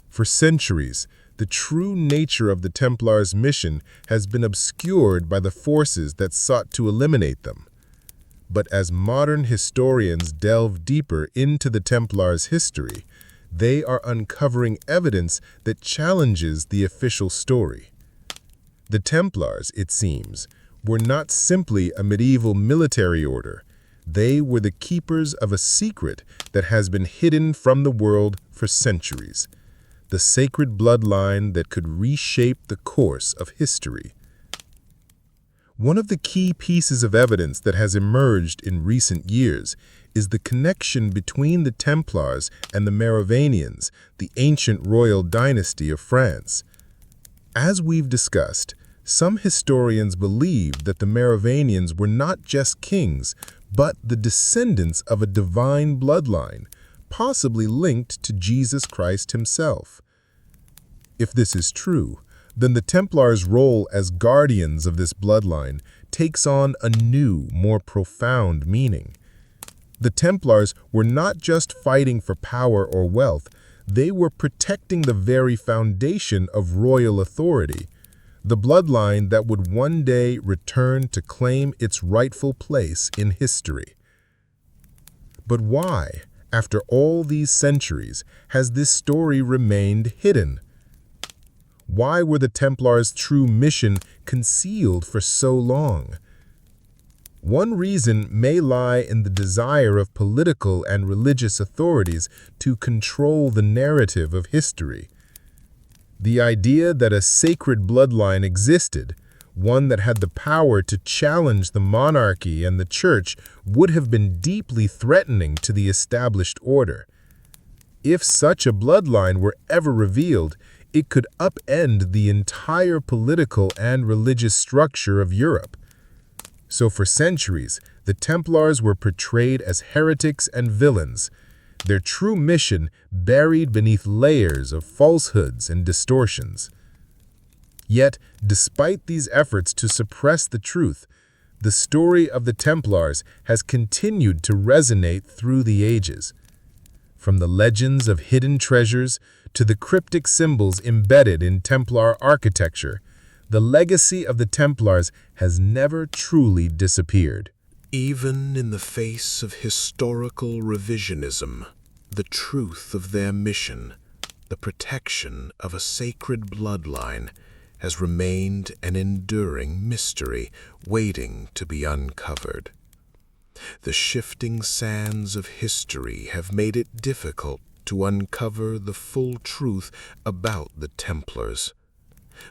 For centuries, the true nature of the Templars' mission has been obscured by the forces that sought to eliminate them. But as modern historians delve deeper into the Templars' history, they are uncovering evidence that challenges the official story. The Templars, it seems, were not simply a medieval military order. They were the keepers of a secret that has been hidden from the world for centuries, the sacred bloodline that could reshape the course of history. One of the key pieces of evidence that has emerged in recent years is the connection between the Templars and the Merovingians, the ancient royal dynasty of France. As we've discussed, some historians believe that the Merovingians were not just kings, but the descendants of a divine bloodline, possibly linked to Jesus Christ himself. If this is true, then the Templars' role as guardians of this bloodline takes on a new, more profound meaning. The Templars were not just fighting for power or wealth, they were protecting the very foundation of royal authority, the bloodline that would one day return to claim its rightful place in history. But why, after all these centuries, has this story remained hidden? Why were the Templars' true mission concealed for so long? One reason may lie in the desire of political and religious authorities to control the narrative of history. The idea that a sacred bloodline existed, one that had the power to challenge the monarchy and the church, would have been deeply threatening to the established order. If such a bloodline were ever revealed, it could upend the entire political and religious structure of Europe. So for centuries, the Templars were portrayed as heretics and villains, their true mission buried beneath layers of falsehoods and distortions. Yet, despite these efforts to suppress the truth, the story of the Templars has continued to resonate through the ages. From the legends of hidden treasures to the cryptic symbols embedded in Templar architecture, the legacy of the Templars has never truly disappeared. Even in the face of historical revisionism, the truth of their mission, the protection of a sacred bloodline, has remained an enduring mystery waiting to be uncovered. The shifting sands of history have made it difficult to uncover the full truth about the Templars.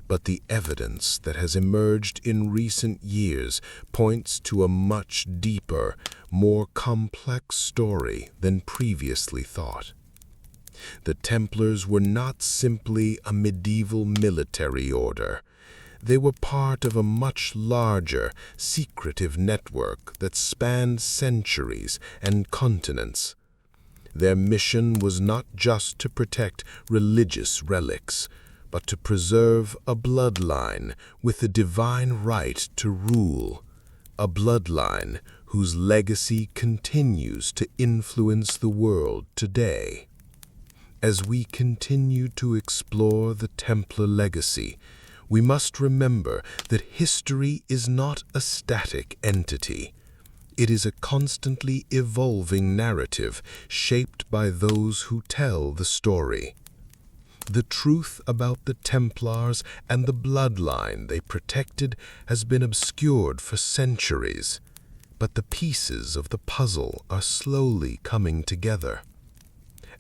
But the evidence that has emerged in recent years points to a much deeper, more complex story than previously thought. The Templars were not simply a medieval military order. They were part of a much larger, secretive network that spanned centuries and continents. Their mission was not just to protect religious relics, but to preserve a bloodline with the divine right to rule, a bloodline whose legacy continues to influence the world today. As we continue to explore the Templar legacy, we must remember that history is not a static entity. It is a constantly evolving narrative shaped by those who tell the story. The truth about the Templars and the bloodline they protected has been obscured for centuries, but the pieces of the puzzle are slowly coming together.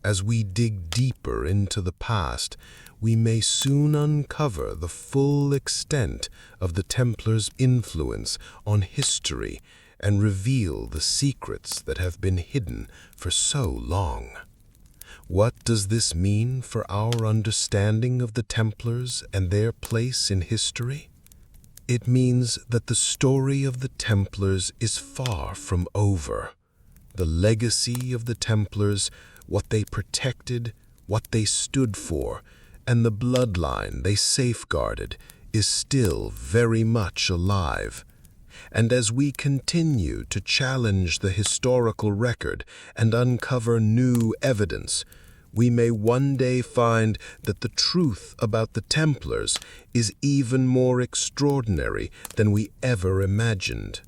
As we dig deeper into the past, we may soon uncover the full extent of the Templars' influence on history and reveal the secrets that have been hidden for so long. What does this mean for our understanding of the Templars and their place in history? It means that the story of the Templars is far from over. The legacy of the Templars, what they protected, what they stood for, and the bloodline they safeguarded, is still very much alive. And as we continue to challenge the historical record and uncover new evidence, we may one day find that the truth about the Templars is even more extraordinary than we ever imagined.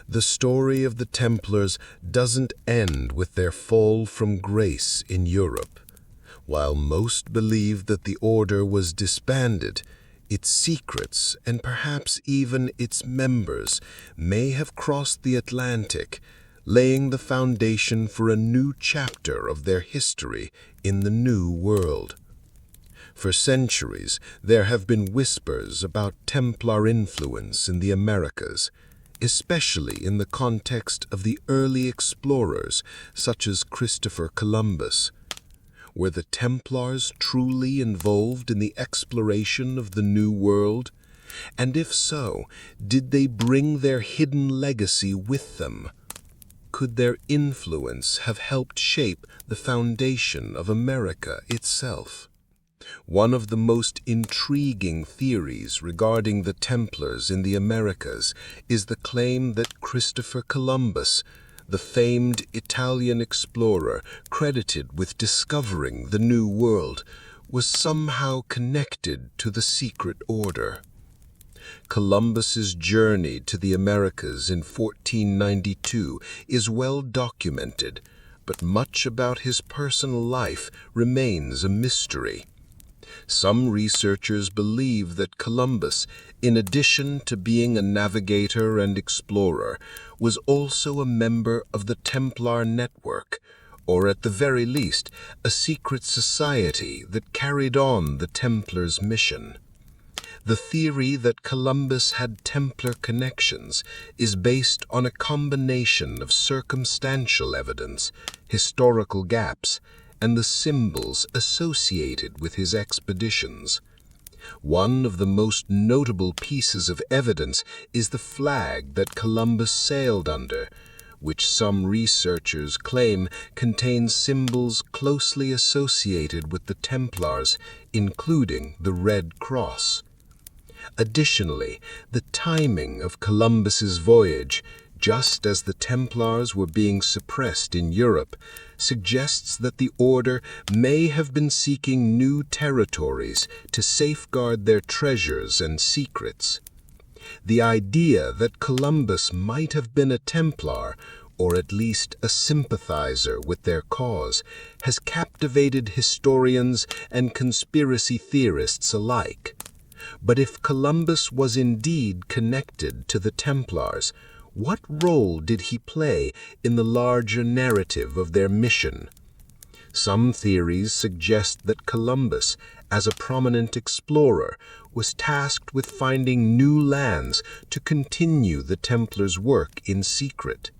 The story of the Templars doesn't end with their fall from grace in Europe. While most believe that the order was disbanded, its secrets, and perhaps even its members, may have crossed the Atlantic, laying the foundation for a new chapter of their history in the New World. For centuries, there have been whispers about Templar influence in the Americas, especially in the context of the early explorers such as Christopher Columbus. Were the Templars truly involved in the exploration of the New World? And if so, did they bring their hidden legacy with them? could their influence have helped shape the foundation of America itself? One of the most intriguing theories regarding the Templars in the Americas is the claim that Christopher Columbus, the famed Italian explorer credited with discovering the New World, was somehow connected to the secret order. Columbus's journey to the Americas in 1492 is well documented, but much about his personal life remains a mystery. Some researchers believe that Columbus, in addition to being a navigator and explorer, was also a member of the Templar network, or at the very least, a secret society that carried on the Templars' mission. The theory that Columbus had Templar connections is based on a combination of circumstantial evidence, historical gaps, and the symbols associated with his expeditions. One of the most notable pieces of evidence is the flag that Columbus sailed under, which some researchers claim contains symbols closely associated with the Templars, including the Red Cross. Additionally, the timing of Columbus's voyage, just as the Templars were being suppressed in Europe, suggests that the order may have been seeking new territories to safeguard their treasures and secrets. The idea that Columbus might have been a Templar, or at least a sympathizer with their cause, has captivated historians and conspiracy theorists alike. But if Columbus was indeed connected to the Templars, what role did he play in the larger narrative of their mission? Some theories suggest that Columbus, as a prominent explorer, was tasked with finding new lands to continue the Templars' work in secret.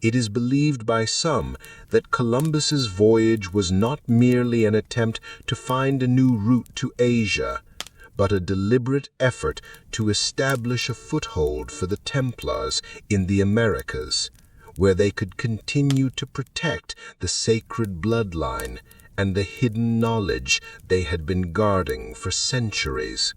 It is believed by some that Columbus's voyage was not merely an attempt to find a new route to Asia, but a deliberate effort to establish a foothold for the Templars in the Americas, where they could continue to protect the sacred bloodline and the hidden knowledge they had been guarding for centuries.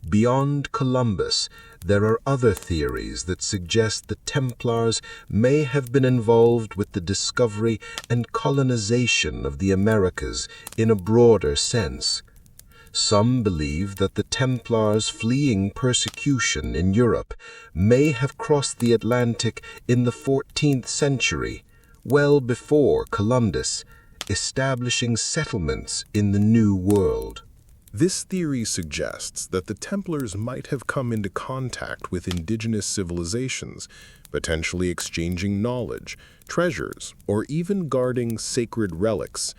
Beyond Columbus, there are other theories that suggest the Templars may have been involved with the discovery and colonization of the Americas in a broader sense. Some believe that the Templars fleeing persecution in Europe may have crossed the Atlantic in the 14th century, well before Columbus, establishing settlements in the New World. This theory suggests that the Templars might have come into contact with indigenous civilizations, potentially exchanging knowledge, treasures, or even guarding sacred relics.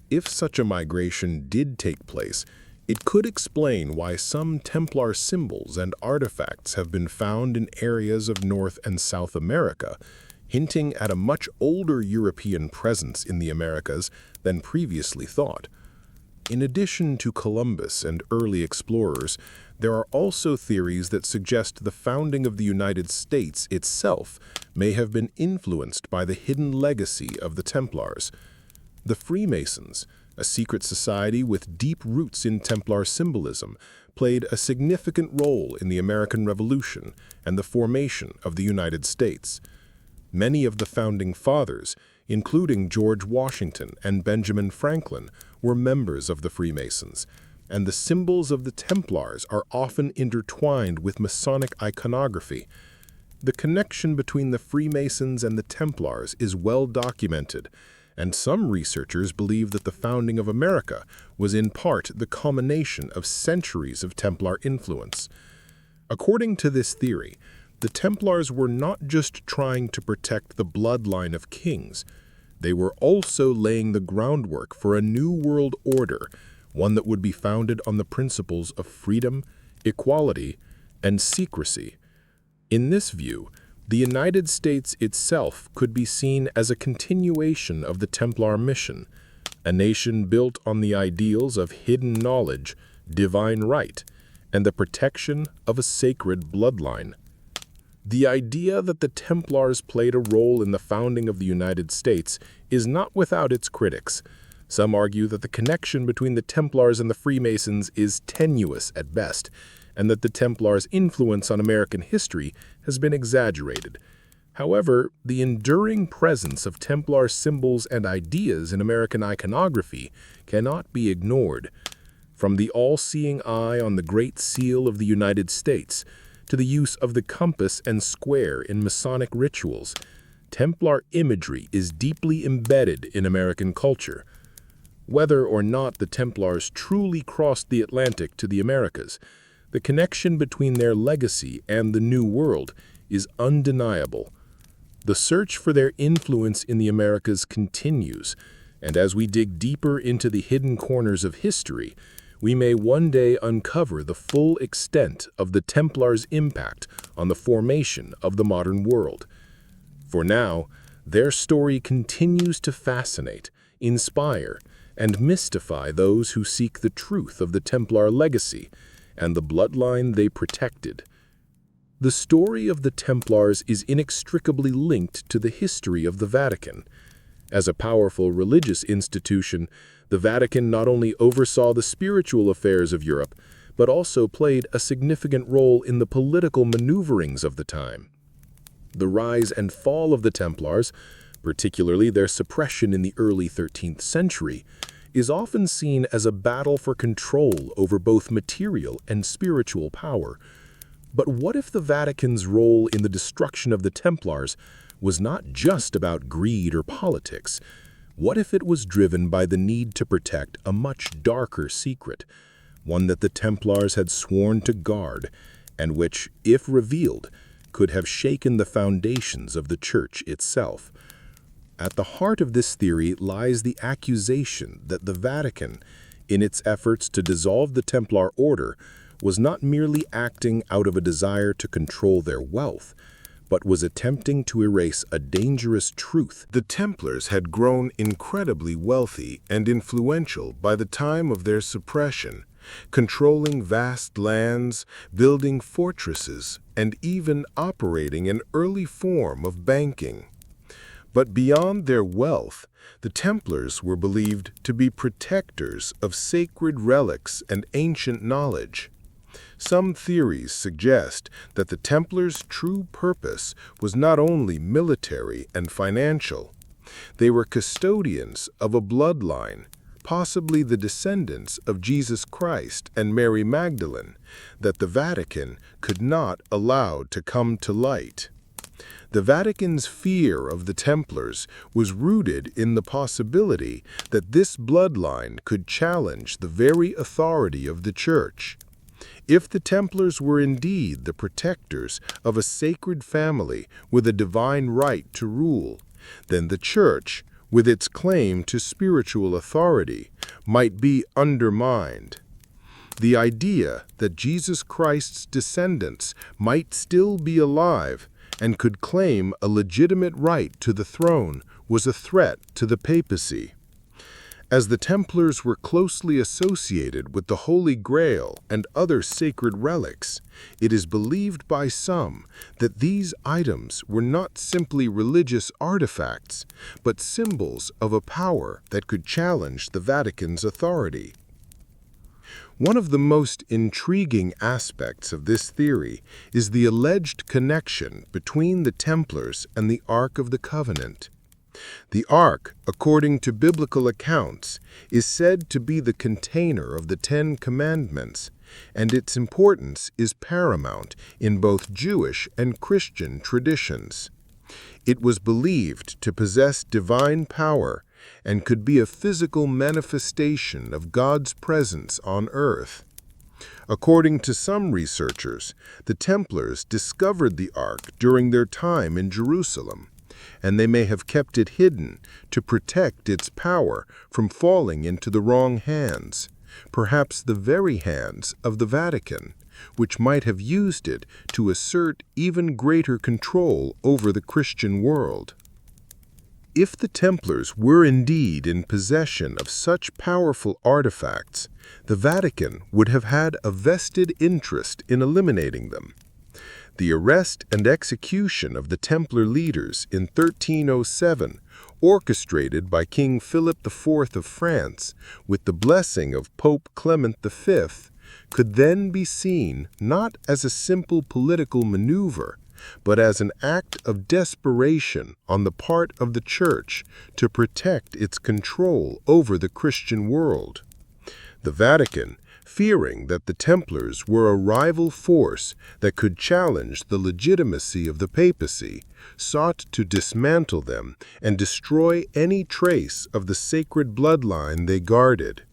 If such a migration did take place, it could explain why some Templar symbols and artifacts have been found in areas of North and South America, hinting at a much older European presence in the Americas than previously thought. In addition to Columbus and early explorers, there are also theories that suggest the founding of the United States itself may have been influenced by the hidden legacy of the Templars. The Freemasons, a secret society with deep roots in Templar symbolism, played a significant role in the American Revolution and the formation of the United States. Many of the founding fathers, including George Washington and Benjamin Franklin, were members of the Freemasons, and the symbols of the Templars are often intertwined with Masonic iconography. The connection between the Freemasons and the Templars is well documented, and some researchers believe that the founding of America was in part the culmination of centuries of Templar influence. According to this theory, the Templars were not just trying to protect the bloodline of kings. They were also laying the groundwork for a new world order, one that would be founded on the principles of freedom, equality, and secrecy. In this view, the United States itself could be seen as a continuation of the Templar mission, a nation built on the ideals of hidden knowledge, divine right, and the protection of a sacred bloodline. The idea that the Templars played a role in the founding of the United States is not without its critics. Some argue that the connection between the Templars and the Freemasons is tenuous at best, and that the Templars' influence on American history has been exaggerated. However, the enduring presence of Templar symbols and ideas in American iconography cannot be ignored. From the all-seeing eye on the Great Seal of the United States to the use of the compass and square in Masonic rituals, Templar imagery is deeply embedded in American culture. Whether or not the Templars truly crossed the Atlantic to the Americas, the connection between their legacy and the New World is undeniable. The search for their influence in the Americas continues, and as we dig deeper into the hidden corners of history, we may one day uncover the full extent of the Templars' impact on the formation of the modern world. For now, their story continues to fascinate, inspire, and mystify those who seek the truth of the Templar legacy and the bloodline they protected. The story of the Templars is inextricably linked to the history of the Vatican. As a powerful religious institution, the Vatican not only oversaw the spiritual affairs of Europe, but also played a significant role in the political maneuverings of the time. The rise and fall of the Templars, particularly their suppression in the early 13th century, is often seen as a battle for control over both material and spiritual power. But what if the Vatican's role in the destruction of the Templars was not just about greed or politics? What if it was driven by the need to protect a much darker secret, one that the Templars had sworn to guard, and which, if revealed, could have shaken the foundations of the Church itself? At the heart of this theory lies the accusation that the Vatican, in its efforts to dissolve the Templar order, was not merely acting out of a desire to control their wealth, but was attempting to erase a dangerous truth. The Templars had grown incredibly wealthy and influential by the time of their suppression, controlling vast lands, building fortresses, and even operating an early form of banking. But beyond their wealth, the Templars were believed to be protectors of sacred relics and ancient knowledge. Some theories suggest that the Templars' true purpose was not only military and financial. They were custodians of a bloodline, possibly the descendants of Jesus Christ and Mary Magdalene, that the Vatican could not allow to come to light. The Vatican's fear of the Templars was rooted in the possibility that this bloodline could challenge the very authority of the Church. If the Templars were indeed the protectors of a sacred family with a divine right to rule, then the Church, with its claim to spiritual authority, might be undermined. The idea that Jesus Christ's descendants might still be alive and could claim a legitimate right to the throne was a threat to the papacy. As the Templars were closely associated with the Holy Grail and other sacred relics, it is believed by some that these items were not simply religious artifacts, but symbols of a power that could challenge the Vatican's authority. One of the most intriguing aspects of this theory is the alleged connection between the Templars and the Ark of the Covenant. The Ark, according to biblical accounts, is said to be the container of the Ten Commandments, and its importance is paramount in both Jewish and Christian traditions. It was believed to possess divine power and could be a physical manifestation of God's presence on earth. According to some researchers, the Templars discovered the Ark during their time in Jerusalem, and they may have kept it hidden to protect its power from falling into the wrong hands, perhaps the very hands of the Vatican, which might have used it to assert even greater control over the Christian world. If the Templars were indeed in possession of such powerful artifacts, the Vatican would have had a vested interest in eliminating them. The arrest and execution of the Templar leaders in 1307, orchestrated by King Philip IV of France with the blessing of Pope Clement V, could then be seen not as a simple political maneuver, but as an act of desperation on the part of the Church to protect its control over the Christian world. The Vatican, fearing that the Templars were a rival force that could challenge the legitimacy of the papacy, sought to dismantle them and destroy any trace of the sacred bloodline they guarded.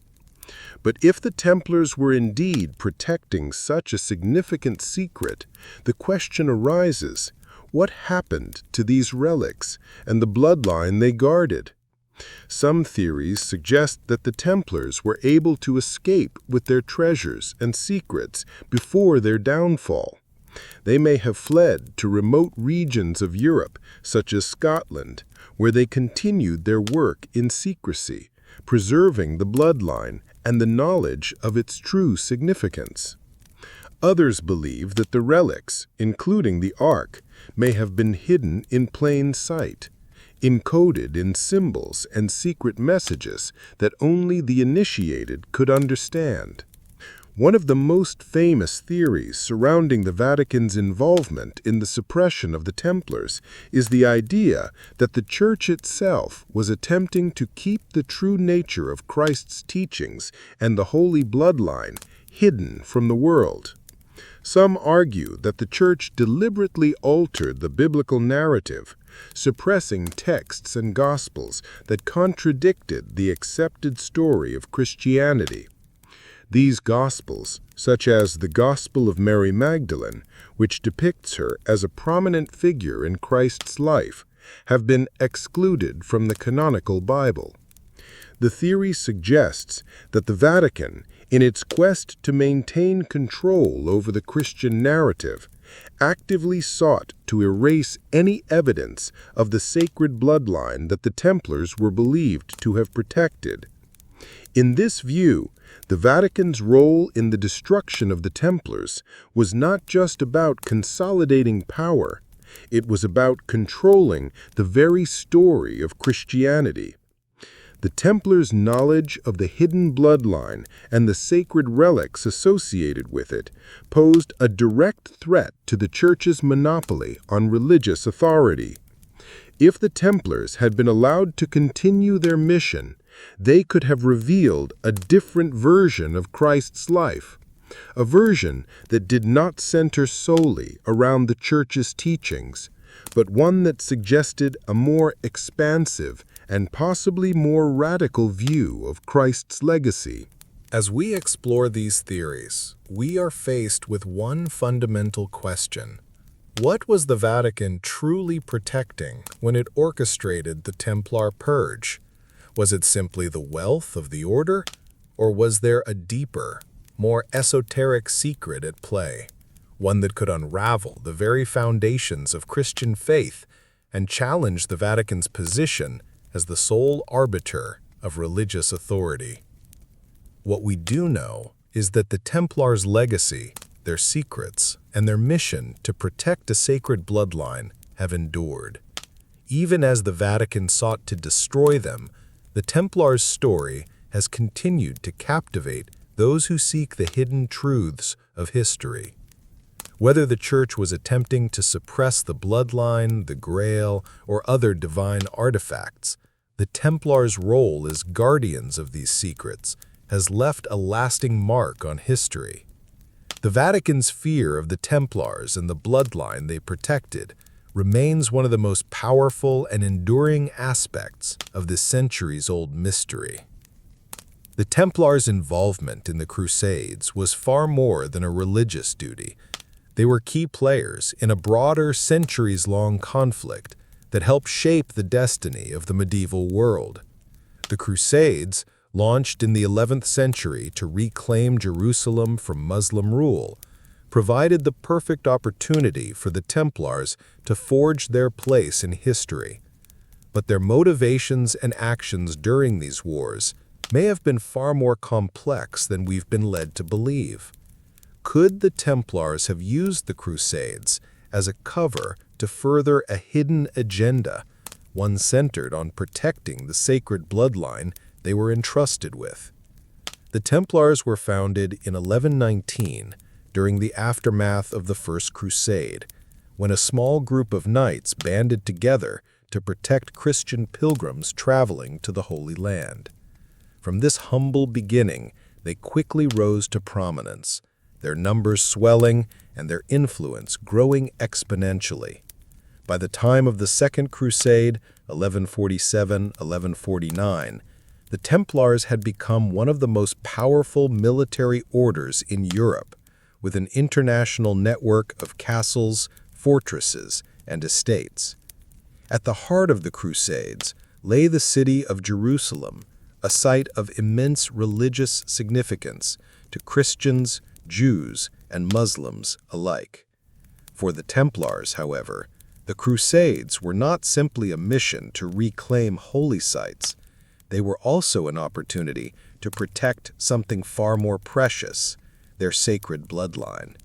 But if the Templars were indeed protecting such a significant secret, the question arises, what happened to these relics and the bloodline they guarded? Some theories suggest that the Templars were able to escape with their treasures and secrets before their downfall. They may have fled to remote regions of Europe, such as Scotland, where they continued their work in secrecy, preserving the bloodline and the knowledge of its true significance. Others believe that the relics, including the Ark, may have been hidden in plain sight, encoded in symbols and secret messages that only the initiated could understand. One of the most famous theories surrounding the Vatican's involvement in the suppression of the Templars is the idea that the Church itself was attempting to keep the true nature of Christ's teachings and the Holy Bloodline hidden from the world. Some argue that the Church deliberately altered the biblical narrative, suppressing texts and Gospels that contradicted the accepted story of Christianity. These Gospels, such as the Gospel of Mary Magdalene, which depicts her as a prominent figure in Christ's life, have been excluded from the canonical Bible. The theory suggests that the Vatican, in its quest to maintain control over the Christian narrative, actively sought to erase any evidence of the sacred bloodline that the Templars were believed to have protected. In this view, the Vatican's role in the destruction of the Templars was not just about consolidating power, it was about controlling the very story of Christianity. The Templars' knowledge of the hidden bloodline and the sacred relics associated with it posed a direct threat to the Church's monopoly on religious authority. If the Templars had been allowed to continue their mission, they could have revealed a different version of Christ's life, a version that did not center solely around the Church's teachings, but one that suggested a more expansive and possibly more radical view of Christ's legacy. As we explore these theories, we are faced with one fundamental question. What was the Vatican truly protecting when it orchestrated the Templar purge? Was it simply the wealth of the order, or was there a deeper, more esoteric secret at play, one that could unravel the very foundations of Christian faith and challenge the Vatican's position as the sole arbiter of religious authority? What we do know is that the Templars' legacy, their secrets, and their mission to protect a sacred bloodline have endured. Even as the Vatican sought to destroy them, the Templars' story has continued to captivate those who seek the hidden truths of history. Whether the Church was attempting to suppress the bloodline, the Grail, or other divine artifacts, the Templars' role as guardians of these secrets has left a lasting mark on history. The Vatican's fear of the Templars and the bloodline they protected remains one of the most powerful and enduring aspects of this centuries-old mystery. The Templars' involvement in the Crusades was far more than a religious duty. They were key players in a broader, centuries-long conflict that helped shape the destiny of the medieval world. The Crusades, launched in the 11th century to reclaim Jerusalem from Muslim rule, provided the perfect opportunity for the Templars to forge their place in history. But their motivations and actions during these wars may have been far more complex than we've been led to believe. Could the Templars have used the Crusades as a cover to further a hidden agenda, one centered on protecting the sacred bloodline they were entrusted with. The Templars were founded in 1119 during the aftermath of the First Crusade, when a small group of knights banded together to protect Christian pilgrims traveling to the Holy Land. From this humble beginning, they quickly rose to prominence, their numbers swelling and their influence growing exponentially. By the time of the Second Crusade, 1147-1149, the Templars had become one of the most powerful military orders in Europe, with an international network of castles, fortresses, and estates. At the heart of the Crusades lay the city of Jerusalem, a site of immense religious significance to Christians, Jews, and Muslims alike. For the Templars, however, the Crusades were not simply a mission to reclaim holy sites. They were also an opportunity to protect something far more precious, their sacred bloodline.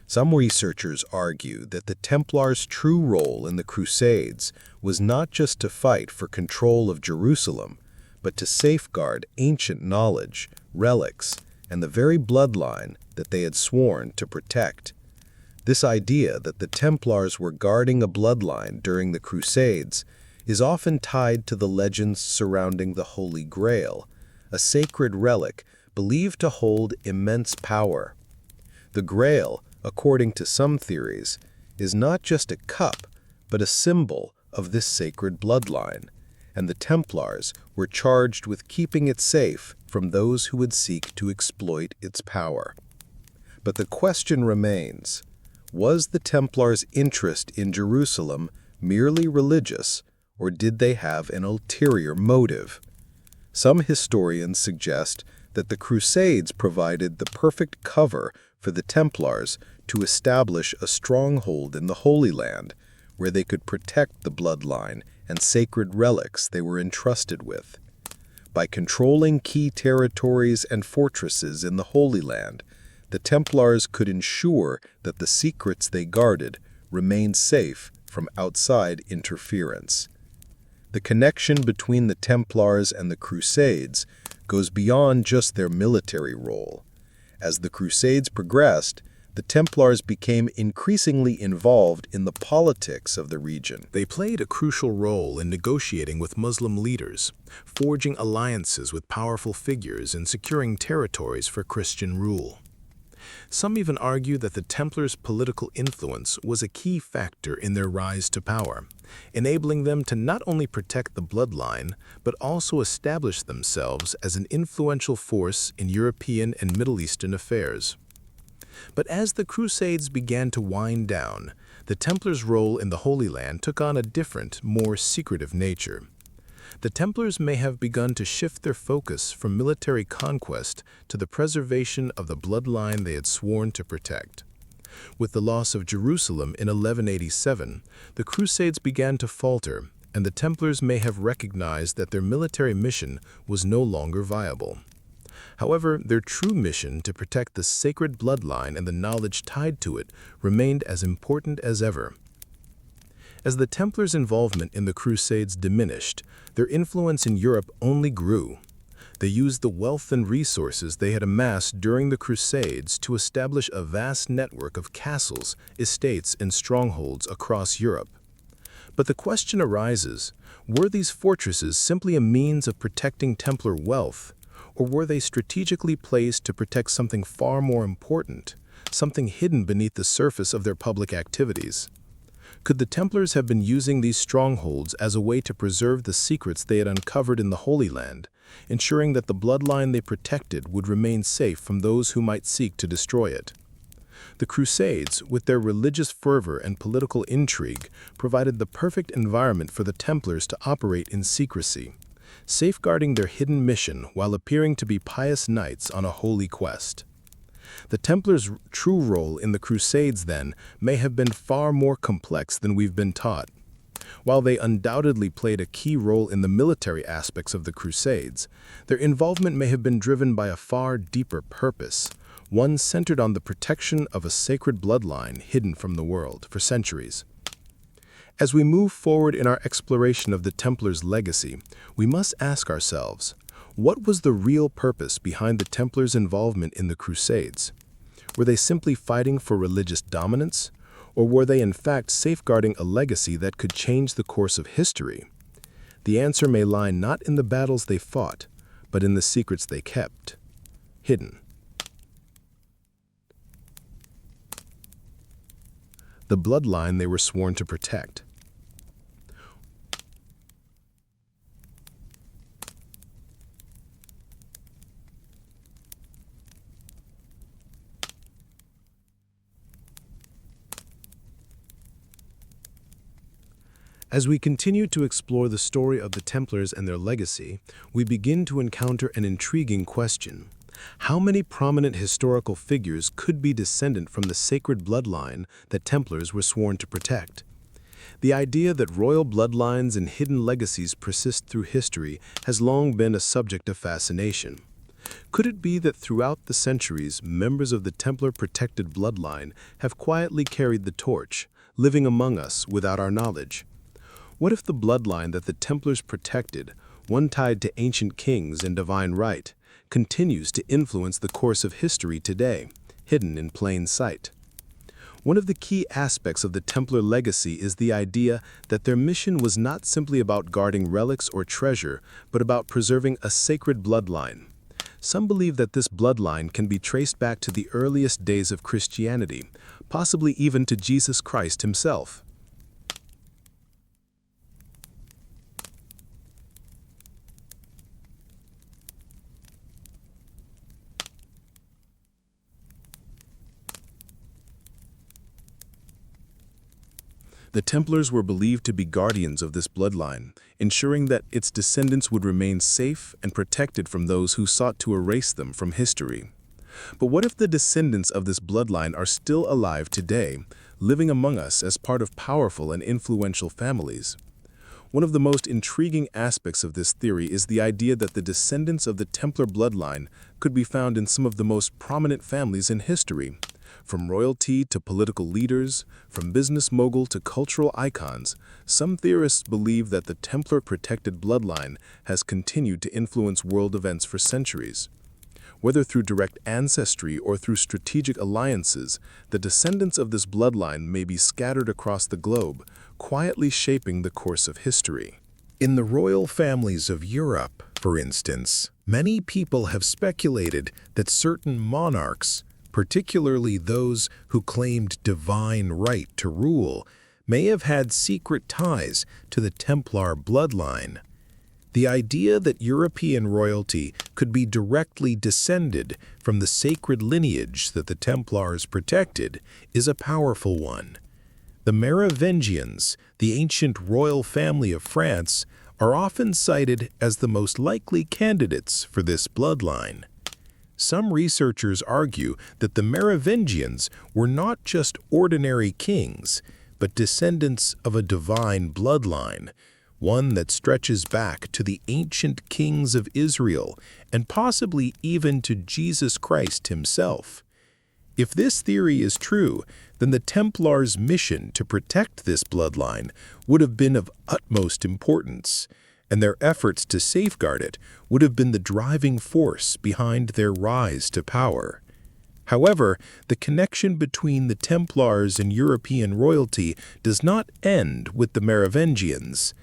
Some researchers argue that the Templars' true role in the Crusades was not just to fight for control of Jerusalem, but to safeguard ancient knowledge, relics, and the very bloodline that they had sworn to protect. This idea that the Templars were guarding a bloodline during the Crusades is often tied to the legends surrounding the Holy Grail, a sacred relic believed to hold immense power. The Grail, according to some theories, is not just a cup, but a symbol of this sacred bloodline, and the Templars were charged with keeping it safe from those who would seek to exploit its power. But the question remains, was the Templars' interest in Jerusalem merely religious, or did they have an ulterior motive? Some historians suggest that the Crusades provided the perfect cover for the Templars to establish a stronghold in the Holy Land, where they could protect the bloodline and sacred relics they were entrusted with. By controlling key territories and fortresses in the Holy Land, the Templars could ensure that the secrets they guarded remained safe from outside interference. The connection between the Templars and the Crusades goes beyond just their military role. As the Crusades progressed, the Templars became increasingly involved in the politics of the region. They played a crucial role in negotiating with Muslim leaders, forging alliances with powerful figures, and securing territories for Christian rule. Some even argue that the Templars' political influence was a key factor in their rise to power, enabling them to not only protect the bloodline, but also establish themselves as an influential force in European and Middle Eastern affairs. But as the Crusades began to wind down, the Templars' role in the Holy Land took on a different, more secretive nature. The Templars may have begun to shift their focus from military conquest to the preservation of the bloodline they had sworn to protect. With the loss of Jerusalem in 1187, the Crusades began to falter, and the Templars may have recognized that their military mission was no longer viable. However, their true mission to protect the sacred bloodline and the knowledge tied to it remained as important as ever. As the Templars' involvement in the Crusades diminished, their influence in Europe only grew. They used the wealth and resources they had amassed during the Crusades to establish a vast network of castles, estates, and strongholds across Europe. But the question arises, were these fortresses simply a means of protecting Templar wealth, or were they strategically placed to protect something far more important, something hidden beneath the surface of their public activities? Could the Templars have been using these strongholds as a way to preserve the secrets they had uncovered in the Holy Land, ensuring that the bloodline they protected would remain safe from those who might seek to destroy it? The Crusades, with their religious fervor and political intrigue, provided the perfect environment for the Templars to operate in secrecy, safeguarding their hidden mission while appearing to be pious knights on a holy quest. The Templars' true role in the Crusades, then, may have been far more complex than we've been taught. While they undoubtedly played a key role in the military aspects of the Crusades, their involvement may have been driven by a far deeper purpose, one centered on the protection of a sacred bloodline hidden from the world for centuries. As we move forward in our exploration of the Templars' legacy, we must ask ourselves, what was the real purpose behind the Templars' involvement in the Crusades? Were they simply fighting for religious dominance, or were they in fact safeguarding a legacy that could change the course of history? The answer may lie not in the battles they fought, but in the secrets they kept, hidden. The bloodline they were sworn to protect. As we continue to explore the story of the Templars and their legacy, we begin to encounter an intriguing question. How many prominent historical figures could be descendant from the sacred bloodline that Templars were sworn to protect? The idea that royal bloodlines and hidden legacies persist through history has long been a subject of fascination. Could it be that throughout the centuries, members of the Templar-protected bloodline have quietly carried the torch, living among us without our knowledge? What if the bloodline that the Templars protected, one tied to ancient kings and divine right, continues to influence the course of history today, hidden in plain sight? One of the key aspects of the Templar legacy is the idea that their mission was not simply about guarding relics or treasure, but about preserving a sacred bloodline. Some believe that this bloodline can be traced back to the earliest days of Christianity, possibly even to Jesus Christ himself. The Templars were believed to be guardians of this bloodline, ensuring that its descendants would remain safe and protected from those who sought to erase them from history. But what if the descendants of this bloodline are still alive today, living among us as part of powerful and influential families? One of the most intriguing aspects of this theory is the idea that the descendants of the Templar bloodline could be found in some of the most prominent families in history. From royalty to political leaders, from business mogul to cultural icons, some theorists believe that the Templar-protected bloodline has continued to influence world events for centuries. Whether through direct ancestry or through strategic alliances, the descendants of this bloodline may be scattered across the globe, quietly shaping the course of history. In the royal families of Europe, for instance, many people have speculated that certain monarchs, particularly those who claimed divine right to rule, may have had secret ties to the Templar bloodline. The idea that European royalty could be directly descended from the sacred lineage that the Templars protected is a powerful one. The Merovingians, the ancient royal family of France, are often cited as the most likely candidates for this bloodline. Some researchers argue that the Merovingians were not just ordinary kings, but descendants of a divine bloodline, one that stretches back to the ancient kings of Israel and possibly even to Jesus Christ himself. If this theory is true, then the Templars' mission to protect this bloodline would have been of utmost importance, and their efforts to safeguard it would have been the driving force behind their rise to power. However, the connection between the Templars and European royalty does not end with the Merovingians.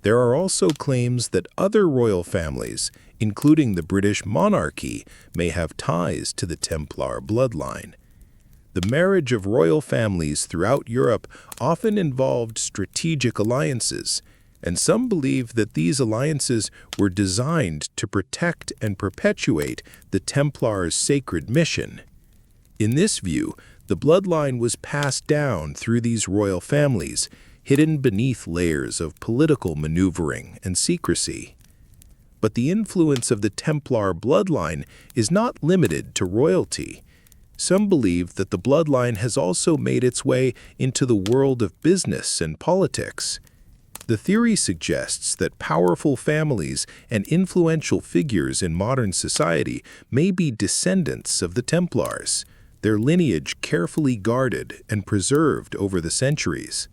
There are also claims that other royal families, including the British monarchy, may have ties to the Templar bloodline. The marriage of royal families throughout Europe often involved strategic alliances, and some believe that these alliances were designed to protect and perpetuate the Templars' sacred mission. In this view, the bloodline was passed down through these royal families, hidden beneath layers of political maneuvering and secrecy. But the influence of the Templar bloodline is not limited to royalty. Some believe that the bloodline has also made its way into the world of business and politics. The theory suggests that powerful families and influential figures in modern society may be descendants of the Templars, their lineage carefully guarded and preserved over the centuries.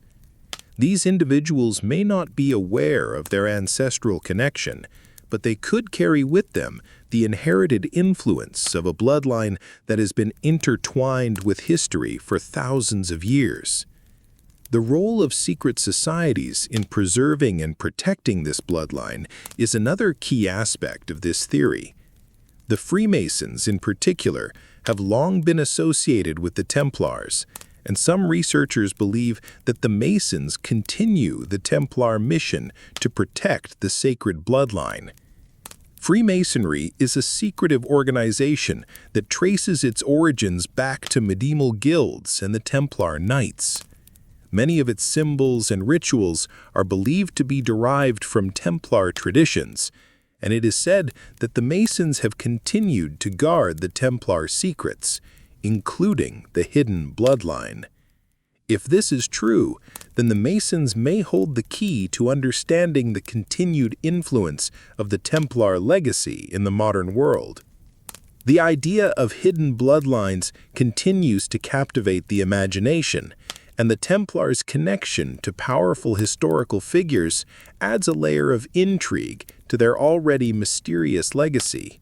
These individuals may not be aware of their ancestral connection, but they could carry with them the inherited influence of a bloodline that has been intertwined with history for thousands of years. The role of secret societies in preserving and protecting this bloodline is another key aspect of this theory. The Freemasons, in particular, have long been associated with the Templars, and some researchers believe that the Masons continue the Templar mission to protect the sacred bloodline. Freemasonry is a secretive organization that traces its origins back to medieval guilds and the Templar Knights. Many of its symbols and rituals are believed to be derived from Templar traditions, and it is said that the Masons have continued to guard the Templar secrets, including the hidden bloodline. If this is true, then the Masons may hold the key to understanding the continued influence of the Templar legacy in the modern world. The idea of hidden bloodlines continues to captivate the imagination, and the Templars' connection to powerful historical figures adds a layer of intrigue to their already mysterious legacy.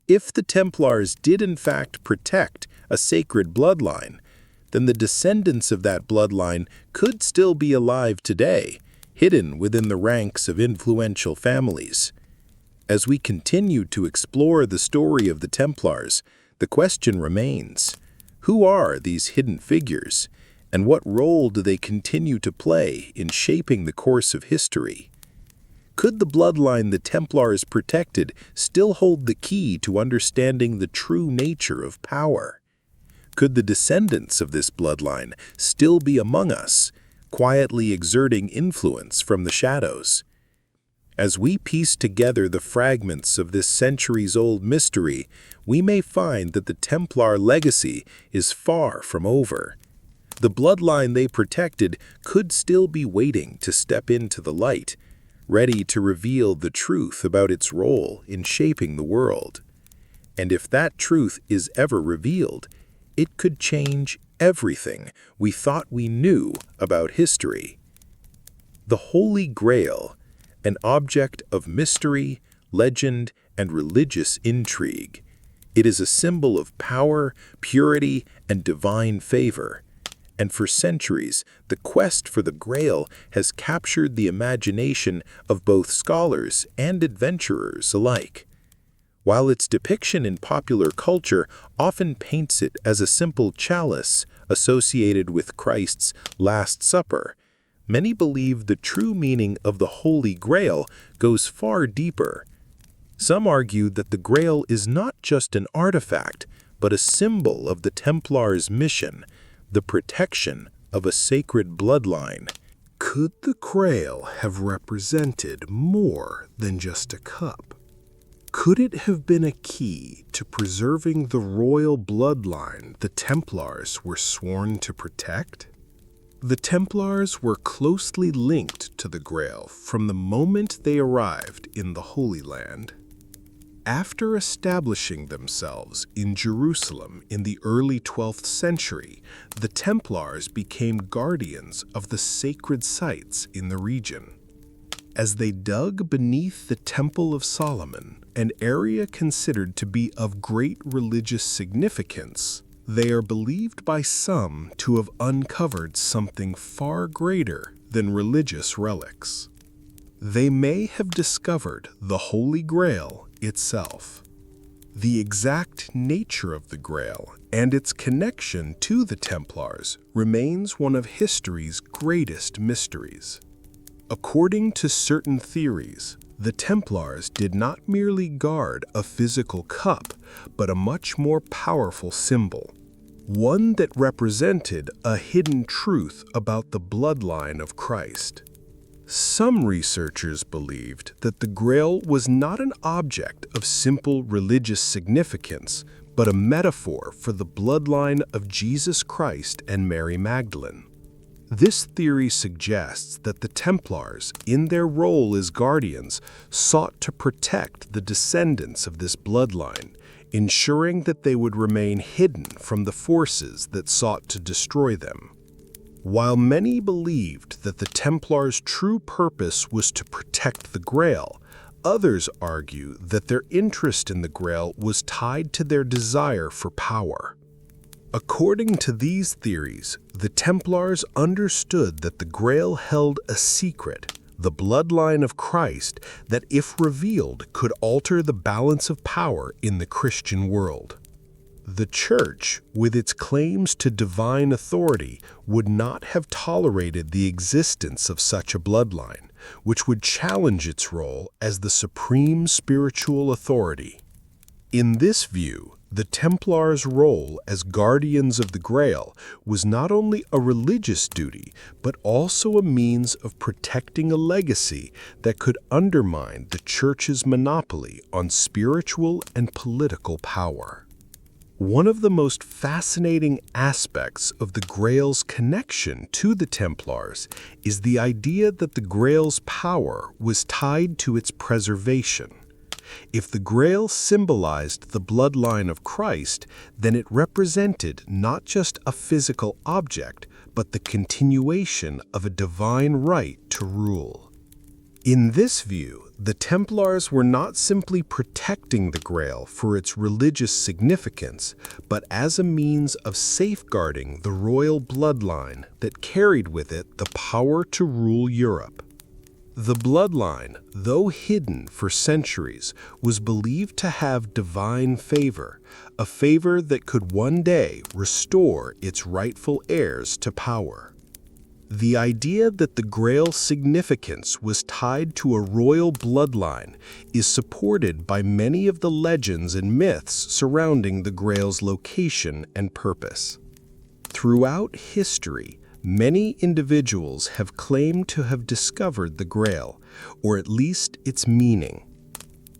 If the Templars did in fact protect a sacred bloodline, then the descendants of that bloodline could still be alive today, hidden within the ranks of influential families. As we continue to explore the story of the Templars, the question remains: who are these hidden figures? And what role do they continue to play in shaping the course of history? Could the bloodline the Templars protected still hold the key to understanding the true nature of power? Could the descendants of this bloodline still be among us, quietly exerting influence from the shadows? As we piece together the fragments of this centuries-old mystery, we may find that the Templar legacy is far from over. The bloodline they protected could still be waiting to step into the light, ready to reveal the truth about its role in shaping the world. And if that truth is ever revealed, it could change everything we thought we knew about history. The Holy Grail, an object of mystery, legend, and religious intrigue. It is a symbol of power, purity, and divine favor. And for centuries, the quest for the Grail has captured the imagination of both scholars and adventurers alike. While its depiction in popular culture often paints it as a simple chalice associated with Christ's Last Supper, many believe the true meaning of the Holy Grail goes far deeper. Some argue that the Grail is not just an artifact, but a symbol of the Templars' mission, the protection of a sacred bloodline. Could the Grail have represented more than just a cup? Could it have been a key to preserving the royal bloodline the Templars were sworn to protect? The Templars were closely linked to the Grail from the moment they arrived in the Holy Land. After establishing themselves in Jerusalem in the early 12th century, the Templars became guardians of the sacred sites in the region. As they dug beneath the Temple of Solomon, an area considered to be of great religious significance, they are believed by some to have uncovered something far greater than religious relics. They may have discovered the Holy Grail itself. The exact nature of the Grail and its connection to the Templars remains one of history's greatest mysteries. According to certain theories, the Templars did not merely guard a physical cup, but a much more powerful symbol, one that represented a hidden truth about the bloodline of Christ. Some researchers believed that the Grail was not an object of simple religious significance, but a metaphor for the bloodline of Jesus Christ and Mary Magdalene. This theory suggests that the Templars, in their role as guardians, sought to protect the descendants of this bloodline, ensuring that they would remain hidden from the forces that sought to destroy them. While many believed that the Templars' true purpose was to protect the Grail, others argue that their interest in the Grail was tied to their desire for power. According to these theories, the Templars understood that the Grail held a secret, the bloodline of Christ, that if revealed could alter the balance of power in the Christian world. The Church, with its claims to divine authority, would not have tolerated the existence of such a bloodline, which would challenge its role as the supreme spiritual authority. In this view, the Templars' role as guardians of the Grail was not only a religious duty, but also a means of protecting a legacy that could undermine the Church's monopoly on spiritual and political power. One of the most fascinating aspects of the Grail's connection to the Templars is the idea that the Grail's power was tied to its preservation. If the Grail symbolized the bloodline of Christ, then it represented not just a physical object, but the continuation of a divine right to rule. In this view, the Templars were not simply protecting the Grail for its religious significance, but as a means of safeguarding the royal bloodline that carried with it the power to rule Europe. The bloodline, though hidden for centuries, was believed to have divine favor, a favor that could one day restore its rightful heirs to power. The idea that the Grail's significance was tied to a royal bloodline is supported by many of the legends and myths surrounding the Grail's location and purpose. Throughout history, many individuals have claimed to have discovered the Grail, or at least its meaning.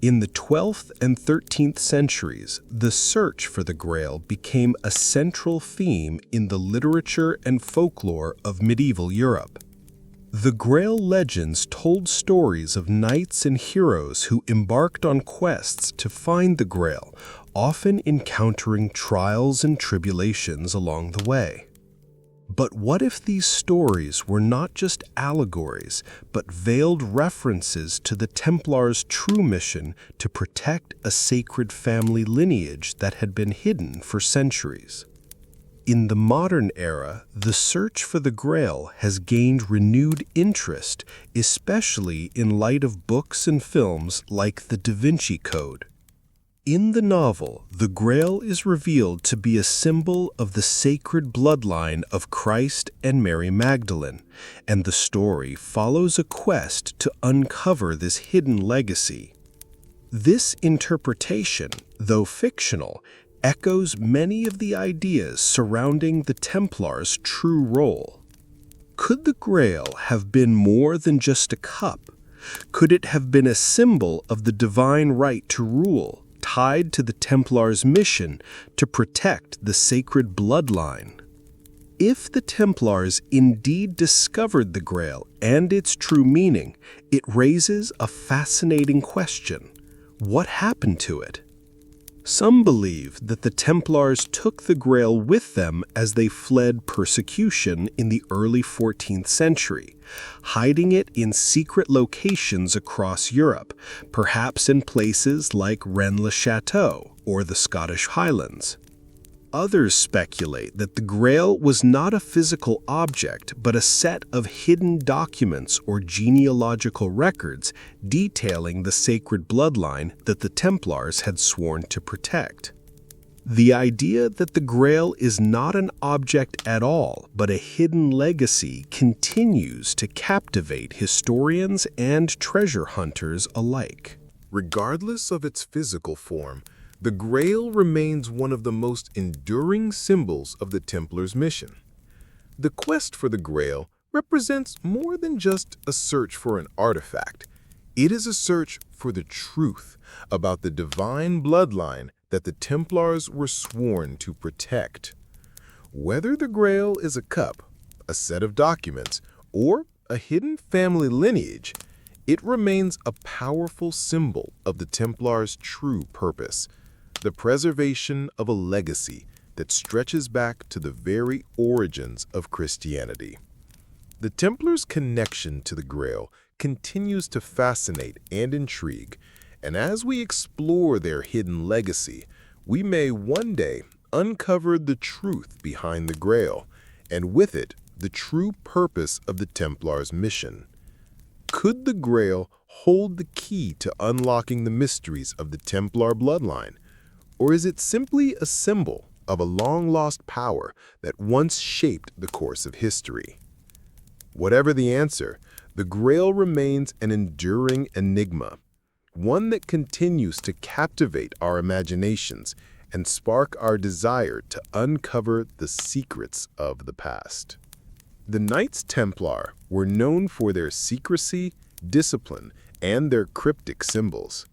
In the 12th and 13th centuries, the search for the Grail became a central theme in the literature and folklore of medieval Europe. The Grail legends told stories of knights and heroes who embarked on quests to find the Grail, often encountering trials and tribulations along the way. But what if these stories were not just allegories, but veiled references to the Templars' true mission to protect a sacred family lineage that had been hidden for centuries? In the modern era, the search for the Grail has gained renewed interest, especially in light of books and films like The Da Vinci Code. In the novel, the Grail is revealed to be a symbol of the sacred bloodline of Christ and Mary Magdalene, and the story follows a quest to uncover this hidden legacy. This interpretation, though fictional, echoes many of the ideas surrounding the Templars' true role. Could the Grail have been more than just a cup? Could it have been a symbol of the divine right to rule, tied to the Templars' mission to protect the sacred bloodline? If the Templars indeed discovered the Grail and its true meaning, it raises a fascinating question. What happened to it? Some believe that the Templars took the Grail with them as they fled persecution in the early 14th century, hiding it in secret locations across Europe, perhaps in places like Rennes-le-Chateau or the Scottish Highlands. Others speculate that the Grail was not a physical object, but a set of hidden documents or genealogical records detailing the sacred bloodline that the Templars had sworn to protect. The idea that the Grail is not an object at all, but a hidden legacy, continues to captivate historians and treasure hunters alike. Regardless of its physical form, the Grail remains one of the most enduring symbols of the Templars' mission. The quest for the Grail represents more than just a search for an artifact. It is a search for the truth about the divine bloodline that the Templars were sworn to protect. Whether the Grail is a cup, a set of documents, or a hidden family lineage, it remains a powerful symbol of the Templars' true purpose, the preservation of a legacy that stretches back to the very origins of Christianity. The Templars' connection to the Grail continues to fascinate and intrigue, and as we explore their hidden legacy, we may one day uncover the truth behind the Grail, and with it, the true purpose of the Templars' mission. Could the Grail hold the key to unlocking the mysteries of the Templar bloodline, or is it simply a symbol of a long-lost power that once shaped the course of history? Whatever the answer, the Grail remains an enduring enigma, one that continues to captivate our imaginations and spark our desire to uncover the secrets of the past. The Knights Templar were known for their secrecy, discipline, and their cryptic symbols.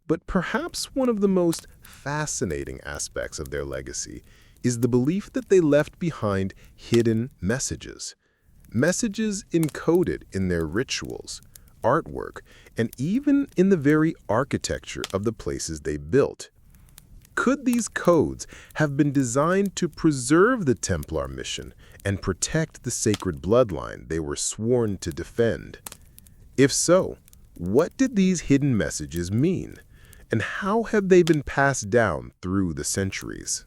But perhaps one of the most fascinating aspects of their legacy is the belief that they left behind hidden messages. Messages encoded in their rituals, artwork, and even in the very architecture of the places they built. Could these codes have been designed to preserve the Templar mission and protect the sacred bloodline they were sworn to defend? If so, what did these hidden messages mean, and how have they been passed down through the centuries?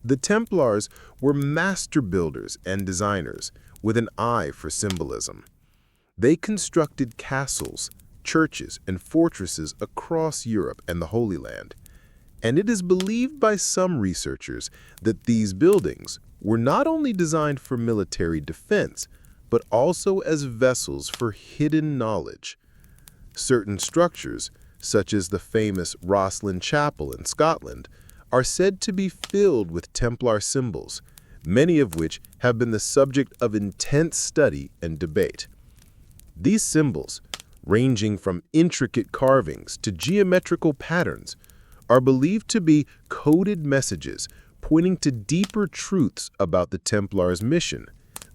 The Templars were master builders and designers with an eye for symbolism. They constructed castles, churches, and fortresses across Europe and the Holy Land, and it is believed by some researchers that these buildings were not only designed for military defense, but also as vessels for hidden knowledge. Certain structures, such as the famous Rosslyn Chapel in Scotland, are said to be filled with Templar symbols, many of which have been the subject of intense study and debate. These symbols, ranging from intricate carvings to geometrical patterns, are believed to be coded messages pointing to deeper truths about the Templars' mission,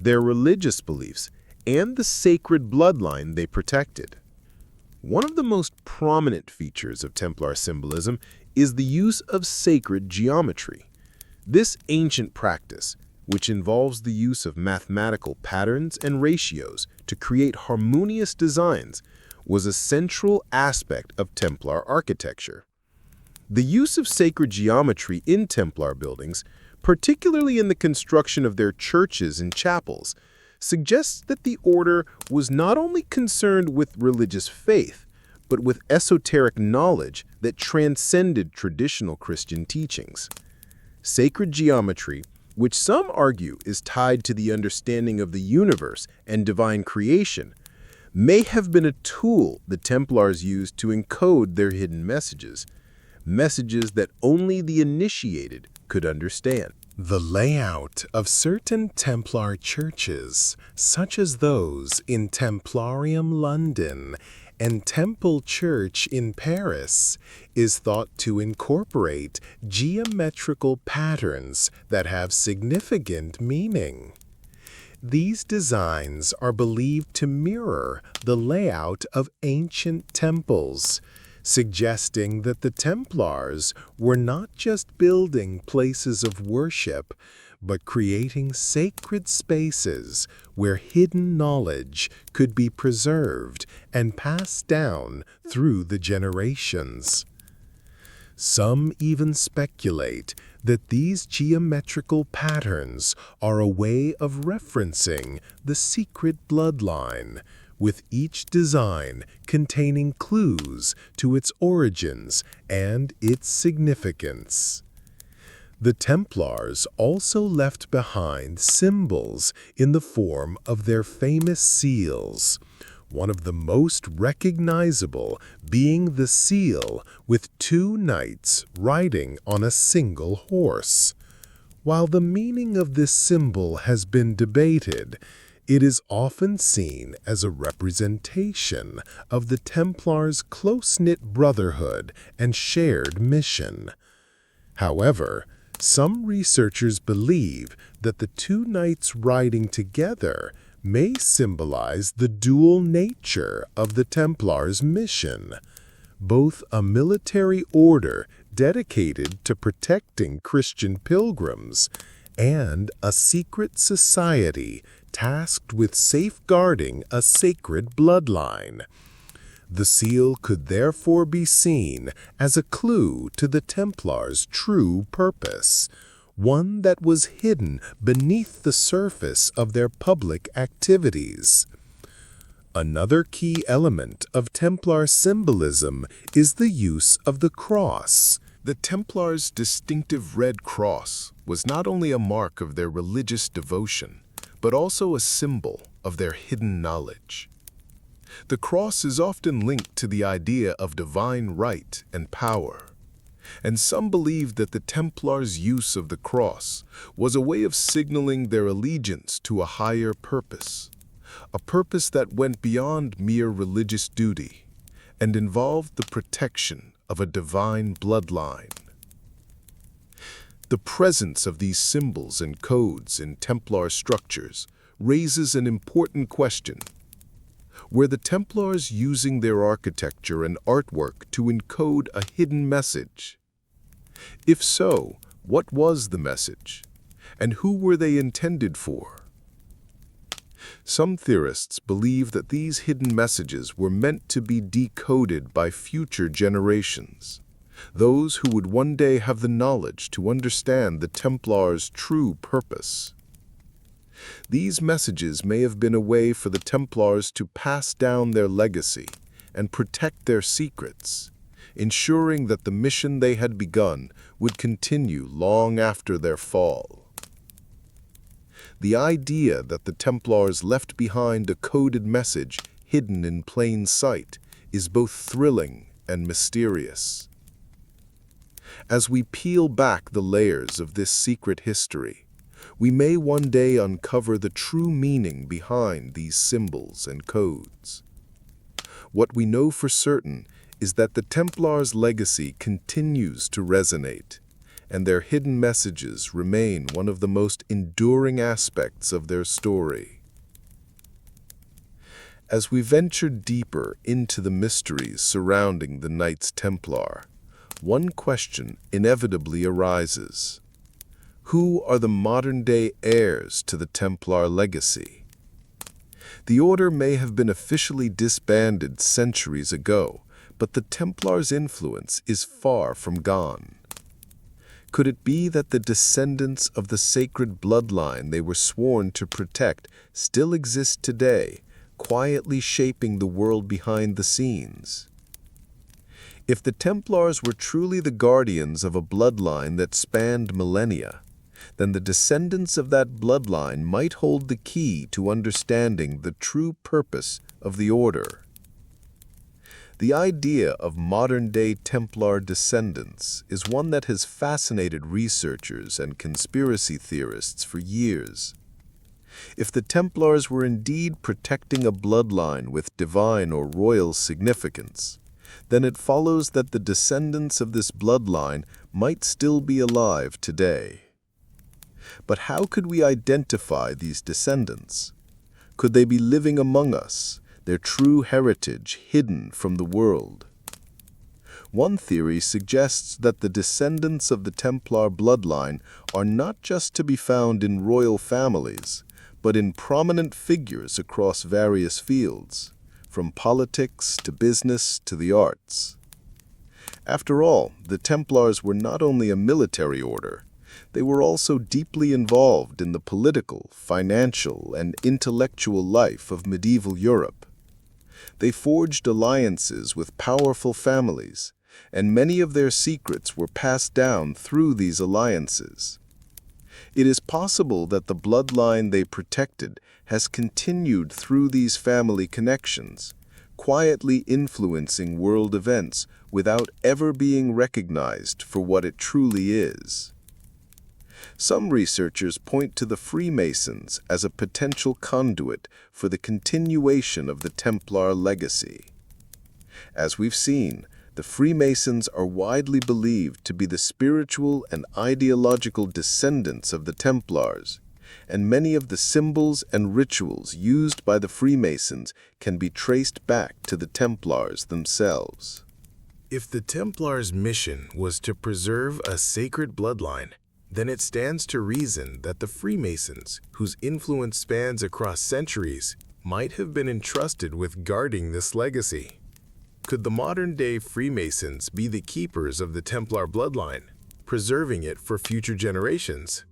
their religious beliefs, and the sacred bloodline they protected. One of the most prominent features of Templar symbolism is the use of sacred geometry. This ancient practice, which involves the use of mathematical patterns and ratios to create harmonious designs, was a central aspect of Templar architecture. The use of sacred geometry in Templar buildings, particularly in the construction of their churches and chapels, suggests that the order was not only concerned with religious faith, but with esoteric knowledge that transcended traditional Christian teachings. Sacred geometry, which some argue is tied to the understanding of the universe and divine creation, may have been a tool the Templars used to encode their hidden messages, messages that only the initiated could understand. The layout of certain Templar churches, such as those in Templarium London and Temple Church in Paris, is thought to incorporate geometrical patterns that have significant meaning. These designs are believed to mirror the layout of ancient temples, suggesting that the Templars were not just building places of worship, but creating sacred spaces where hidden knowledge could be preserved and passed down through the generations. Some even speculate that these geometrical patterns are a way of referencing the secret bloodline, with each design containing clues to its origins and its significance. The Templars also left behind symbols in the form of their famous seals, one of the most recognizable being the seal with two knights riding on a single horse. While the meaning of this symbol has been debated, it is often seen as a representation of the Templars' close-knit brotherhood and shared mission. However, Some researchers believe that the two knights riding together may symbolize the dual nature of the Templars' mission, both a military order dedicated to protecting Christian pilgrims and a secret society tasked with safeguarding a sacred bloodline. The seal could therefore be seen as a clue to the Templars' true purpose, one that was hidden beneath the surface of their public activities. Another key element of Templar symbolism is the use of the cross. The Templars' distinctive red cross was not only a mark of their religious devotion, but also a symbol of their hidden knowledge. The cross is often linked to the idea of divine right and power, and some believe that the Templars' use of the cross was a way of signaling their allegiance to a higher purpose, a purpose that went beyond mere religious duty and involved the protection of a divine bloodline. The presence of these symbols and codes in Templar structures raises an important question. Were the Templars using their architecture and artwork to encode a hidden message? If so, what was the message, and who were they intended for? Some theorists believe that these hidden messages were meant to be decoded by future generations, those who would one day have the knowledge to understand the Templars' true purpose. These messages may have been a way for the Templars to pass down their legacy and protect their secrets, ensuring that the mission they had begun would continue long after their fall. The idea that the Templars left behind a coded message hidden in plain sight is both thrilling and mysterious. As we peel back the layers of this secret history, we may one day uncover the true meaning behind these symbols and codes. What we know for certain is that the Templars' legacy continues to resonate, and their hidden messages remain one of the most enduring aspects of their story. As we venture deeper into the mysteries surrounding the Knights Templar, one question inevitably arises. Who are the modern-day heirs to the Templar legacy? The order may have been officially disbanded centuries ago, but the Templars' influence is far from gone. Could it be that the descendants of the sacred bloodline they were sworn to protect still exist today, quietly shaping the world behind the scenes? If the Templars were truly the guardians of a bloodline that spanned millennia, then the descendants of that bloodline might hold the key to understanding the true purpose of the order. The idea of modern-day Templar descendants is one that has fascinated researchers and conspiracy theorists for years. If the Templars were indeed protecting a bloodline with divine or royal significance, then it follows that the descendants of this bloodline might still be alive today. But how could we identify these descendants? Could they be living among us, their true heritage hidden from the world? One theory suggests that the descendants of the Templar bloodline are not just to be found in royal families, but in prominent figures across various fields, from politics to business to the arts. After all, the Templars were not only a military order, they were also deeply involved in the political, financial, and intellectual life of medieval Europe. They forged alliances with powerful families, and many of their secrets were passed down through these alliances. It is possible that the bloodline they protected has continued through these family connections, quietly influencing world events without ever being recognized for what it truly is. Some researchers point to the Freemasons as a potential conduit for the continuation of the Templar legacy. As we've seen, The Freemasons are widely believed to be the spiritual and ideological descendants of the Templars, and many of the symbols and rituals used by the Freemasons can be traced back to the Templars themselves. If the Templars' mission was to preserve a sacred bloodline, then it stands to reason that the Freemasons, whose influence spans across centuries, might have been entrusted with guarding this legacy. Could the modern-day Freemasons be the keepers of the Templar bloodline, preserving it for future generations?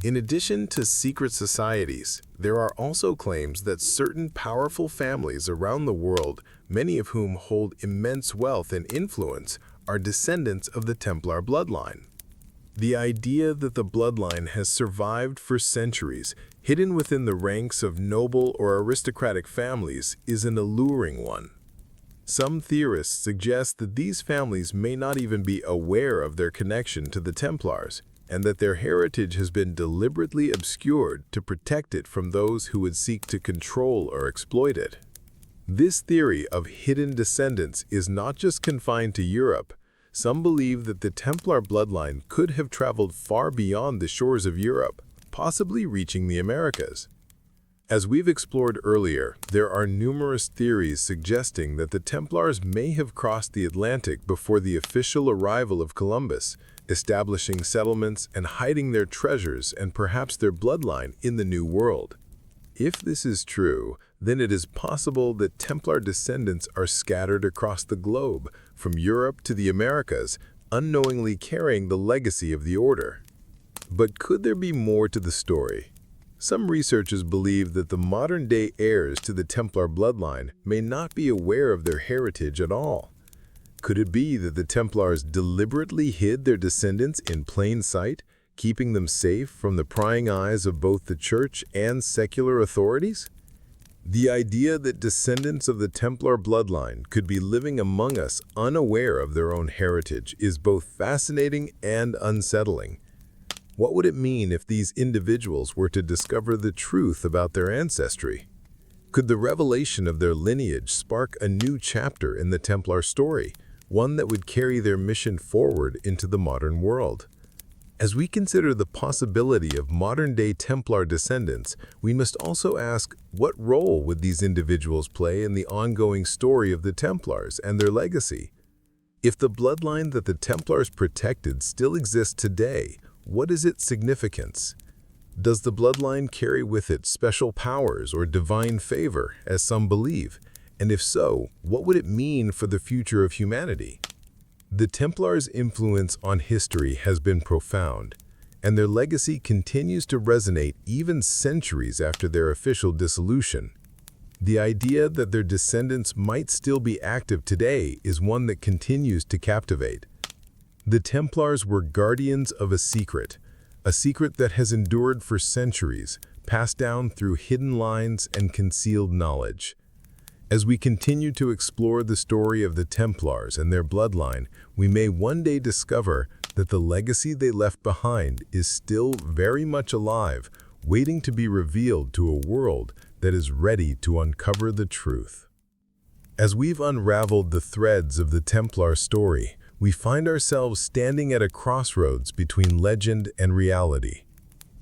In addition to secret societies, there are also claims that certain powerful families around the world, many of whom hold immense wealth and influence, are descendants of the Templar bloodline. The idea that the bloodline has survived for centuries, hidden within the ranks of noble or aristocratic families, is an alluring one. Some theorists suggest that these families may not even be aware of their connection to the Templars, and that their heritage has been deliberately obscured to protect it from those who would seek to control or exploit it. This theory of hidden descendants is not just confined to Europe. Some believe that the Templar bloodline could have traveled far beyond the shores of Europe, possibly reaching the Americas. As we've explored earlier, there are numerous theories suggesting that the Templars may have crossed the Atlantic before the official arrival of Columbus, establishing settlements and hiding their treasures and perhaps their bloodline in the New World. If this is true, then it is possible that Templar descendants are scattered across the globe, from Europe to the Americas, unknowingly carrying the legacy of the order. But could there be more to the story? Some researchers believe that the modern-day heirs to the Templar bloodline may not be aware of their heritage at all. Could it be that the Templars deliberately hid their descendants in plain sight, keeping them safe from the prying eyes of both the church and secular authorities? The idea that descendants of the Templar bloodline could be living among us unaware of their own heritage is both fascinating and unsettling. What would it mean if these individuals were to discover the truth about their ancestry? Could the revelation of their lineage spark a new chapter in the Templar story, one that would carry their mission forward into the modern world? As we consider the possibility of modern-day Templar descendants, we must also ask, what role would these individuals play in the ongoing story of the Templars and their legacy? If the bloodline that the Templars protected still exists today, what is its significance? Does the bloodline carry with it special powers or divine favor, as some believe? And if so, what would it mean for the future of humanity? The Templars' influence on history has been profound, and their legacy continues to resonate even centuries after their official dissolution. The idea that their descendants might still be active today is one that continues to captivate. The Templars were guardians of a secret that has endured for centuries, passed down through hidden lines and concealed knowledge. As we continue to explore the story of the Templars and their bloodline, we may one day discover that the legacy they left behind is still very much alive, waiting to be revealed to a world that is ready to uncover the truth. As we've unraveled the threads of the Templar story, we find ourselves standing at a crossroads between legend and reality.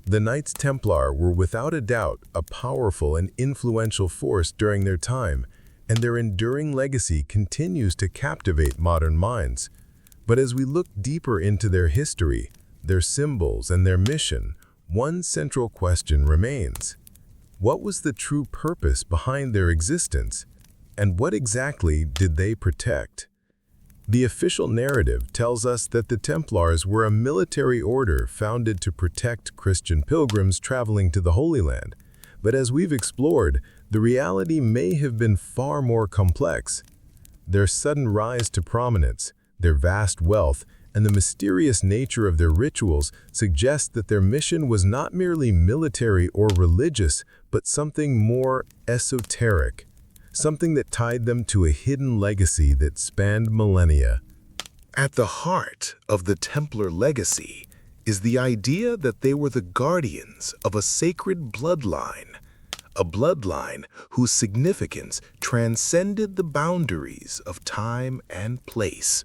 The Knights Templar were without a doubt a powerful and influential force during their time, and their enduring legacy continues to captivate modern minds. But as we look deeper into their history, their symbols, and their mission, one central question remains. What was the true purpose behind their existence, and what exactly did they protect? The official narrative tells us that the Templars were a military order founded to protect Christian pilgrims traveling to the Holy Land. But as we've explored, the reality may have been far more complex. Their sudden rise to prominence, their vast wealth, and the mysterious nature of their rituals suggest that their mission was not merely military or religious, but something more esoteric. Something that tied them to a hidden legacy that spanned millennia. At the heart of the Templar legacy is the idea that they were the guardians of a sacred bloodline, a bloodline whose significance transcended the boundaries of time and place.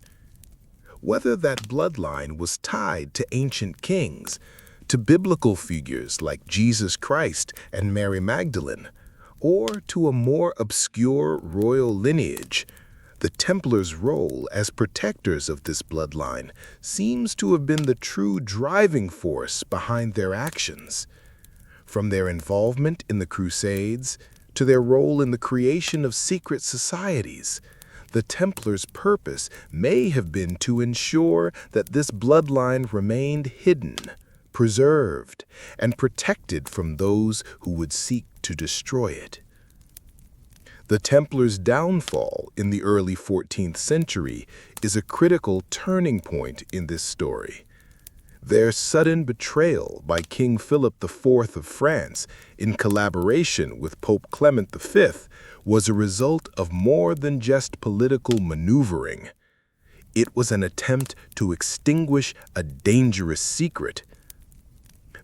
Whether that bloodline was tied to ancient kings, to biblical figures like Jesus Christ and Mary Magdalene, or to a more obscure royal lineage, the Templars' role as protectors of this bloodline seems to have been the true driving force behind their actions. From their involvement in the Crusades to their role in the creation of secret societies, the Templars' purpose may have been to ensure that this bloodline remained hidden, preserved, and protected from those who would seek to destroy it. The Templars' downfall in the early 14th century is a critical turning point in this story. Their sudden betrayal by King Philip IV of France in collaboration with Pope Clement V was a result of more than just political maneuvering. It was an attempt to extinguish a dangerous secret.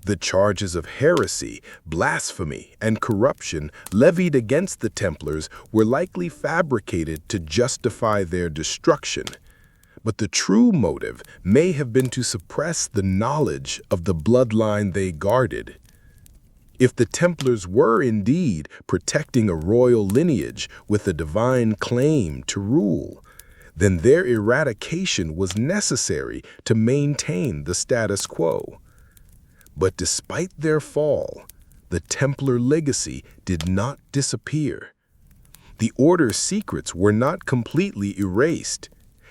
The charges of heresy, blasphemy, and corruption levied against the Templars were likely fabricated to justify their destruction. But the true motive may have been to suppress the knowledge of the bloodline they guarded. If the Templars were indeed protecting a royal lineage with a divine claim to rule, then their eradication was necessary to maintain the status quo. But despite their fall, the Templar legacy did not disappear. The Order's secrets were not completely erased.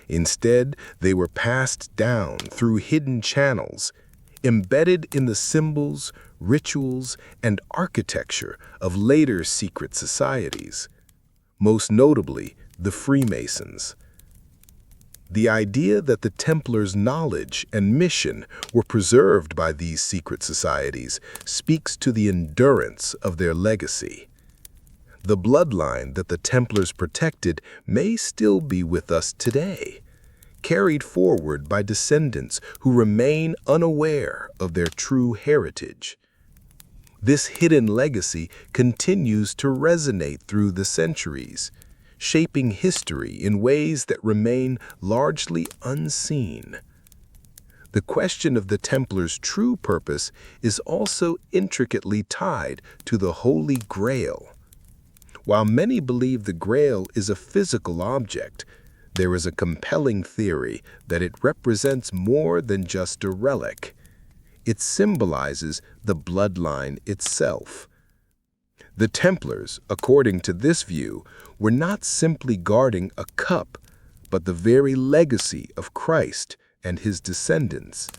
Instead, they were passed down through hidden channels, embedded in the symbols, rituals, and architecture of later secret societies, most notably the Freemasons. The idea that the Templars' knowledge and mission were preserved by these secret societies speaks to the endurance of their legacy. The bloodline that the Templars protected may still be with us today, carried forward by descendants who remain unaware of their true heritage. This hidden legacy continues to resonate through the centuries, shaping history in ways that remain largely unseen. The question of the Templars' true purpose is also intricately tied to the Holy Grail. While many believe the Grail is a physical object, there is a compelling theory that it represents more than just a relic. It symbolizes the bloodline itself. The Templars, according to this view, were not simply guarding a cup, but the very legacy of Christ and his descendants.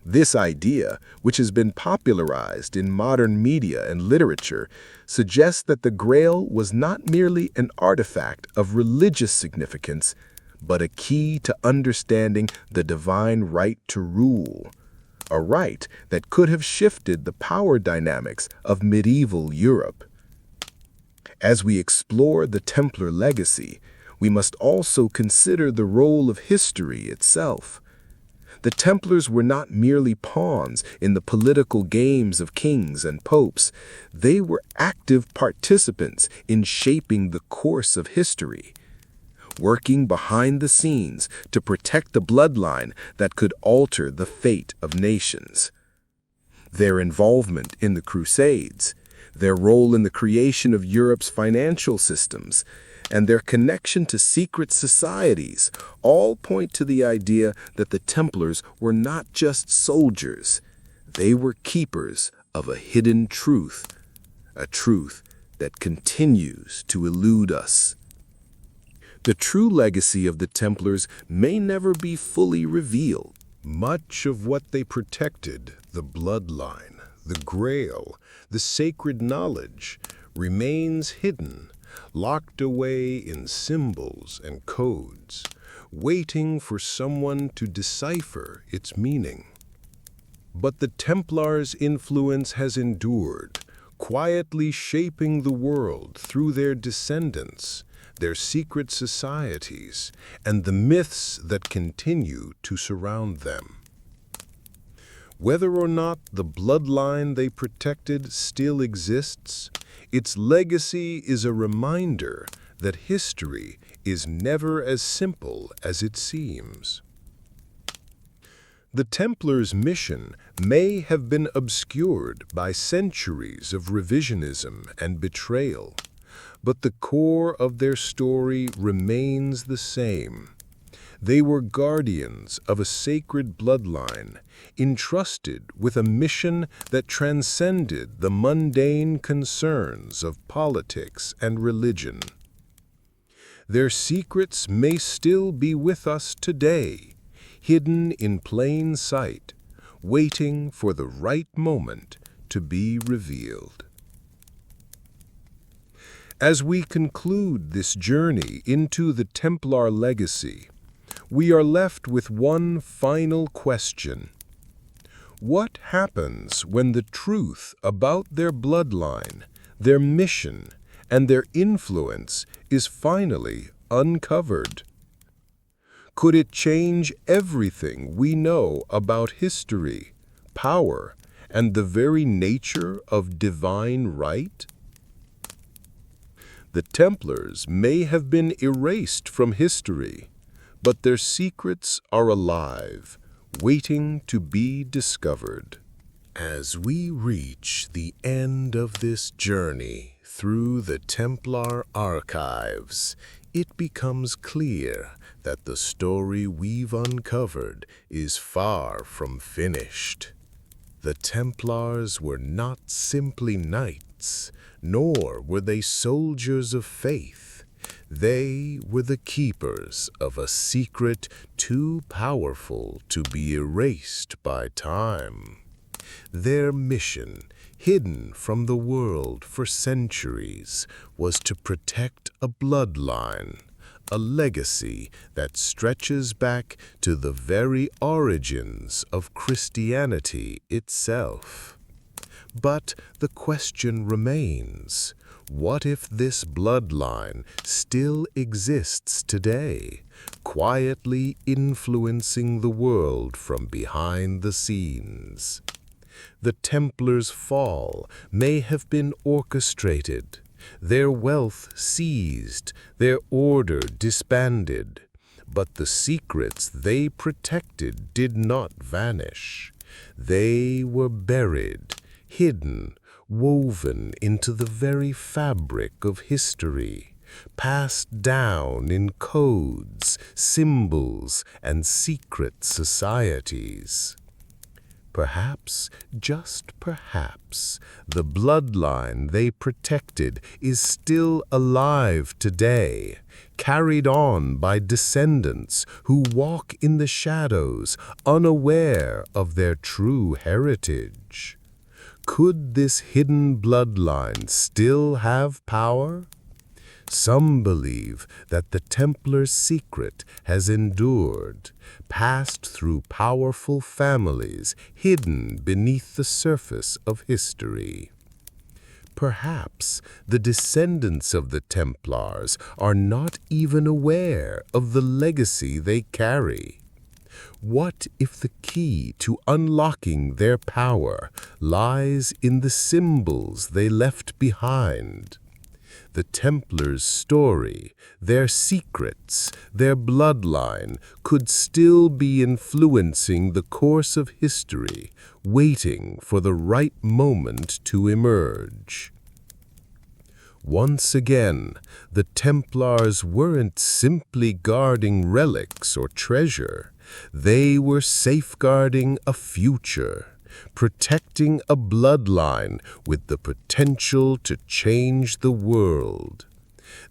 This idea, which has been popularized in modern media and literature, suggests that the Grail was not merely an artifact of religious significance, but a key to understanding the divine right to rule, a right that could have shifted the power dynamics of medieval Europe. As we explore the Templar legacy, we must also consider the role of history itself. The Templars were not merely pawns in the political games of kings and popes. They were active participants in shaping the course of history, working behind the scenes to protect the bloodline that could alter the fate of nations. Their involvement in the Crusades, their role in the creation of Europe's financial systems, and their connection to secret societies all point to the idea that the Templars were not just soldiers. They were keepers of a hidden truth, a truth that continues to elude us. The true legacy of the Templars may never be fully revealed. Much of what they protected, the bloodline, the Grail, the sacred knowledge, remains hidden, locked away in symbols and codes, waiting for someone to decipher its meaning. But the Templars' influence has endured, quietly shaping the world through their descendants, their secret societies, and the myths that continue to surround them. Whether or not the bloodline they protected still exists, its legacy is a reminder that history is never as simple as it seems. The Templars' mission may have been obscured by centuries of revisionism and betrayal, but the core of their story remains the same. They were guardians of a sacred bloodline, entrusted with a mission that transcended the mundane concerns of politics and religion. Their secrets may still be with us today, hidden in plain sight, waiting for the right moment to be revealed. As we conclude this journey into the Templar legacy, we are left with one final question. What happens when the truth about their bloodline, their mission, and their influence is finally uncovered? Could it change everything we know about history, power, and the very nature of divine right? The Templars may have been erased from history, but their secrets are alive, waiting to be discovered. As we reach the end of this journey through the Templar archives, it becomes clear that the story we've uncovered is far from finished. The Templars were not simply knights, nor were they soldiers of faith. They were the keepers of a secret too powerful to be erased by time. Their mission, hidden from the world for centuries, was to protect a bloodline, a legacy that stretches back to the very origins of Christianity itself. But the question remains, what if this bloodline still exists today, quietly influencing the world from behind the scenes? The Templars' fall may have been orchestrated, their wealth seized, their order disbanded, but the secrets they protected did not vanish. They were buried, hidden, woven into the very fabric of history, passed down in codes, symbols, and secret societies. Perhaps, just perhaps, the bloodline they protected is still alive today, carried on by descendants who walk in the shadows, unaware of their true heritage. Could this hidden bloodline still have power? Some believe that the Templar's secret has endured, passed through powerful families hidden beneath the surface of history. Perhaps the descendants of the Templars are not even aware of the legacy they carry. What if the key to unlocking their power lies in the symbols they left behind? The Templars' story, their secrets, their bloodline could still be influencing the course of history, waiting for the right moment to emerge. Once again, the Templars weren't simply guarding relics or treasure. They were safeguarding a future, protecting a bloodline with the potential to change the world.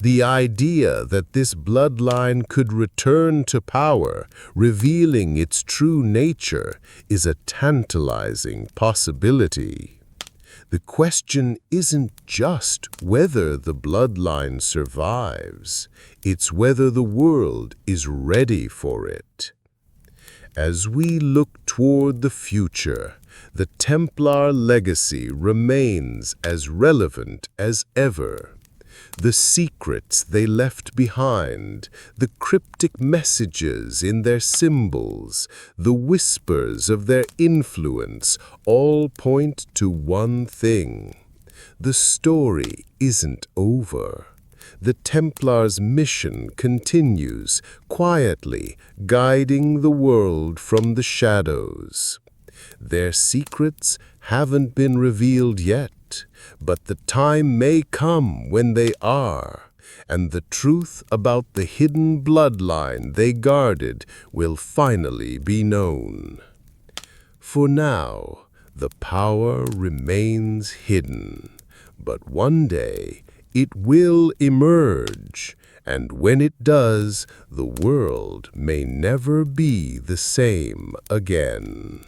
The idea that this bloodline could return to power, revealing its true nature, is a tantalizing possibility. The question isn't just whether the bloodline survives, it's whether the world is ready for it. As we look toward the future, the Templar legacy remains as relevant as ever. The secrets they left behind, the cryptic messages in their symbols, the whispers of their influence, all point to one thing. The story isn't over. The Templars' mission continues, quietly guiding the world from the shadows. Their secrets haven't been revealed yet, but the time may come when they are, and the truth about the hidden bloodline they guarded will finally be known. For now, the power remains hidden, but one day it will emerge, and when it does, the world may never be the same again.